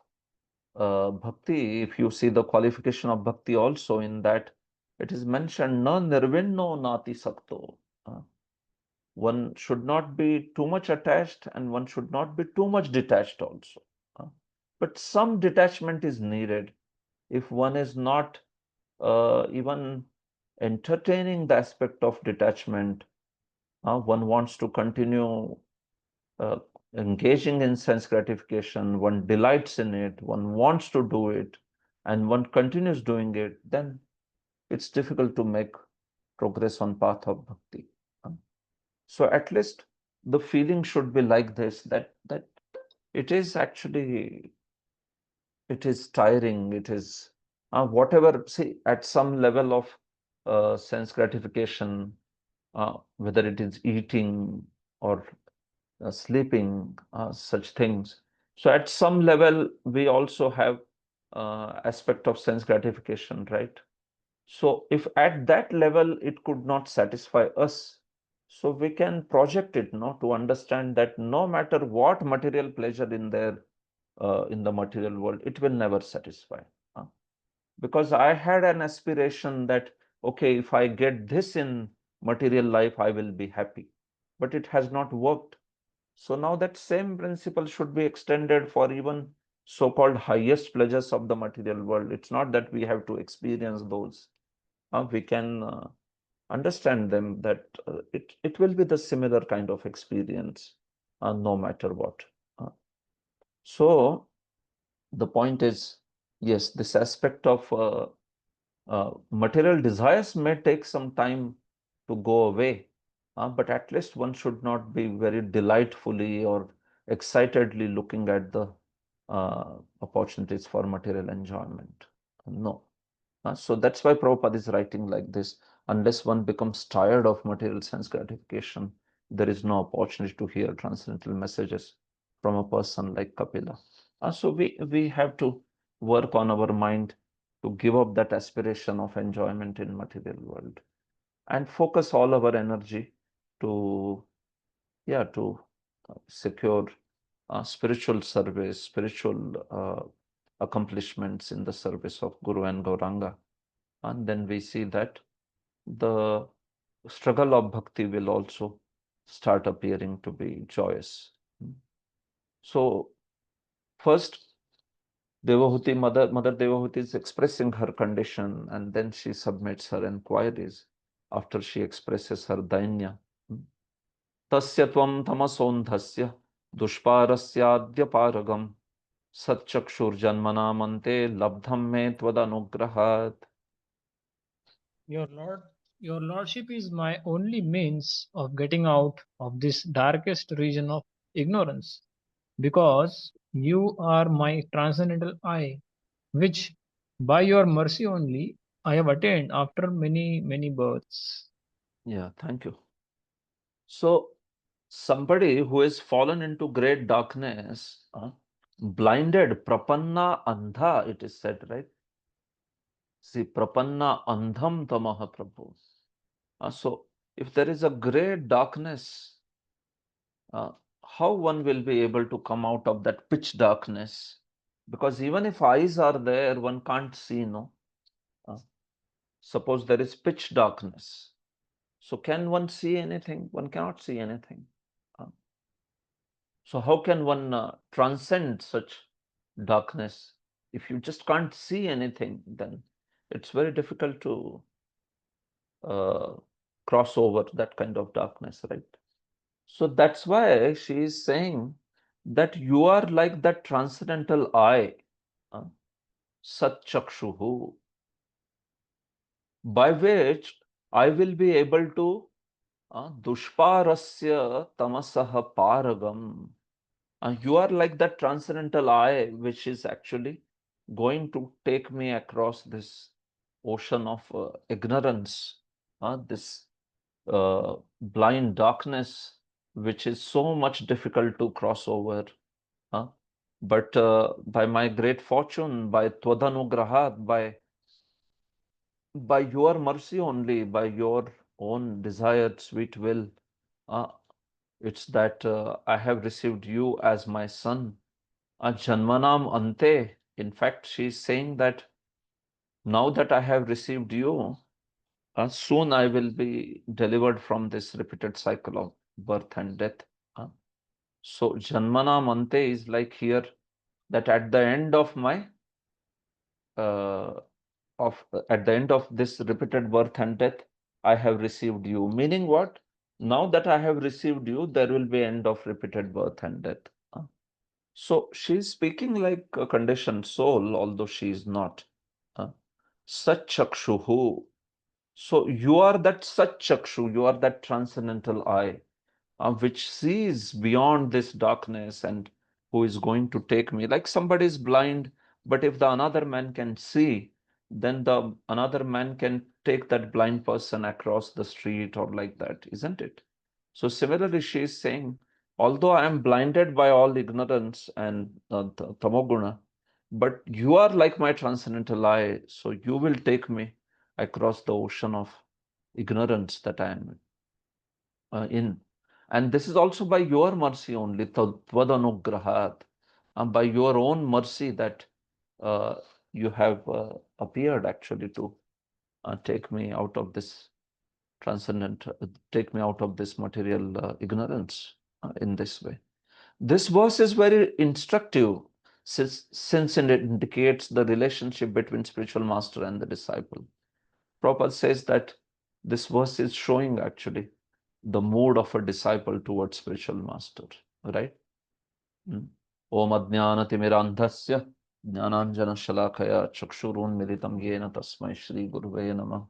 bhakti, if you see the qualification of bhakti also in that, it is mentioned, na nirvinno nati sakto. One should not be too much attached and one should not be too much detached also. But some detachment is needed. If one is not even entertaining the aspect of detachment, one wants to continue engaging in sense gratification, one delights in it, one wants to do it, and one continues doing it, then it's difficult to make progress on path of bhakti. So at least the feeling should be like this, that it is actually, it is tiring, it is whatever, see, at some level of sense gratification, whether it is eating or sleeping, such things. So at some level, we also have aspect of sense gratification, right? So if at that level it could not satisfy us, so we can project it, no, to understand that no matter what material pleasure in there, in the material world, it will never satisfy. Because I had an aspiration that, okay, if I get this in material life, I will be happy, but it has not worked. So now that same principle should be extended for even so-called highest pleasures of the material world. It's not that we have to experience those. We can understand them, that it will be the similar kind of experience no matter what. So the point is, yes, this aspect of material desires may take some time to go away, but at least one should not be very delightfully or excitedly looking at the opportunities for material enjoyment. No. So that's why Prabhupada is writing like this. Unless one becomes tired of material sense gratification, there is no opportunity to hear transcendental messages from a person like Kapila. So we have to work on our mind to give up that aspiration of enjoyment in material world and focus all our energy to secure spiritual service, spiritual accomplishments in the service of Guru and Gauranga. And then we see that the struggle of bhakti will also start appearing to be joyous. So first, Devahuti, Mother Devahuti is expressing her condition, and then she submits her inquiries after she expresses her dainya. Tasya tvam tamasondhasya dushparasya paragam satchakshur janmanamante labdham me tvadanugrahat. Your Lordship is my only means of getting out of this darkest region of ignorance, because you are my transcendental eye, which by your mercy only I have attained after many, many births. Yeah, thank you. So somebody who has fallen into great darkness, blinded, prapanna andha, it is said, right? See, prapanna andham tamaha prabhu. So if there is a great darkness, how one will be able to come out of that pitch darkness? Because even if eyes are there, one can't see, no? Suppose there is pitch darkness. So can one see anything? One cannot see anything. So how can one transcend such darkness? If you just can't see anything, then it's very difficult to cross over that kind of darkness, right? So that's why she is saying that you are like that transcendental eye, Sat Chakshuhu, by which I will be able to Dushparasya Tamasaha Paragam. You are like that transcendental eye, which is actually going to take me across this ocean of ignorance, this blind darkness, which is so much difficult to cross over. But by my great fortune, by Tvadanugrahat, by your mercy only, by your own desired sweet will, it's that I have received you as my son. Janmanam ante. In fact, she is saying that now that I have received you, soon I will be delivered from this repeated cycle of birth and death. So Janmanam ante is like here that at the end of my at the end of this repeated birth and death, I have received you. Meaning what? Now that I have received you, there will be end of repeated birth and death. So she is speaking like a conditioned soul, although she is not. Sat Chakshuhu. So you are that Sat Chakshu, you are that transcendental eye, which sees beyond this darkness and who is going to take me. Like somebody is blind, but if the another man can see, then the another man can take that blind person across the street or like that, isn't it? So similarly, she is saying, although I am blinded by all ignorance and tamoguna, but you are like my transcendental eye, so you will take me across the ocean of ignorance that I am in. And this is also by your mercy only, tadvanugrahat, and by your own mercy that you have appeared actually to take me out of this transcendent, take me out of this material ignorance in this way. This verse is very instructive since it indicates the relationship between spiritual master and the disciple. Prabhupada says that this verse is showing actually the mood of a disciple towards spiritual master, right? Om Ajnanatimirandhasya Jnananjana Shalakaya Chakshurunmilitam Yena Tasmai Shri Guruve Namah.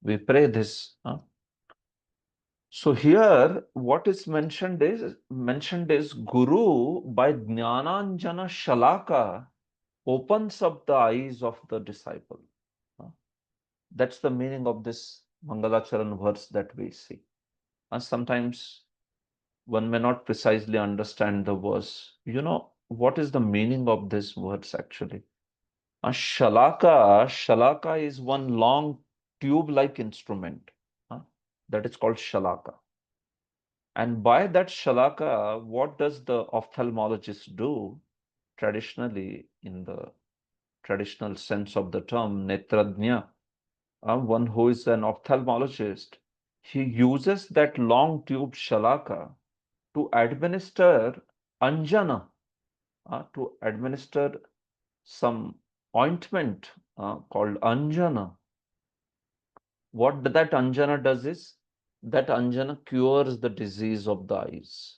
We pray this. So here, what is mentioned is Guru by Jnananjana Shalaka opens up the eyes of the disciple. That's the meaning of this Mangalacharan verse that we see. And sometimes one may not precisely understand the verse. You know, what is the meaning of this verse actually? Shalaka is one long tube-like instrument that is called Shalaka. And by that Shalaka, what does the ophthalmologist do? Traditionally, in the traditional sense of the term, Netradnya, one who is an ophthalmologist, he uses that long tube Shalaka to administer anjana, to administer some ointment called anjana. What that anjana does is, that anjana cures the disease of the eyes.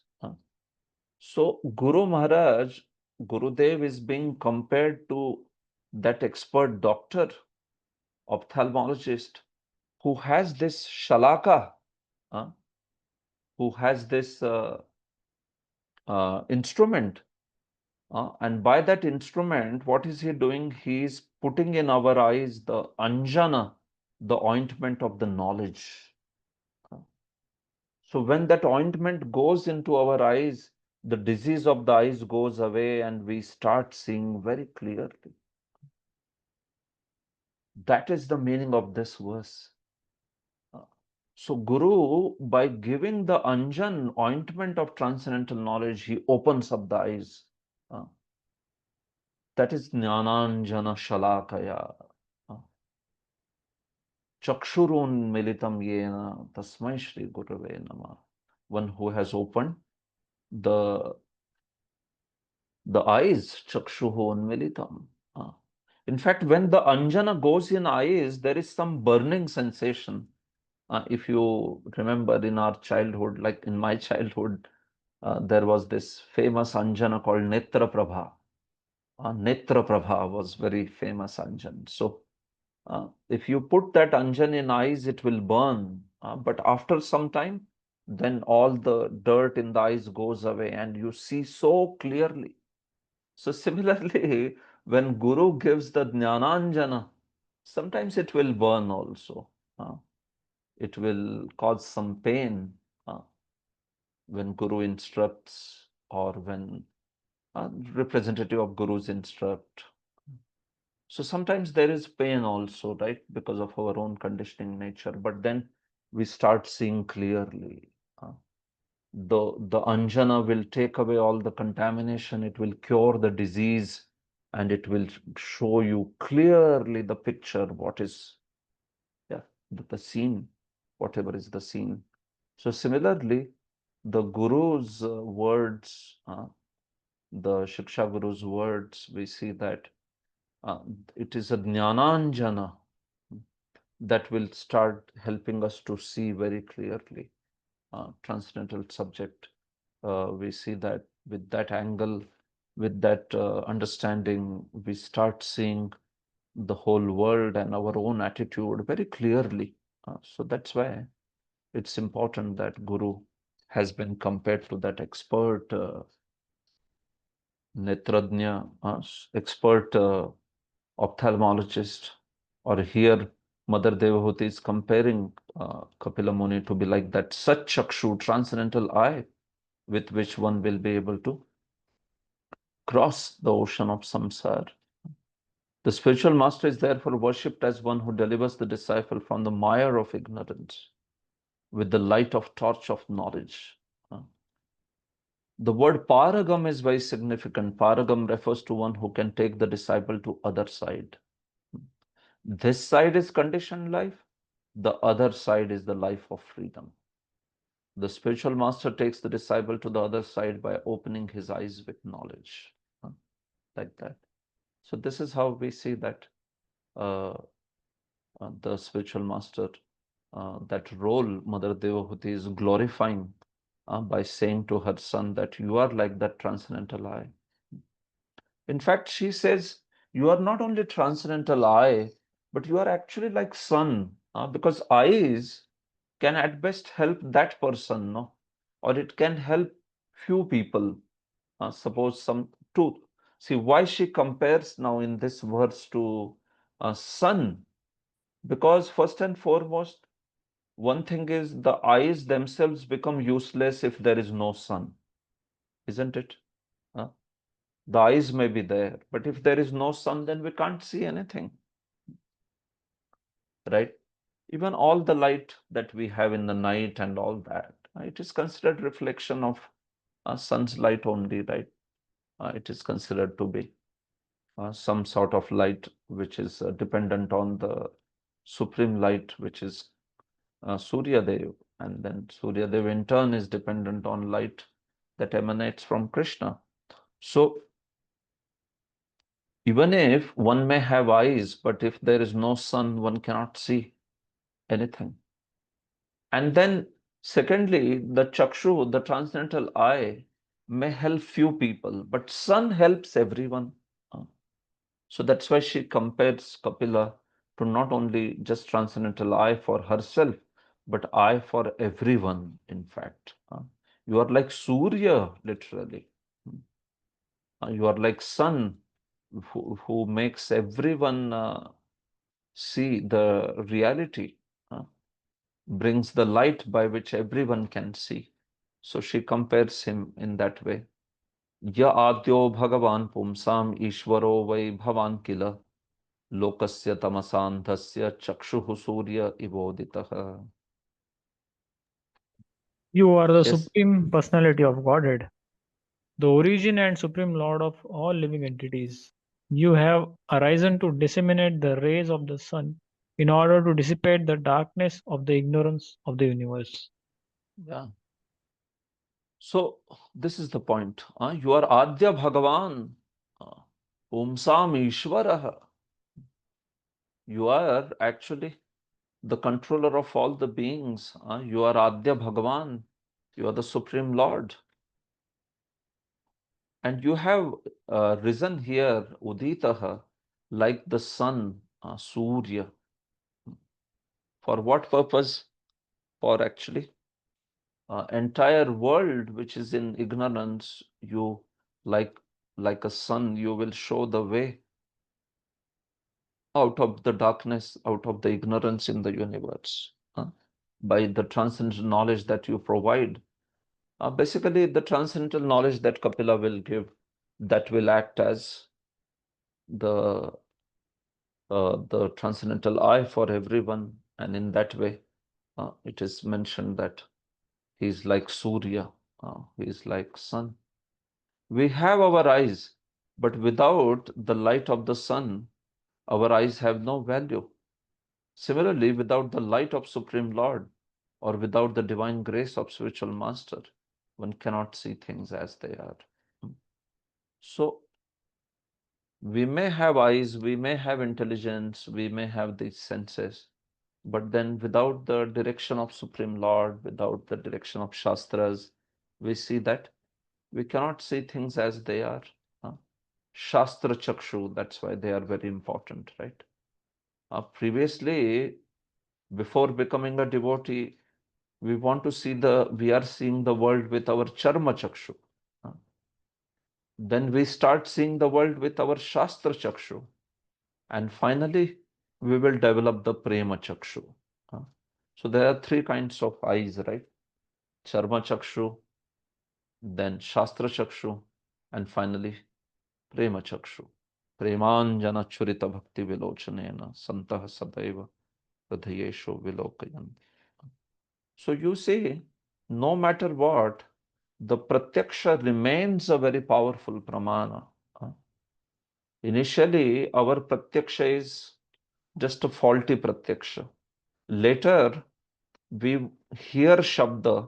So Guru Maharaj, Gurudev is being compared to that expert doctor, ophthalmologist, who has this shalaka, who has this instrument. And by that instrument, what is he doing? He is putting in our eyes the anjana, the ointment of the knowledge. So when that ointment goes into our eyes, the disease of the eyes goes away and we start seeing very clearly. That is the meaning of this verse. So Guru, by giving the anjan, ointment of transcendental knowledge, he opens up the eyes. That is Jnananjana Shalakaya. Chakshurun militam yena tasmai Shri Guruve Namah. One who has opened the eyes, Chakshuhu Unmilitam. In fact, when the anjana goes in eyes, there is some burning sensation. If you remember in our childhood, like in my childhood, there was this famous anjana called Netra Prabha. Netra Prabha was very famous anjan. So if you put that anjan in eyes, it will burn. But after some time, then all the dirt in the eyes goes away and you see so clearly. So similarly, when Guru gives the Jnananjana, sometimes it will burn also. It will cause some pain when Guru instructs or when representative of Gurus instruct. So sometimes there is pain also, right? Because of our own conditioning nature. But then we start seeing clearly. The anjana will take away all the contamination, it will cure the disease, and it will show you clearly the picture, what is the scene, whatever is the scene. So similarly, the Guru's words, the Shiksha Guru's words, we see that it is a Jnananjana that will start helping us to see very clearly transcendental subject. We see that with that angle, with that understanding, we start seeing the whole world and our own attitude very clearly. So that's why it's important that Guru has been compared to that expert Netradnya, expert ophthalmologist, or here Mother Devahuti is comparing Kapila Muni to be like that such chakshu, transcendental eye, with which one will be able to cross the ocean of samsara. The spiritual master is therefore worshipped as one who delivers the disciple from the mire of ignorance with the light of torch of knowledge. The word paragam is very significant. Paragam refers to one who can take the disciple to other side. This side is conditioned life. The other side is the life of freedom. The spiritual master takes the disciple to the other side by opening his eyes with knowledge, like that. So this is how we see that the spiritual master, that role Mother Devahuti is glorifying by saying to her son that you are like that transcendental eye. In fact, she says, you are not only transcendental eye, but you are actually like sun, because eyes can at best help that person, no? Or it can help few people. Suppose some two. See why she compares now in this verse to sun, because first and foremost, one thing is the eyes themselves become useless if there is no sun, isn't it? The eyes may be there, but if there is no sun, then we can't see anything, right? Even all the light that we have in the night and all that, it is considered reflection of sun's light only, right? It is considered to be some sort of light which is dependent on the supreme light, which is Surya Dev, and then Surya Dev in turn is dependent on light that emanates from Krishna. So even if one may have eyes, but if there is no sun, one cannot see anything. And then secondly, the chakshu, the transcendental eye, may help few people, but sun helps everyone. So that's why she compares Kapila to not only just transcendental eye for herself, but eye for everyone, in fact. You are like Surya, literally. You are like sun, who makes everyone see the reality, brings the light by which everyone can see. So she compares him in that way. Ya adyo bhagavan pumsam ishvaro vaibhavan kila lokasya tamasandhasya chakshuhu surya ivoditaha. You are the Yes. Supreme Personality of Godhead, the origin and Supreme Lord of all living entities. You have arisen to disseminate the rays of the sun in order to dissipate the darkness of the ignorance of the universe. Yeah. So this is the point. You are Adya Bhagavan. Pumsam Ishvaraha. You are actually the controller of all the beings. You are Adya Bhagavan. You are the Supreme Lord. And you have risen here, Uditaha, like the sun, Surya. For what purpose? For actually entire world which is in ignorance, you like a sun, you will show the way out of the darkness, out of the ignorance in the universe, by the transcendental knowledge that you provide. Basically, the transcendental knowledge that Kapila will give, that will act as the transcendental eye for everyone, and in that way, it is mentioned that he is like Surya, he is like sun. We have our eyes, but without the light of the sun, our eyes have no value. Similarly, without the light of Supreme Lord, or without the divine grace of spiritual master, one cannot see things as they are. So we may have eyes, we may have intelligence, we may have these senses, but then without the direction of Supreme Lord, without the direction of Shastras, we see that we cannot see things as they are. Shastra Chakshu, that's why they are very important, right? Previously, before becoming a devotee, we are seeing the world with our Charma Chakshu. Then we start seeing the world with our Shastra Chakshu. And finally, we will develop the Prema Chakshu. So there are three kinds of eyes, right? Charma Chakshu, then Shastra Chakshu, and finally Prema Chakshu. Premanjana churita bhakti vilochanena santah sadaiva hridayeshu vilokayanti. So you see, no matter what, the pratyaksha remains a very powerful pramana. Initially, our pratyaksha is just a faulty pratyaksha. Later, we hear shabda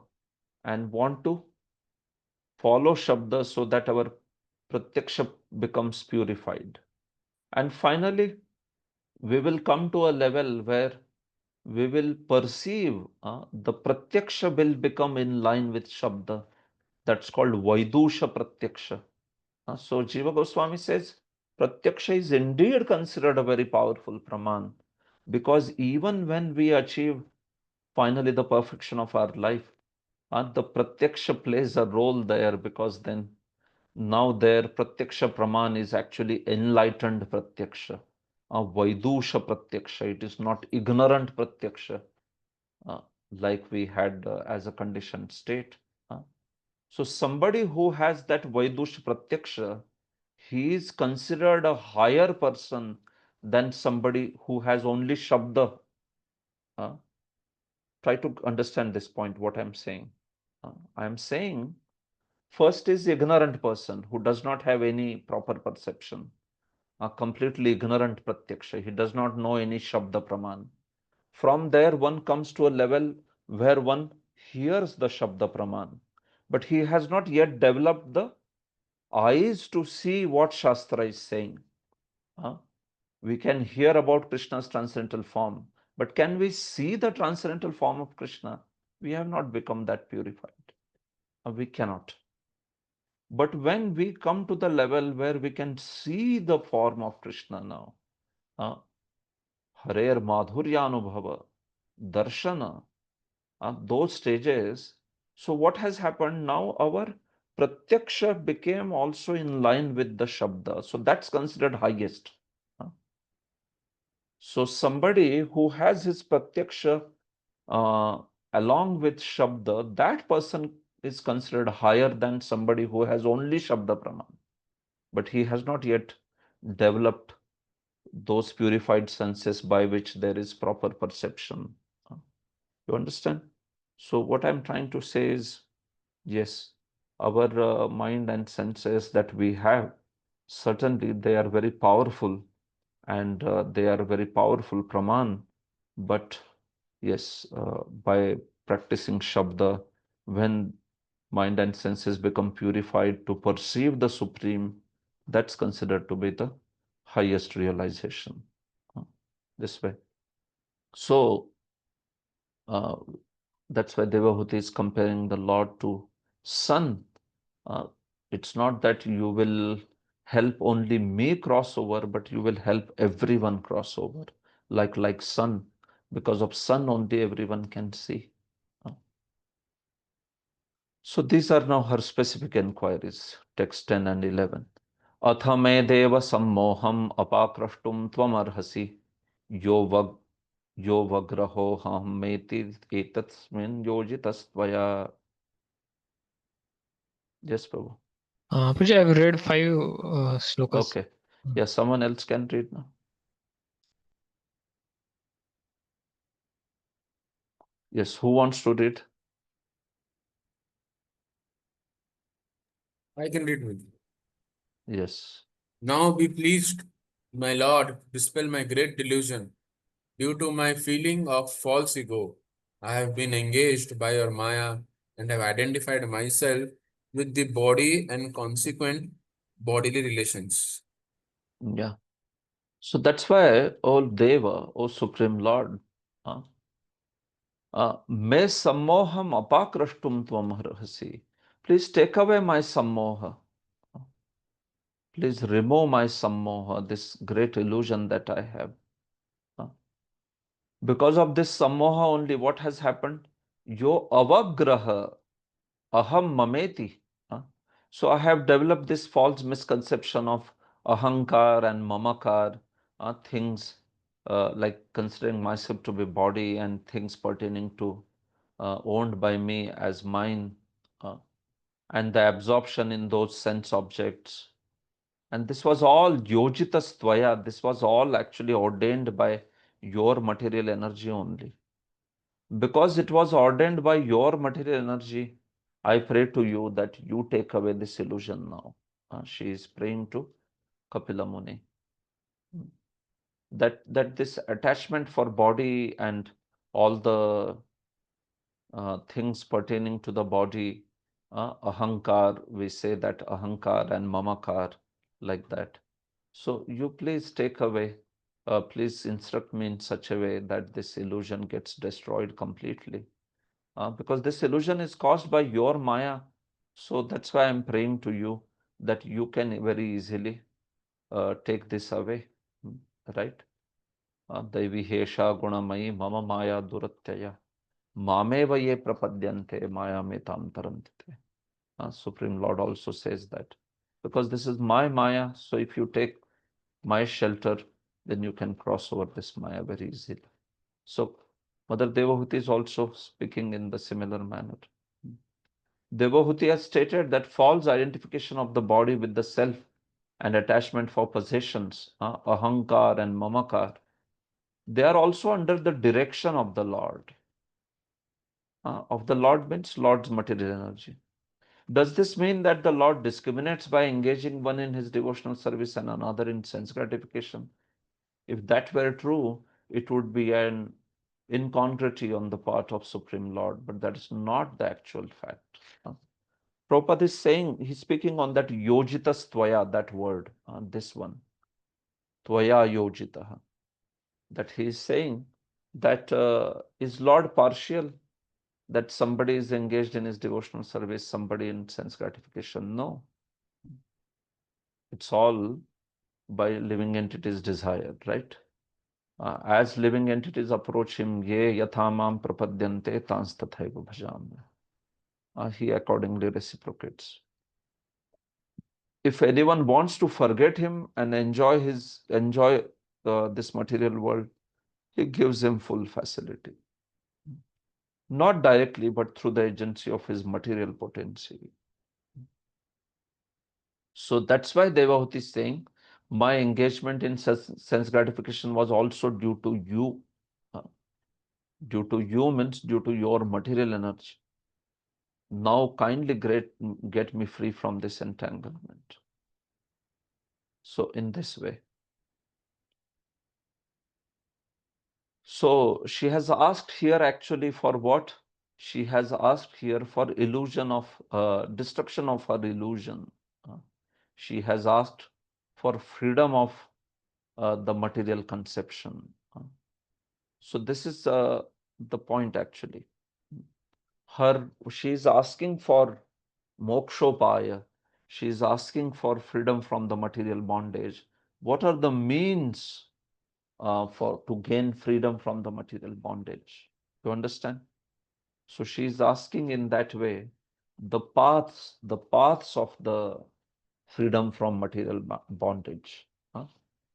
and want to follow shabda so that our pratyaksha becomes purified. And finally, we will come to a level where we will perceive the pratyaksha will become in line with shabda. That's called Vaidusha pratyaksha. So Jiva Goswami says pratyaksha is indeed considered a very powerful praman, because even when we achieve finally the perfection of our life, the pratyaksha plays a role there, because then now their pratyaksha praman is actually enlightened pratyaksha, Vaidusha pratyaksha. It is not ignorant pratyaksha uh, like we had as a conditioned state. So somebody who has that Vaidusha pratyaksha, he is considered a higher person than somebody who has only Shabda. Try to understand this point, what I'm saying. I'm saying first is ignorant person who does not have any proper perception, a completely ignorant pratyaksha. He does not know any Shabda Praman. From there, one comes to a level where one hears the Shabda Praman, but he has not yet developed the eyes to see what Shastra is saying. We can hear about Krishna's transcendental form, but can we see the transcendental form of Krishna? We have not become that purified. We cannot. But when we come to the level where we can see the form of Krishna now, Harer Madhuryanubhava, Darshana, those stages. So what has happened now? Our pratyaksha became also in line with the shabda. So that's considered highest. So somebody who has his pratyaksha along with shabda, that person is considered higher than somebody who has only shabda praman. But he has not yet developed those purified senses by which there is proper perception. You understand? So what I'm trying to say is, yes, our mind and senses that we have, certainly they are very powerful, and they are very powerful praman. But yes, by practicing Shabda, when mind and senses become purified to perceive the Supreme, that's considered to be the highest realization. This way. So, that's why Devahuti is comparing the Lord to sun. It's not that you will help only me cross over, but you will help everyone cross over, like sun. Because of sun only everyone can see. So these are now her specific inquiries, text 10 and 11. Atha me deva sammoham apakrashtum tvamarhasi yo vagraho ham meti etatsmin yojitastvaya. Yes, Prabhu. Prabhuji, I've read 5 slokas. Okay. Yeah, someone else can read now. Yes, who wants to read? I can read with you. Yes. Now be pleased, my Lord, dispel my great delusion. Due to my feeling of false ego, I have been engaged by your Maya and have identified myself with the body and consequent bodily relations. Yeah. So that's why, O Deva, O Supreme Lord, me sammoham apakrashtum tvam arhasi. Please take away my sammoha. Please remove my sammoha, this great illusion that I have. Because of this sammoha only, what has happened? Yo avagraha aham mameti. So I have developed this false misconception of ahankar and mamakar, things like considering myself to be body and things pertaining to owned by me as mine, and the absorption in those sense objects. And this was all yojitas tvaya. This was all actually ordained by your material energy only. Because it was ordained by your material energy, I pray to you that you take away this illusion now. She is praying to Kapila Muni. That this attachment for body and all the things pertaining to the body, ahankar, we say that ahankar and mamakar, like that. So you please take away, please instruct me in such a way that this illusion gets destroyed completely. Because this illusion is caused by your Maya. So that's why I'm praying to you that you can very easily take this away, right? Devi Hesha Gunamayi Mama Maya Duratyaya Mameva ye prapadyante Maya metam tarantite. Supreme Lord also says that. Because this is my Maya, so if you take my shelter, then you can cross over this Maya very easily. So Mother Devahuti is also speaking in the similar manner. Devahuti has stated that false identification of the body with the self and attachment for possessions, ahankar and mamakar, they are also under the direction of the Lord. Of the Lord means Lord's material energy. Does this mean that the Lord discriminates by engaging one in his devotional service and another in sense gratification? If that were true, it would be an incongruity on the part of Supreme Lord, but that is not the actual fact. Prabhupada is saying, he's speaking on that yojita tvaya, that word, this one, tvaya yojita, that he is saying that is Lord partial, that somebody is engaged in his devotional service, somebody in sense gratification? No. It's all by living entities' desire, right? As living entities approach him, ye yathamam prapadyante tans tathaiva bhajami. He accordingly reciprocates. If anyone wants to forget him and enjoy this material world, he gives him full facility. Not directly, but through the agency of his material potency. So that's why Devahuti is saying, my engagement in sense gratification was also due to you. Due to you means due to your material energy. Now kindly get me free from this entanglement. So in this way. So she has asked here actually for what? She has asked here for illusion of destruction of her illusion. She has asked for freedom of the material conception. So this is the point actually. She is asking for mokshopaya. She is asking for freedom from the material bondage. What are the means to gain freedom from the material bondage? You understand? So she is asking in that way the paths of the freedom from material bondage.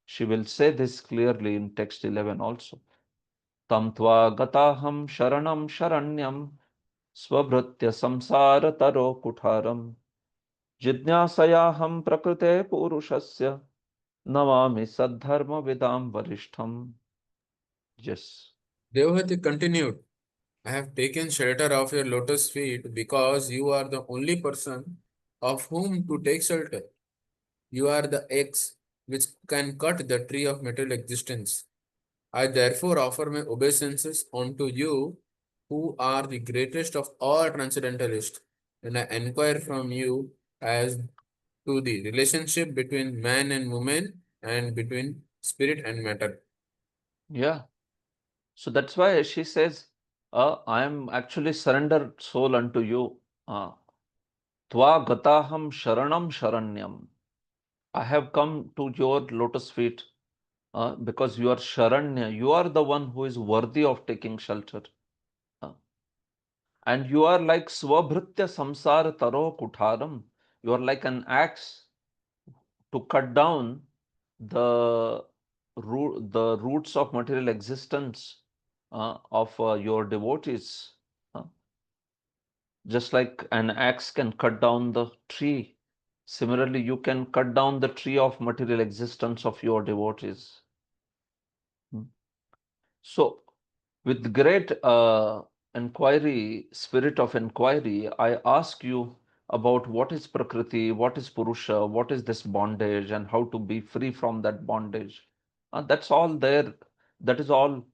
She will say this clearly in text 11 also. Tam tva gataham sharanam sharanyam स्वभृत्य संसार तरो कुठारम जिज्ञासयाहम प्रकृते पुरुषस्य Namami सद्धर्म विदाम वरिष्ठम. Yes. Devahuti continued, I have taken shelter of your lotus feet because you are the only person of whom to take shelter. You are the axe which can cut the tree of material existence. I therefore offer my obeisances unto you, who are the greatest of all transcendentalists, and I inquire from you as to the relationship between man and woman and between spirit and matter. Yeah. So that's why she says, I am actually surrendered soul unto you. Tva gataham sharanam sharanyam. I have come to your lotus feet because you are Sharanya. You are the one who is worthy of taking shelter. And you are like Swabhritya Samsara Taro Kutharam. You are like an axe to cut down the roots of material existence of your devotees. Just like an axe can cut down the tree. Similarly, you can cut down the tree of material existence of your devotees. So, with great inquiry, spirit of inquiry, I ask you about what is Prakriti, what is Purusha, what is this bondage, and how to be free from that bondage. That's all there. That is all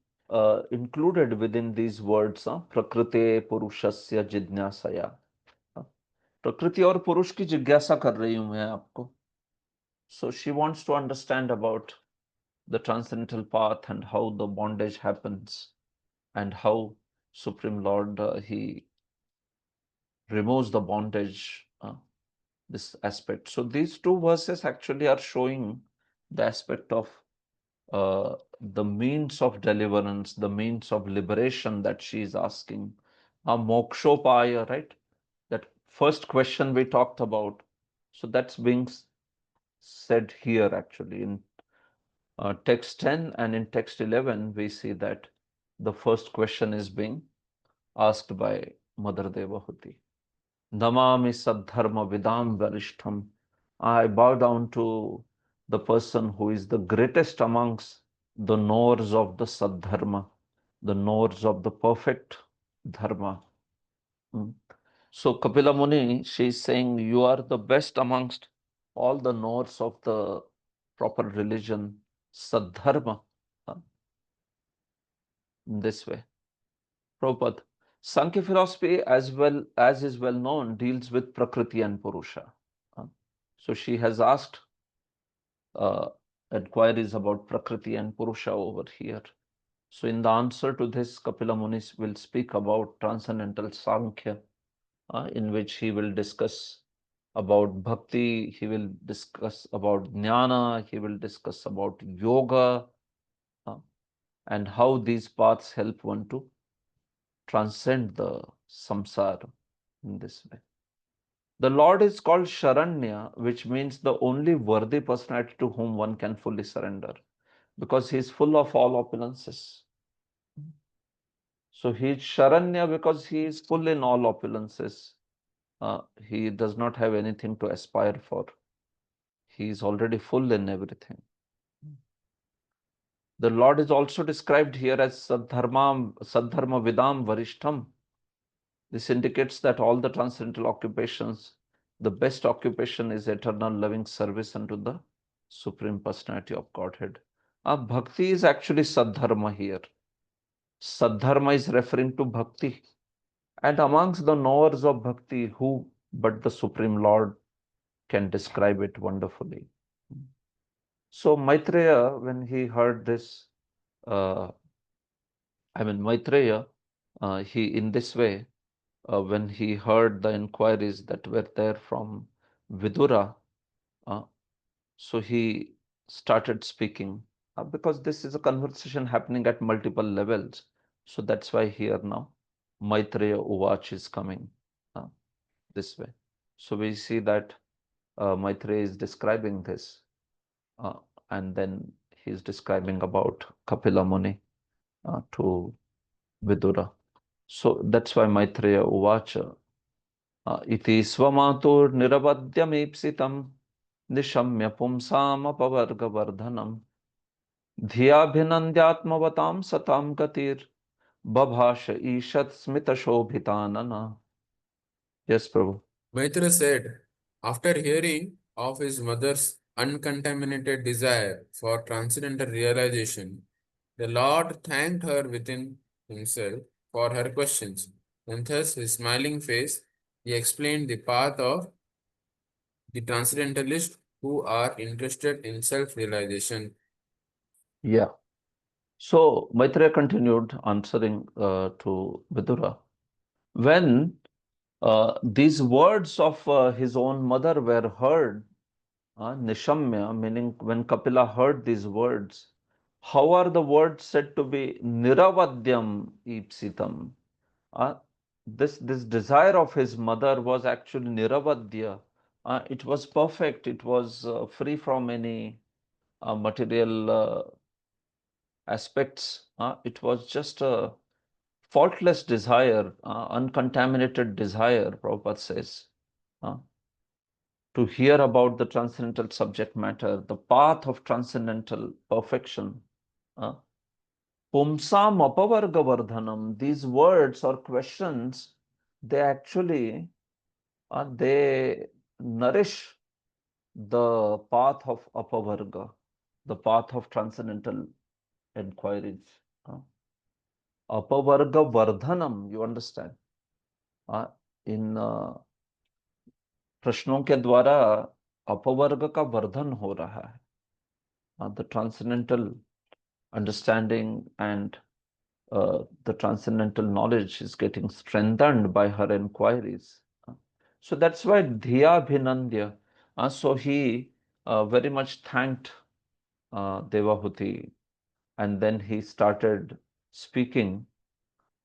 included within these words. Prakriti Purushasya Jidnyasaya. प्रकृति और पुरुष की जिज्ञासा कर रही हूं मैं आपको. So she wants to understand about the transcendental path and how the bondage happens and how Supreme Lord he removes the bondage, this aspect. So these two verses actually are showing the aspect of the means of deliverance, the means of liberation that she is asking. Mokshopaya, right? That first question we talked about. So that's being said here actually in text 10 and in text 11, we see that the first question is being asked by Mother Devahuti. Namami Sadharma Vidam Varishtham. I bow down to the person who is the greatest amongst the knowers of the Sadharma, the knowers of the perfect Dharma. So Kapila Muni, she is saying, you are the best amongst all the knowers of the proper religion, Sadharma, in this way. Prabhupada, Sankhya philosophy, as well as is well known, deals with Prakriti and Purusha. So she has asked inquiries about Prakriti and Purusha over here. So in the answer to this, Kapila Muni will speak about transcendental Sankhya, in which he will discuss about Bhakti, he will discuss about Jnana, he will discuss about Yoga, and how these paths help one to transcend the samsara in this way. The Lord is called Sharanya, which means the only worthy personality to whom one can fully surrender, because he is full of all opulences. So he is Sharanya because he is full in all opulences. He does not have anything to aspire for. He is already full in everything. The Lord is also described here as Sadharma Vidam Varishtham. This indicates that all the transcendental occupations, the best occupation is eternal loving service unto the Supreme Personality of Godhead. Bhakti is actually Sadharma here. Sadharma is referring to Bhakti. And amongst the knowers of Bhakti, who but the Supreme Lord can describe it wonderfully. So Maitreya, when he heard this, Maitreya, he in this way, when he heard the inquiries that were there from Vidura, so he started speaking, because this is a conversation happening at multiple levels. So that's why here now Maitreya Uvach is coming this way. So we see that Maitreya is describing this, and then he is describing about Kapila Muni to Vidura. So that's why Maitreya Uvacha iti swamatur niravadyamipsitam nishamya pumsamapvargavardhanam dhiyabhinandyatmavatam satam gatir babhasha ishat smitashobhitanana. Yes, Prabhu. Maitra said, after hearing of his mother's uncontaminated desire for transcendental realization, the Lord thanked her within himself for her questions, and thus his smiling face, he explained the path of the transcendentalists who are interested in self-realization. Yeah. So Maitreya continued answering to Vidura. When these words of his own mother were heard, Nishamya, meaning when Kapila heard these words, how are the words said to be Niravadyam Ipsitam? This desire of his mother was actually Niravadya. It was perfect. It was free from any material aspects. It was just a faultless desire, uncontaminated desire, Prabhupada says. to hear about the transcendental subject matter, the path of transcendental perfection. Pumsam apavarga vardhanam, these words or questions, they actually they nourish the path of apavarga, the path of transcendental inquiries. Apavarga vardhanam, you understand? इन प्रश्नों के द्वारा अपवर्ग का वर्धन हो रहा है. The transcendental understanding and the transcendental knowledge is getting strengthened by her inquiries. So that's why Dhiya Bhinandya. So he very much thanked Devahuti, and then he started speaking.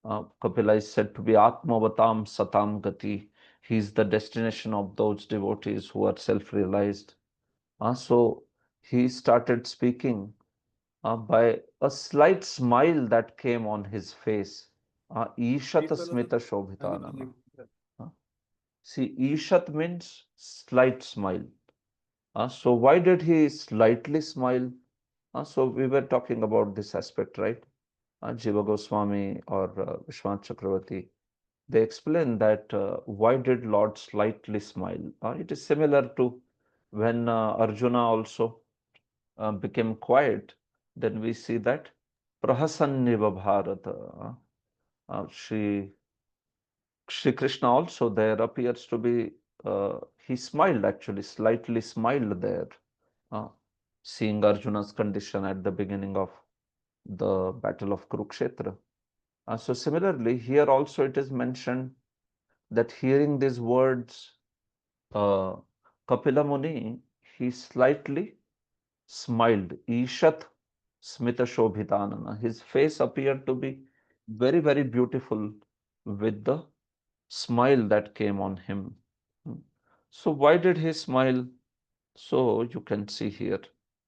Kapila is said to be Atmavatam Satam Gati. He is the destination of those devotees who are self-realized. So he started speaking by a slight smile that came on his face. Ishat Smita Shobhitanana. See, Ishat means slight smile. So why did he slightly smile? So we were talking about this aspect, right? Jiva Goswami or Vishwanath Chakravarti, they explain that why did Lord slightly smile? It is similar to when Arjuna also became quiet, then we see that Prahasanniva Bharata. Shri Krishna also there appears to be, he smiled actually, slightly smiled there, seeing Arjuna's condition at the beginning of the battle of Kurukshetra. So similarly, here also it is mentioned that hearing these words, Kapila Muni, he slightly smiled. Ishat Smita Shobhitanana. His face appeared to be very, very beautiful with the smile that came on him. So why did he smile? So you can see here,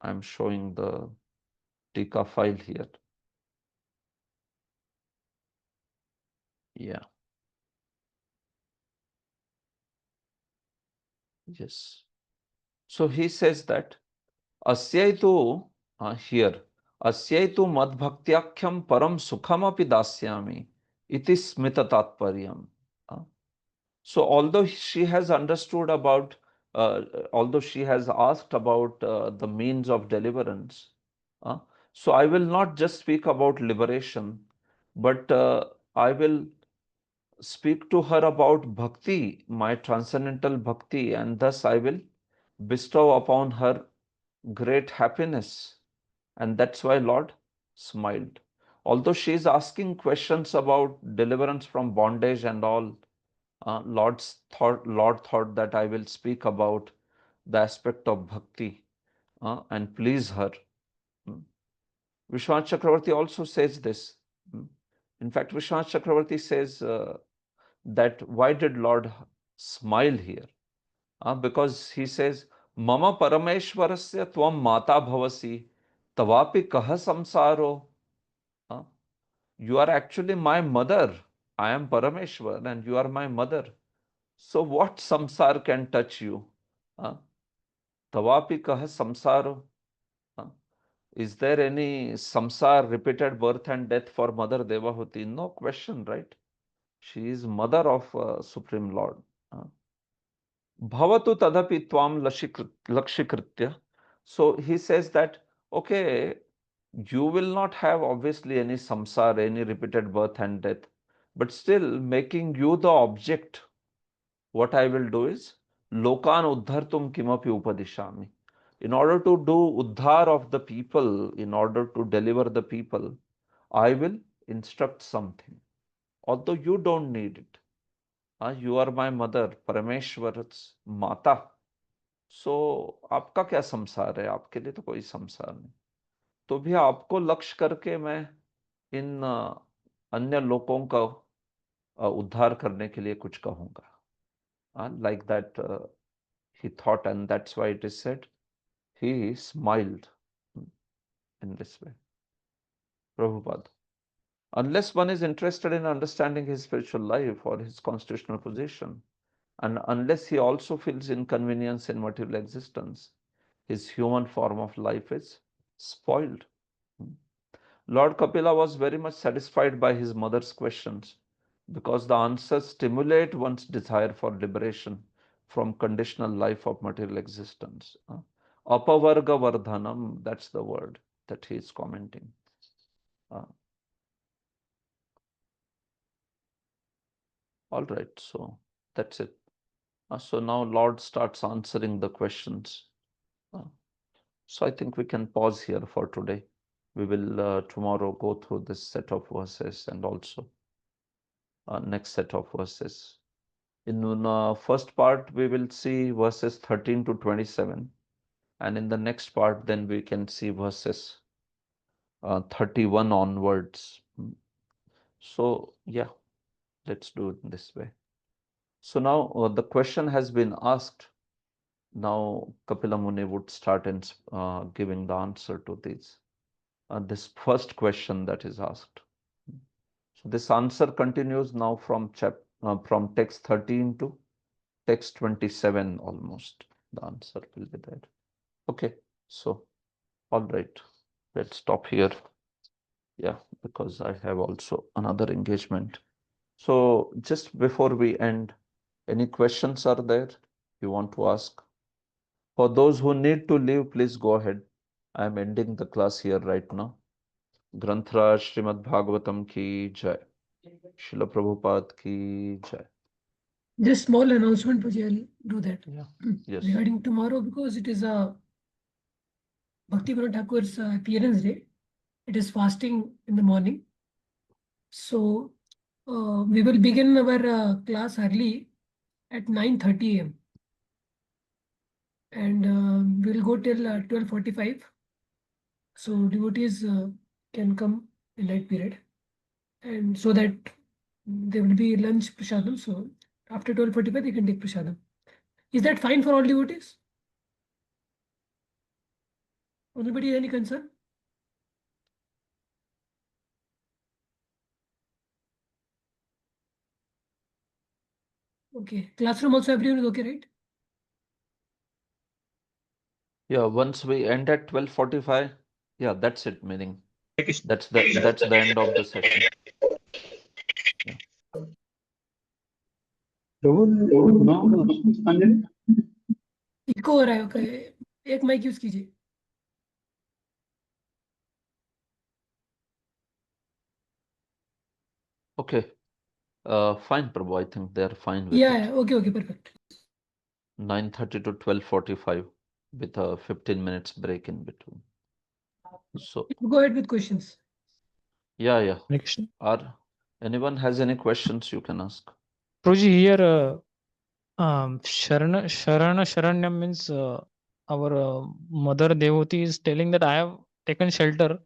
I'm showing the Tika file here. Yeah. Yes. So he says that Asyaitu, here, Asyaitu madbhaktyakhyam param sukhamapi dasyami iti smita tatparyam. So although she has understood about, although she has asked about the means of deliverance, so I will not just speak about liberation, but I will speak to her about bhakti, my transcendental bhakti, and thus I will bestow upon her great happiness. And that's why Lord smiled. Although she is asking questions about deliverance from bondage and all, Lord thought that I will speak about the aspect of bhakti and please her. Vishwanath Chakravarti also says this. In fact, Vishwanath Chakravarti says that why did Lord smile here? Because he says, Mama Parameshwarasya Tvam Mata Bhavasi Tavapi Kaha Samsaro. You are actually my mother. I am Parameshwar and you are my mother. So what samsar can touch you? Tavapi kaha samsaro. Is there any samsar, repeated birth and death for Mother Devahuti? No question, right? She is mother of Supreme Lord. Bhavatu tadapi tvam lakshikritya. So he says that, okay, you will not have obviously any samsar, any repeated birth and death, but still making you the object, what I will do is, lokan uddhartum kimapi upadishami. In order to do uddhar of the people, in order to deliver the people, I will instruct something. Although you don't need it. You are my mother, Parameshwar's Mata. So आपका क्या संसार है? आपके लिए तो कोई संसार नहीं. तो भी आपको लक्ष्य करके मैं इन अन्य लोगों का उद्धार करने के लिए कुछ कहूंगा. Like that he thought, and that's why it is said he smiled in this way. Prabhupada. Unless one is interested in understanding his spiritual life or his constitutional position, And unless he also feels inconvenience in material existence, his human form of life is spoiled. Lord Kapila was very much satisfied by his mother's questions because the answers stimulate one's desire for liberation from conditional life of material existence. Apavarga Vardhanam, that's the word that he is commenting. All right, so that's it. So now Lord starts answering the questions. So I think we can pause here for today. We will tomorrow go through this set of verses and also next set of verses. In first part, we will see verses 13 to 27. And in the next part, then we can see verses 31 onwards. So yeah, let's do it this way. So now the question has been asked. Now Kapila Muni would start in giving the answer to this first question that is asked. So this answer continues now from text 13 to text 27 almost. The answer will be there. Okay, so all right, let's stop here. Yeah, because I have also another engagement. So just before we end, any questions are there you want to ask? For those who need to leave, please go ahead. I am ending the class here right now. Granthra Srimad Bhagavatam ki jai. Srila Prabhupada ki jai. Just small announcement, Puji, I'll do that. Yeah. Yes. Regarding tomorrow, because it is a Bhakti Vinod Thakur's appearance day. It is fasting in the morning. So we will begin our class early at 9:30 a.m. And we'll go till 12:45. So devotees can come in that period. And so that there will be lunch prasadam. So after 12:45, they can take prasadam. Is that fine for all devotees? Anybody any concern? Okay. Classroom also everyone is okay, right? Yeah, once we end at 12:45, yeah, that's it, meaning that's the end of the session. Yeah. Echo हो रहा है okay एक mic use कीजिए Okay. Fine, Prabhu. I think they're fine with या it. Okay perfect 9:30 to 12:45 with a 15 minutes break in between. So go ahead with questions yeah. Next. Anyone has any questions you can ask? Prabhuji, here Sharanyam means our mother devotee is telling that I have taken shelter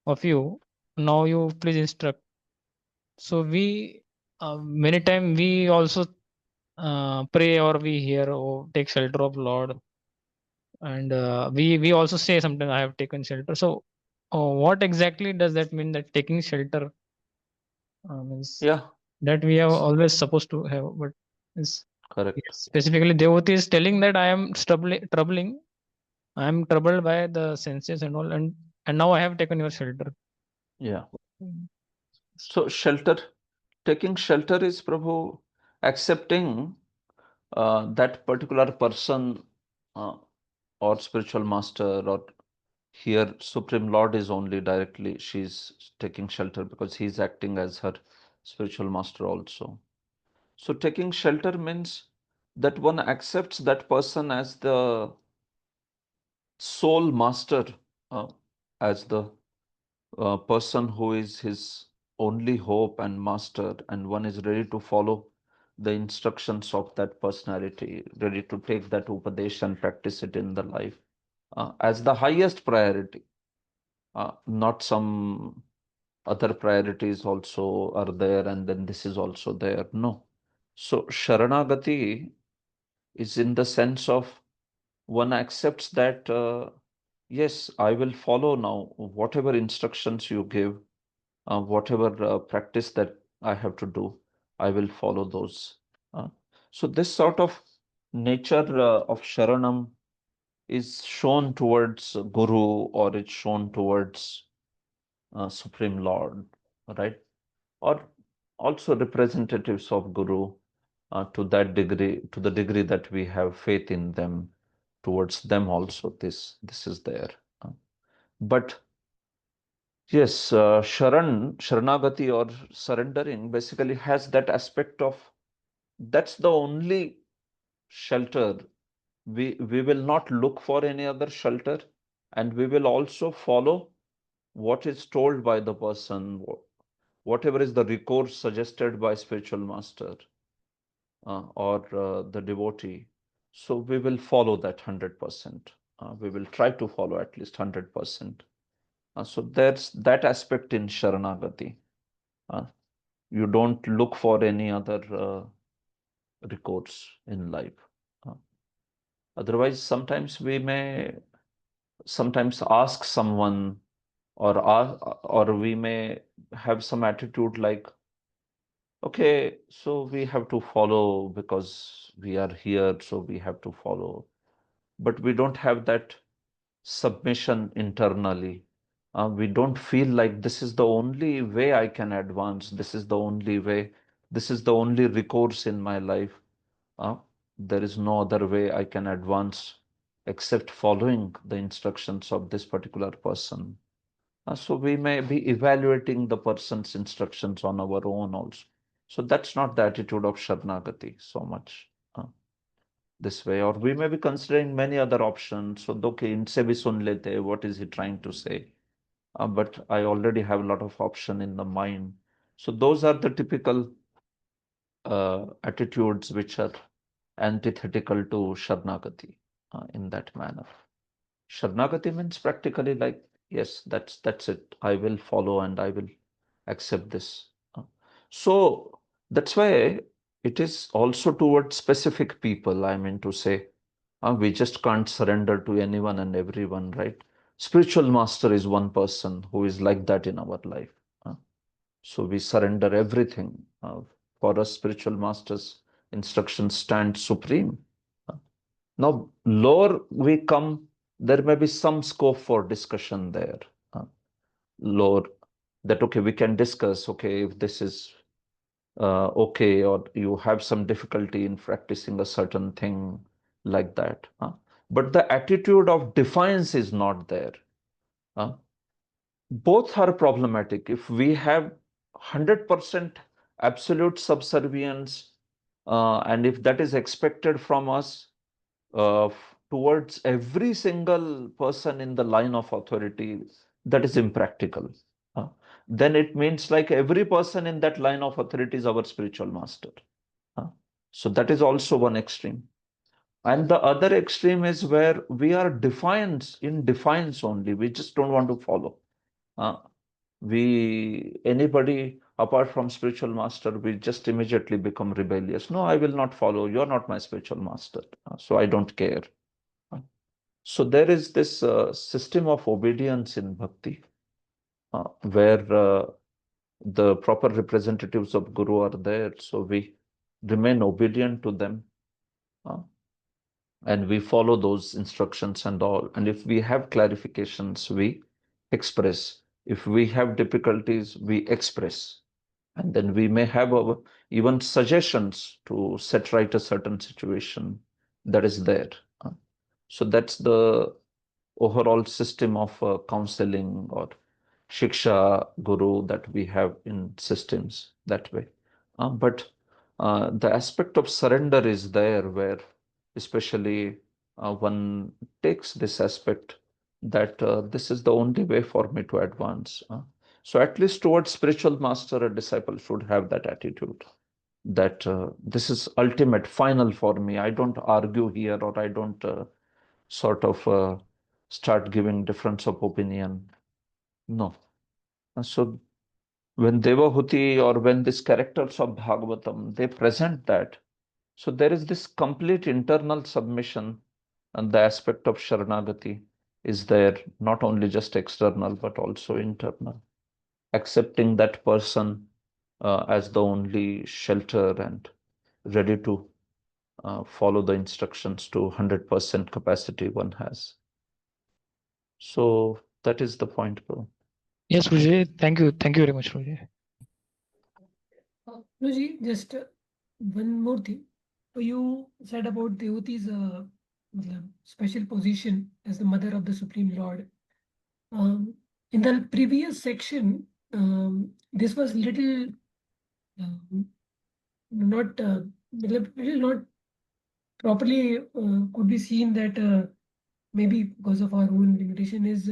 of you. Now you please instruct. So we many time we also pray or we hear or take shelter of Lord, and we also say sometimes I have taken shelter. So what exactly does that mean, that taking shelter means? Yeah, That we have always supposed to have, but is correct. specifically devotee is telling that I am troubling. I am troubled by the senses and all, and now I have taken your shelter. Yeah. So taking shelter is Prabhu accepting that particular person or spiritual master, or here Supreme Lord is only directly, she's taking shelter because he's acting as her spiritual master also. So taking shelter means that one accepts that person as the sole master, as the person who is his only hope and master, and one is ready to follow the instructions of that personality, ready to take that upadesh and practice it in the life as the highest priority, not some other priorities also are there and then this is also there. No. So Sharanagati is in the sense of one accepts that, yes, I will follow now whatever instructions you give, whatever practice that I have to do, I will follow those. So this sort of nature of Sharanam is shown towards Guru, or it's shown towards Supreme Lord, right? Or also representatives of Guru to that degree, to the degree that we have faith in them, towards them also this is there. But yes, Sharanagati or surrendering basically has that aspect of, that's the only shelter. We will not look for any other shelter, and we will also follow what is told by the person, whatever is the recourse suggested by spiritual master or the devotee. So we will follow that 100%. We will try to follow at least 100%. So there's that aspect in Sharanagati. You don't look for any other recourse in life. Otherwise, sometimes we may sometimes ask someone, or we may have some attitude like, okay, so we have to follow because we are here, so we have to follow. But we don't have that submission internally. We don't feel like this is the only way I can advance. This is the only way. This is the only recourse in my life. There is no other way I can advance except following the instructions of this particular person. So we may be evaluating the person's instructions on our own also. So that's not the attitude of Sharanagati so much this way. Or we may be considering many other options. So, okay, inse bhi sun lete, what is he trying to say? But I already have a lot of option in the mind. So those are the typical attitudes which are antithetical to Sharanagati in that manner. Sharanagati means practically like, yes, that's it. I will follow and I will accept this. So that's why it is also towards specific people. I mean to say, we just can't surrender to anyone and everyone, right? Spiritual master is one person who is like that in our life. So we surrender everything. For us, spiritual master's instructions stand supreme. Now, lower we come, there may be some scope for discussion there. Lower, that okay, we can discuss, okay, if this is okay, or you have some difficulty in practicing a certain thing like that. But the attitude of defiance is not there. Both are problematic. If we have 100% absolute subservience, and if that is expected from us towards every single person in the line of authority, that is impractical. Then it means like every person in that line of authority is our spiritual master. So that is also one extreme. And the other extreme is where we are in defiance only. We just don't want to follow. Anybody apart from spiritual master, we just immediately become rebellious. No, I will not follow. You're not my spiritual master. So I don't care. So there is this system of obedience in bhakti, where the proper representatives of Guru are there. So we remain obedient to them. And we follow those instructions and all. And if we have clarifications, we express. If we have difficulties, we express. And then we may have even suggestions to set right a certain situation that is there. So that's the overall system of counseling or shiksha guru that we have in systems that way. But the aspect of surrender is there, where especially one takes this aspect that this is the only way for me to advance. So at least towards spiritual master, a disciple should have that attitude that this is ultimate, final for me. I don't argue here, or I don't sort of start giving difference of opinion. No. So when Devahuti or when these characters of Bhagavatam, they present that. So there is this complete internal submission, and the aspect of Sharanagati is there, not only just external, but also internal. Accepting that person as the only shelter and ready to follow the instructions to 100% capacity one has. So that is the point, bro. Yes, Guruji. Thank you. Thank you very much, Guruji. Guruji, just one more thing. So you said about Devati's special position as the mother of the Supreme Lord. In the previous section, this was little not little not properly could be seen that maybe because of our own limitation is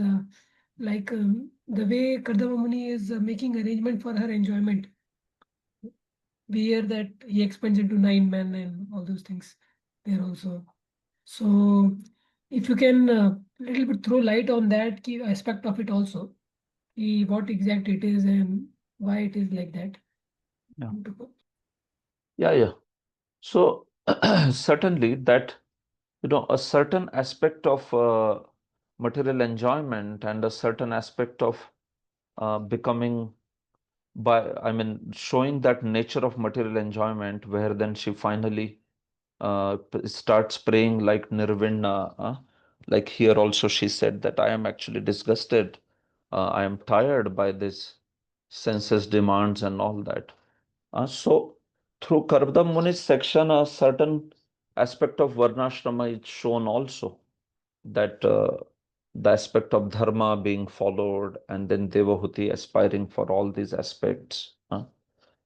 like the way Kardama Muni is making arrangement for her enjoyment. We hear that he expands into 9 men and all those things there also. So if you can little bit throw light on that key aspect of it also, what exactly it is and why it is like that. Yeah. So certainly that, a certain aspect of material enjoyment and a certain aspect of becoming showing that nature of material enjoyment, where then she finally starts praying like Nirvana. Like here also she said that I am actually disgusted. I am tired by this senses demands and all that. So through Kardama Muni's section, a certain aspect of Varnashrama is shown also, that the aspect of dharma being followed, and then Devahuti aspiring for all these aspects.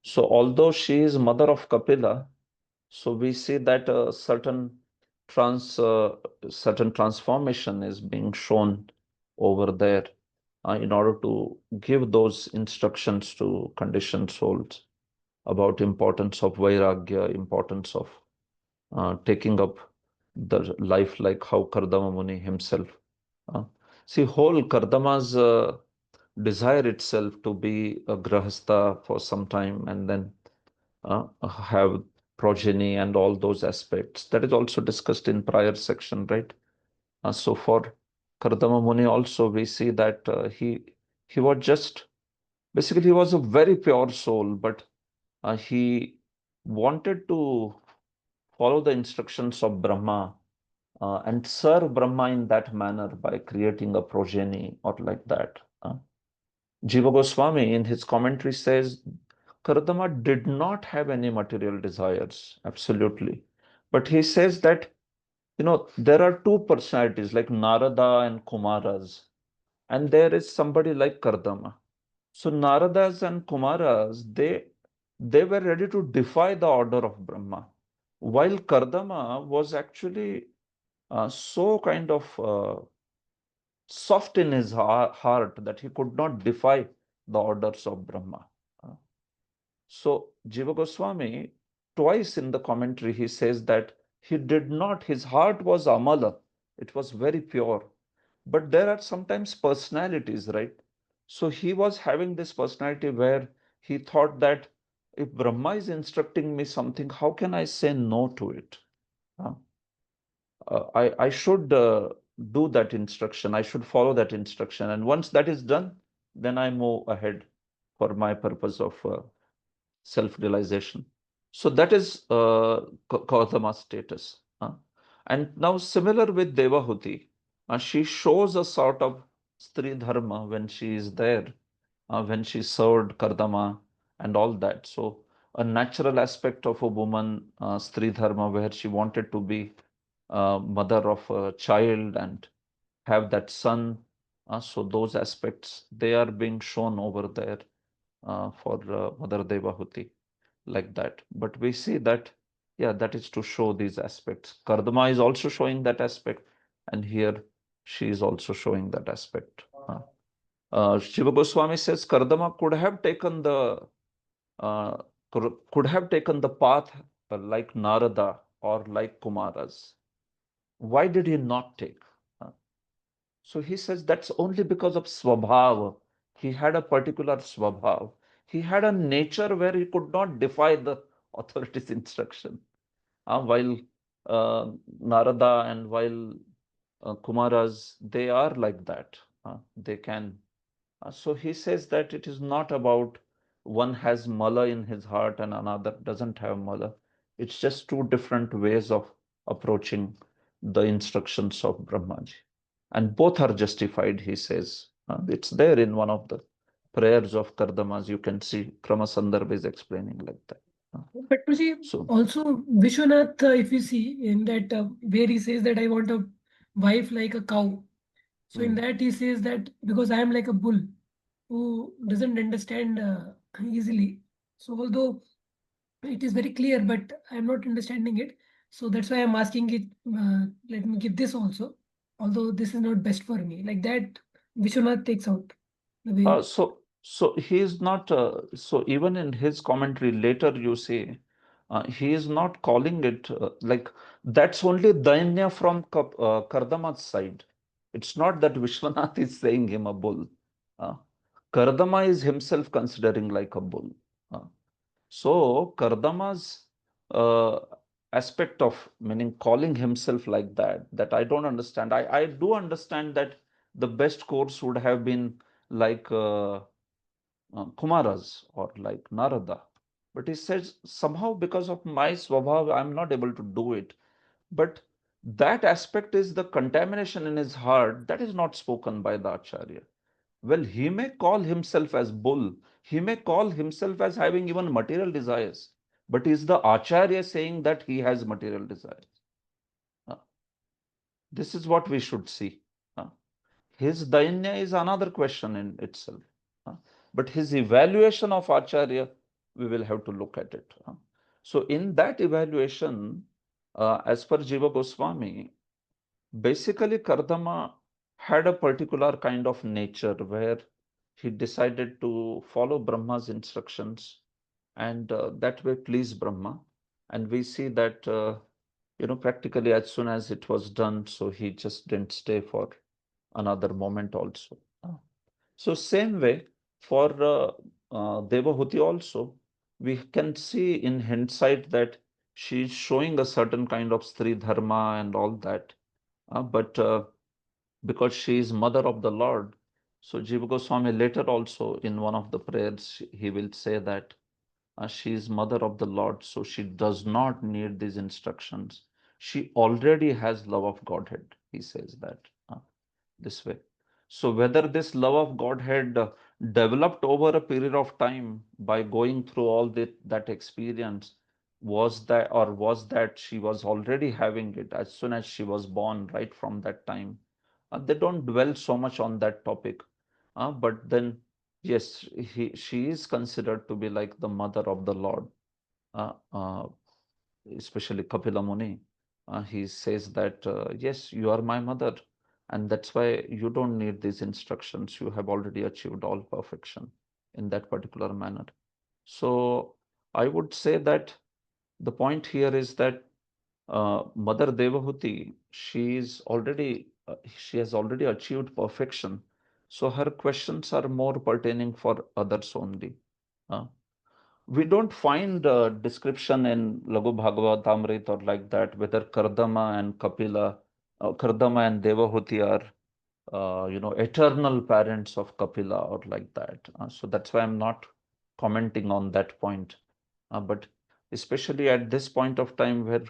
So although she is mother of Kapila, so we see that a certain transformation is being shown over there in order to give those instructions to conditioned souls about importance of vairagya, importance of taking up the life like how Kardama Muni himself. See, whole Kardama's desire itself to be a grahastha for some time and then have progeny and all those aspects. That is also discussed in prior section, right? So for Kardama Muni also we see that he was just basically he was a very pure soul, but he wanted to follow the instructions of Brahma and serve Brahma in that manner by creating a progeny or like that. Jiva Goswami in his commentary says Kardama did not have any material desires, absolutely. But he says that, there are two personalities like Narada and Kumaras, and there is somebody like Kardama. So Naradas and Kumaras, they were ready to defy the order of Brahma, while Kardama was actually so kind of soft in his heart that he could not defy the orders of Brahma. Uh, So Jiva Goswami, twice in the commentary, he says that he did not, his heart was amala, it was very pure. But there are sometimes personalities, right? So he was having this personality where he thought that if Brahma is instructing me something, how can I say no to it? Uh, I should do that instruction. I should follow that instruction. And once that is done, then I move ahead for my purpose of self-realization. So that is Gautama's status. And now similar with Devahuti, she shows a sort of Stri Dharma when she is there, when she served Kardama and all that. So a natural aspect of a woman, Stri Dharma, where she wanted to be mother of a child and have that son. So those aspects, they are being shown over there for Mother Devahuti like that. But we see that, yeah, that is to show these aspects. Kardama is also showing that aspect, and here she is also showing that aspect. Shiva Goswami says Kardama uh, could have taken the path like Narada or like Kumaras. Why did he not take? Uh, So he says that's only because of swabhav. He had a particular swabhav. He had a nature where he could not defy the authority's instruction. While Narada and while Kumaras, they are like that. They can. So he says that it is not about one has mala in his heart and another doesn't have mala. It's just two different ways of approaching the instructions of Brahmaji. And both are justified, he says. It's there in one of the prayers of Kardamas. You can see Kramasandarbha is explaining like that. But Prabhuji, So, also Vishwanath, if you see in that where he says that I want a wife like a cow. So in that he says that because I am like a bull who doesn't understand easily. So although it is very clear, but I am not understanding it. So that's why I'm asking it. Let me give this also, although this is not best for me. Like that, Vishwanath takes out the way. so he is not. So even in his commentary later, you see, he is not calling it like that's only Dainya from Kardama's side. It's not that Vishwanath is saying him a bull. Uh, Kardama is himself considering like a bull. Uh, so Kardama's uh, aspect of meaning calling himself like that I don't understand. I do understand that the best course would have been like Kumaras or like Narada. But he says somehow because of my swabhav, I'm not able to do it. But that aspect is the contamination in his heart that is not spoken by the Acharya. Well, he may call himself as bull, he may call himself as having even material desires, but is the Acharya saying that he has material desires? Uh, This is what we should see. His dainya is another question in itself. But his evaluation of Acharya, we will have to look at it. So in that evaluation, as per Jiva Goswami, basically Kardama had a particular kind of nature where he decided to follow Brahma's instructions and that way please Brahma. And we see that, practically as soon as it was done, so he just didn't stay for another moment also. So same way for Devahuti also, we can see in hindsight that she is showing a certain kind of Stri Dharma and all that. But because she is mother of the Lord, so Jiva Goswami later also in one of the prayers, he will say that she is mother of the Lord, so she does not need these instructions. She already has love of Godhead, he says that this way. So whether this love of Godhead developed over a period of time by going through all that experience, was that she was already having it as soon as she was born, right from that time. They don't dwell so much on that topic. But then, yes, she is considered to be like the mother of the Lord. Uh, uh, Especially Kapila Muni, he says that, yes, you are my mother, and that's why you don't need these instructions. You have already achieved all perfection in that particular manner. So I would say that the point here is that Mother Devahuti, she has already achieved perfection. So her questions are more pertaining for others only. Uh, we don't find a description in Lagu Bhagavatamrit or like that whether Kardama and Kardama and Devahuti are, eternal parents of Kapila or like that. So that's why I'm not commenting on that point. But especially at this point of time where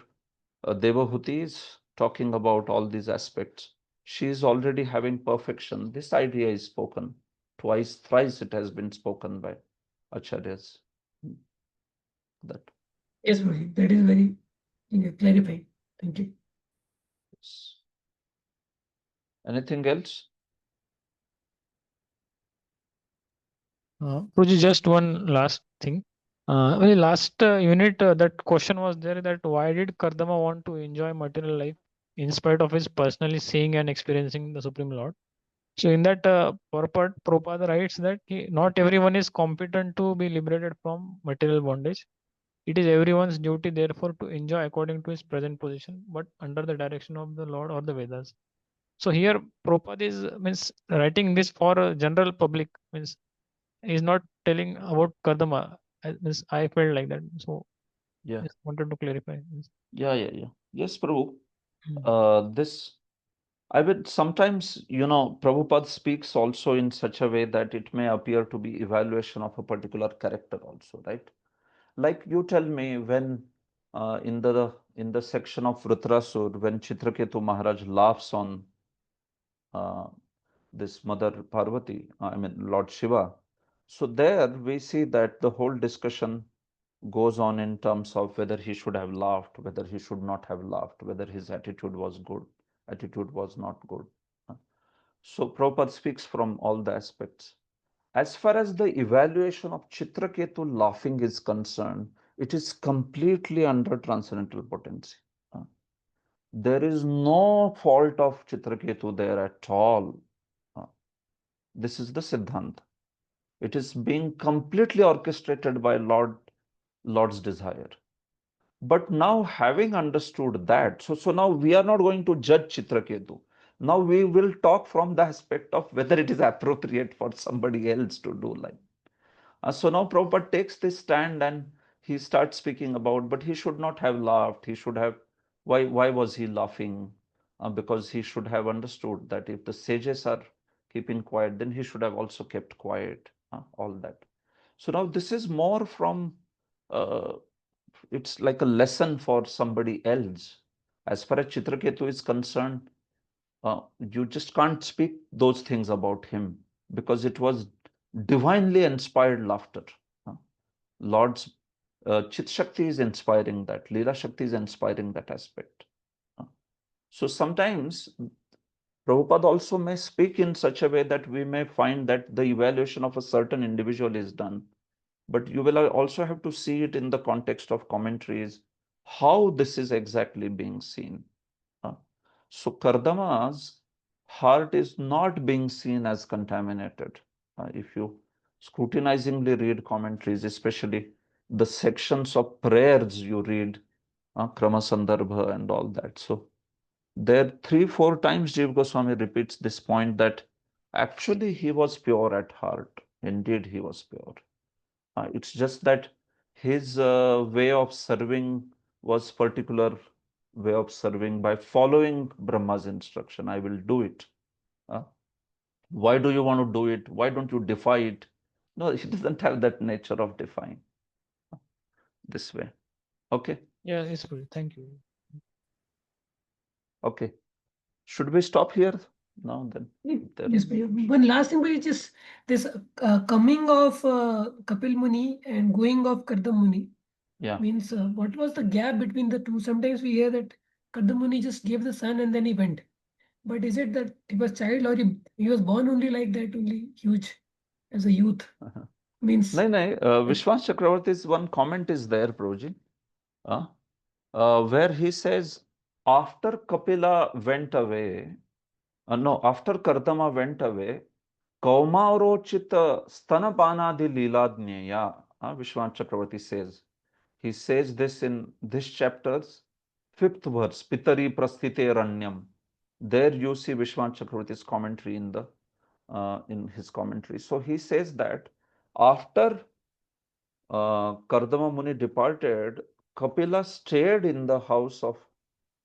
Devahuti is talking about all these aspects, she is already having perfection. This idea is spoken twice, thrice it has been spoken by Acharyas. That. Yes, Prabhuji, that is very clarifying. Thank you. Yes. Anything else? Prabhuji, just one last thing. Well, last unit, that question was there that why did Kardama want to enjoy material life in spite of his personally seeing and experiencing the Supreme Lord? So in that purport, Prabhupada writes that not everyone is competent to be liberated from material bondage. It is everyone's duty, therefore, to enjoy according to his present position, but under the direction of the Lord or the Vedas. So here, Prabhupada is means writing this for a general public, means he's not telling about Kardama. Means I felt like that. So Yeah. just wanted to clarify. Yeah. Yes, Prabhu. Hmm. This, I would sometimes, Prabhupada speaks also in such a way that it may appear to be evaluation of a particular character also, right? Like you tell me when in the section of Vritrasur, when Chitraketu Maharaj laughs on this Mother Parvati, Lord Shiva. So there we see that the whole discussion goes on in terms of whether he should have laughed, whether he should not have laughed, whether his attitude was good, attitude was not good. So Prabhupada speaks from all the aspects. As far as the evaluation of Chitraketu laughing is concerned, it is completely under transcendental potency. There is no fault of Chitraketu there at all. This is the Siddhanta. It is being completely orchestrated by Lord's desire. But now, having understood that, so now we are not going to judge Chitraketu. Now we will talk from the aspect of whether it is appropriate for somebody else to do like. So now Prabhupada takes this stand and he starts speaking about, but he should not have laughed. He should have, why was he laughing? Because he should have understood that if the sages are keeping quiet, then he should have also kept quiet, all that. So now this is more from, it's like a lesson for somebody else. As far as Chitraketu is concerned, you just can't speak those things about him because it was divinely inspired laughter. Lord's Chit Shakti is inspiring that, Leela Shakti is inspiring that aspect. So sometimes Prabhupada also may speak in such a way that we may find that the evaluation of a certain individual is done. But you will also have to see it in the context of commentaries, how this is exactly being seen. So Kardama's heart is not being seen as contaminated. If you scrutinizingly read commentaries, especially the sections of prayers you read, Krama Sandarbha and all that. So there 3-4 times Jiva Goswami repeats this point that actually he was pure at heart. Indeed, he was pure. It's just that his way of serving was particular way of serving by following Brahma's instruction. I will do it. Why do you want to do it? Why don't you defy it? No, he doesn't have that nature of defying this way. Okay. Yeah, it's good. Thank you. Okay. Should we stop here now then? Yes, one last thing, but just this coming of Kapil Muni and going of Kardam Muni. Yeah. Means what was the gap between the two? Sometimes we hear that Kardam Muni just gave the son and then he went. But is it that he was child or he was born only like that, only huge as a youth? Means No, Vishwas Chakravarti's one comment is there, Prabhuji, where he says, after Kapila went away, after Kardama went away, Kaumaurochita Stanapanadi Leeladnyaya, Vishwas Chakravarti says. He says this in this chapter's 5th verse, Pitari Prasthite Ranyam. There you see Vishwas Chakravarti's commentary in his commentary. So he says that after Kardama Muni departed, Kapila stayed in the house of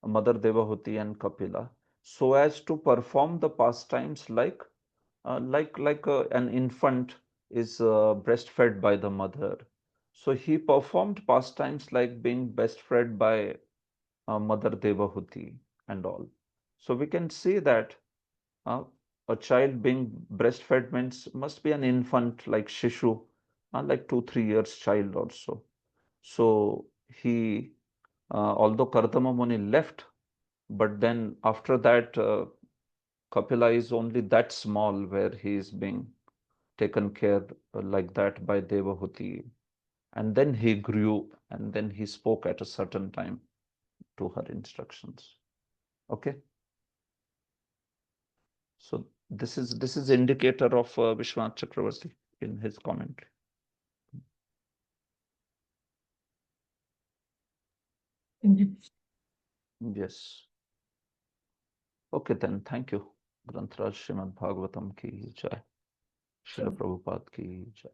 Mother Devahuti and Kapila so as to perform the pastimes like an infant is breastfed by the mother. So he performed pastimes like being breastfed by Mother Devahuti and all. So we can see that a child being breastfed means must be an infant like Shishu, like 2-3 years child also. So he, although Kardama Muni left, but then after that, Kapila is only that small where he is being taken care like that by Devahuti. And then he grew and then he spoke at a certain time to her instructions. Okay. So this is indicator of Vishwanath Chakravarti in his commentary. Yes. Okay then, thank you. Granth Raj Srimad Bhagavatam ki jai. Srila Prabhupada ki jai.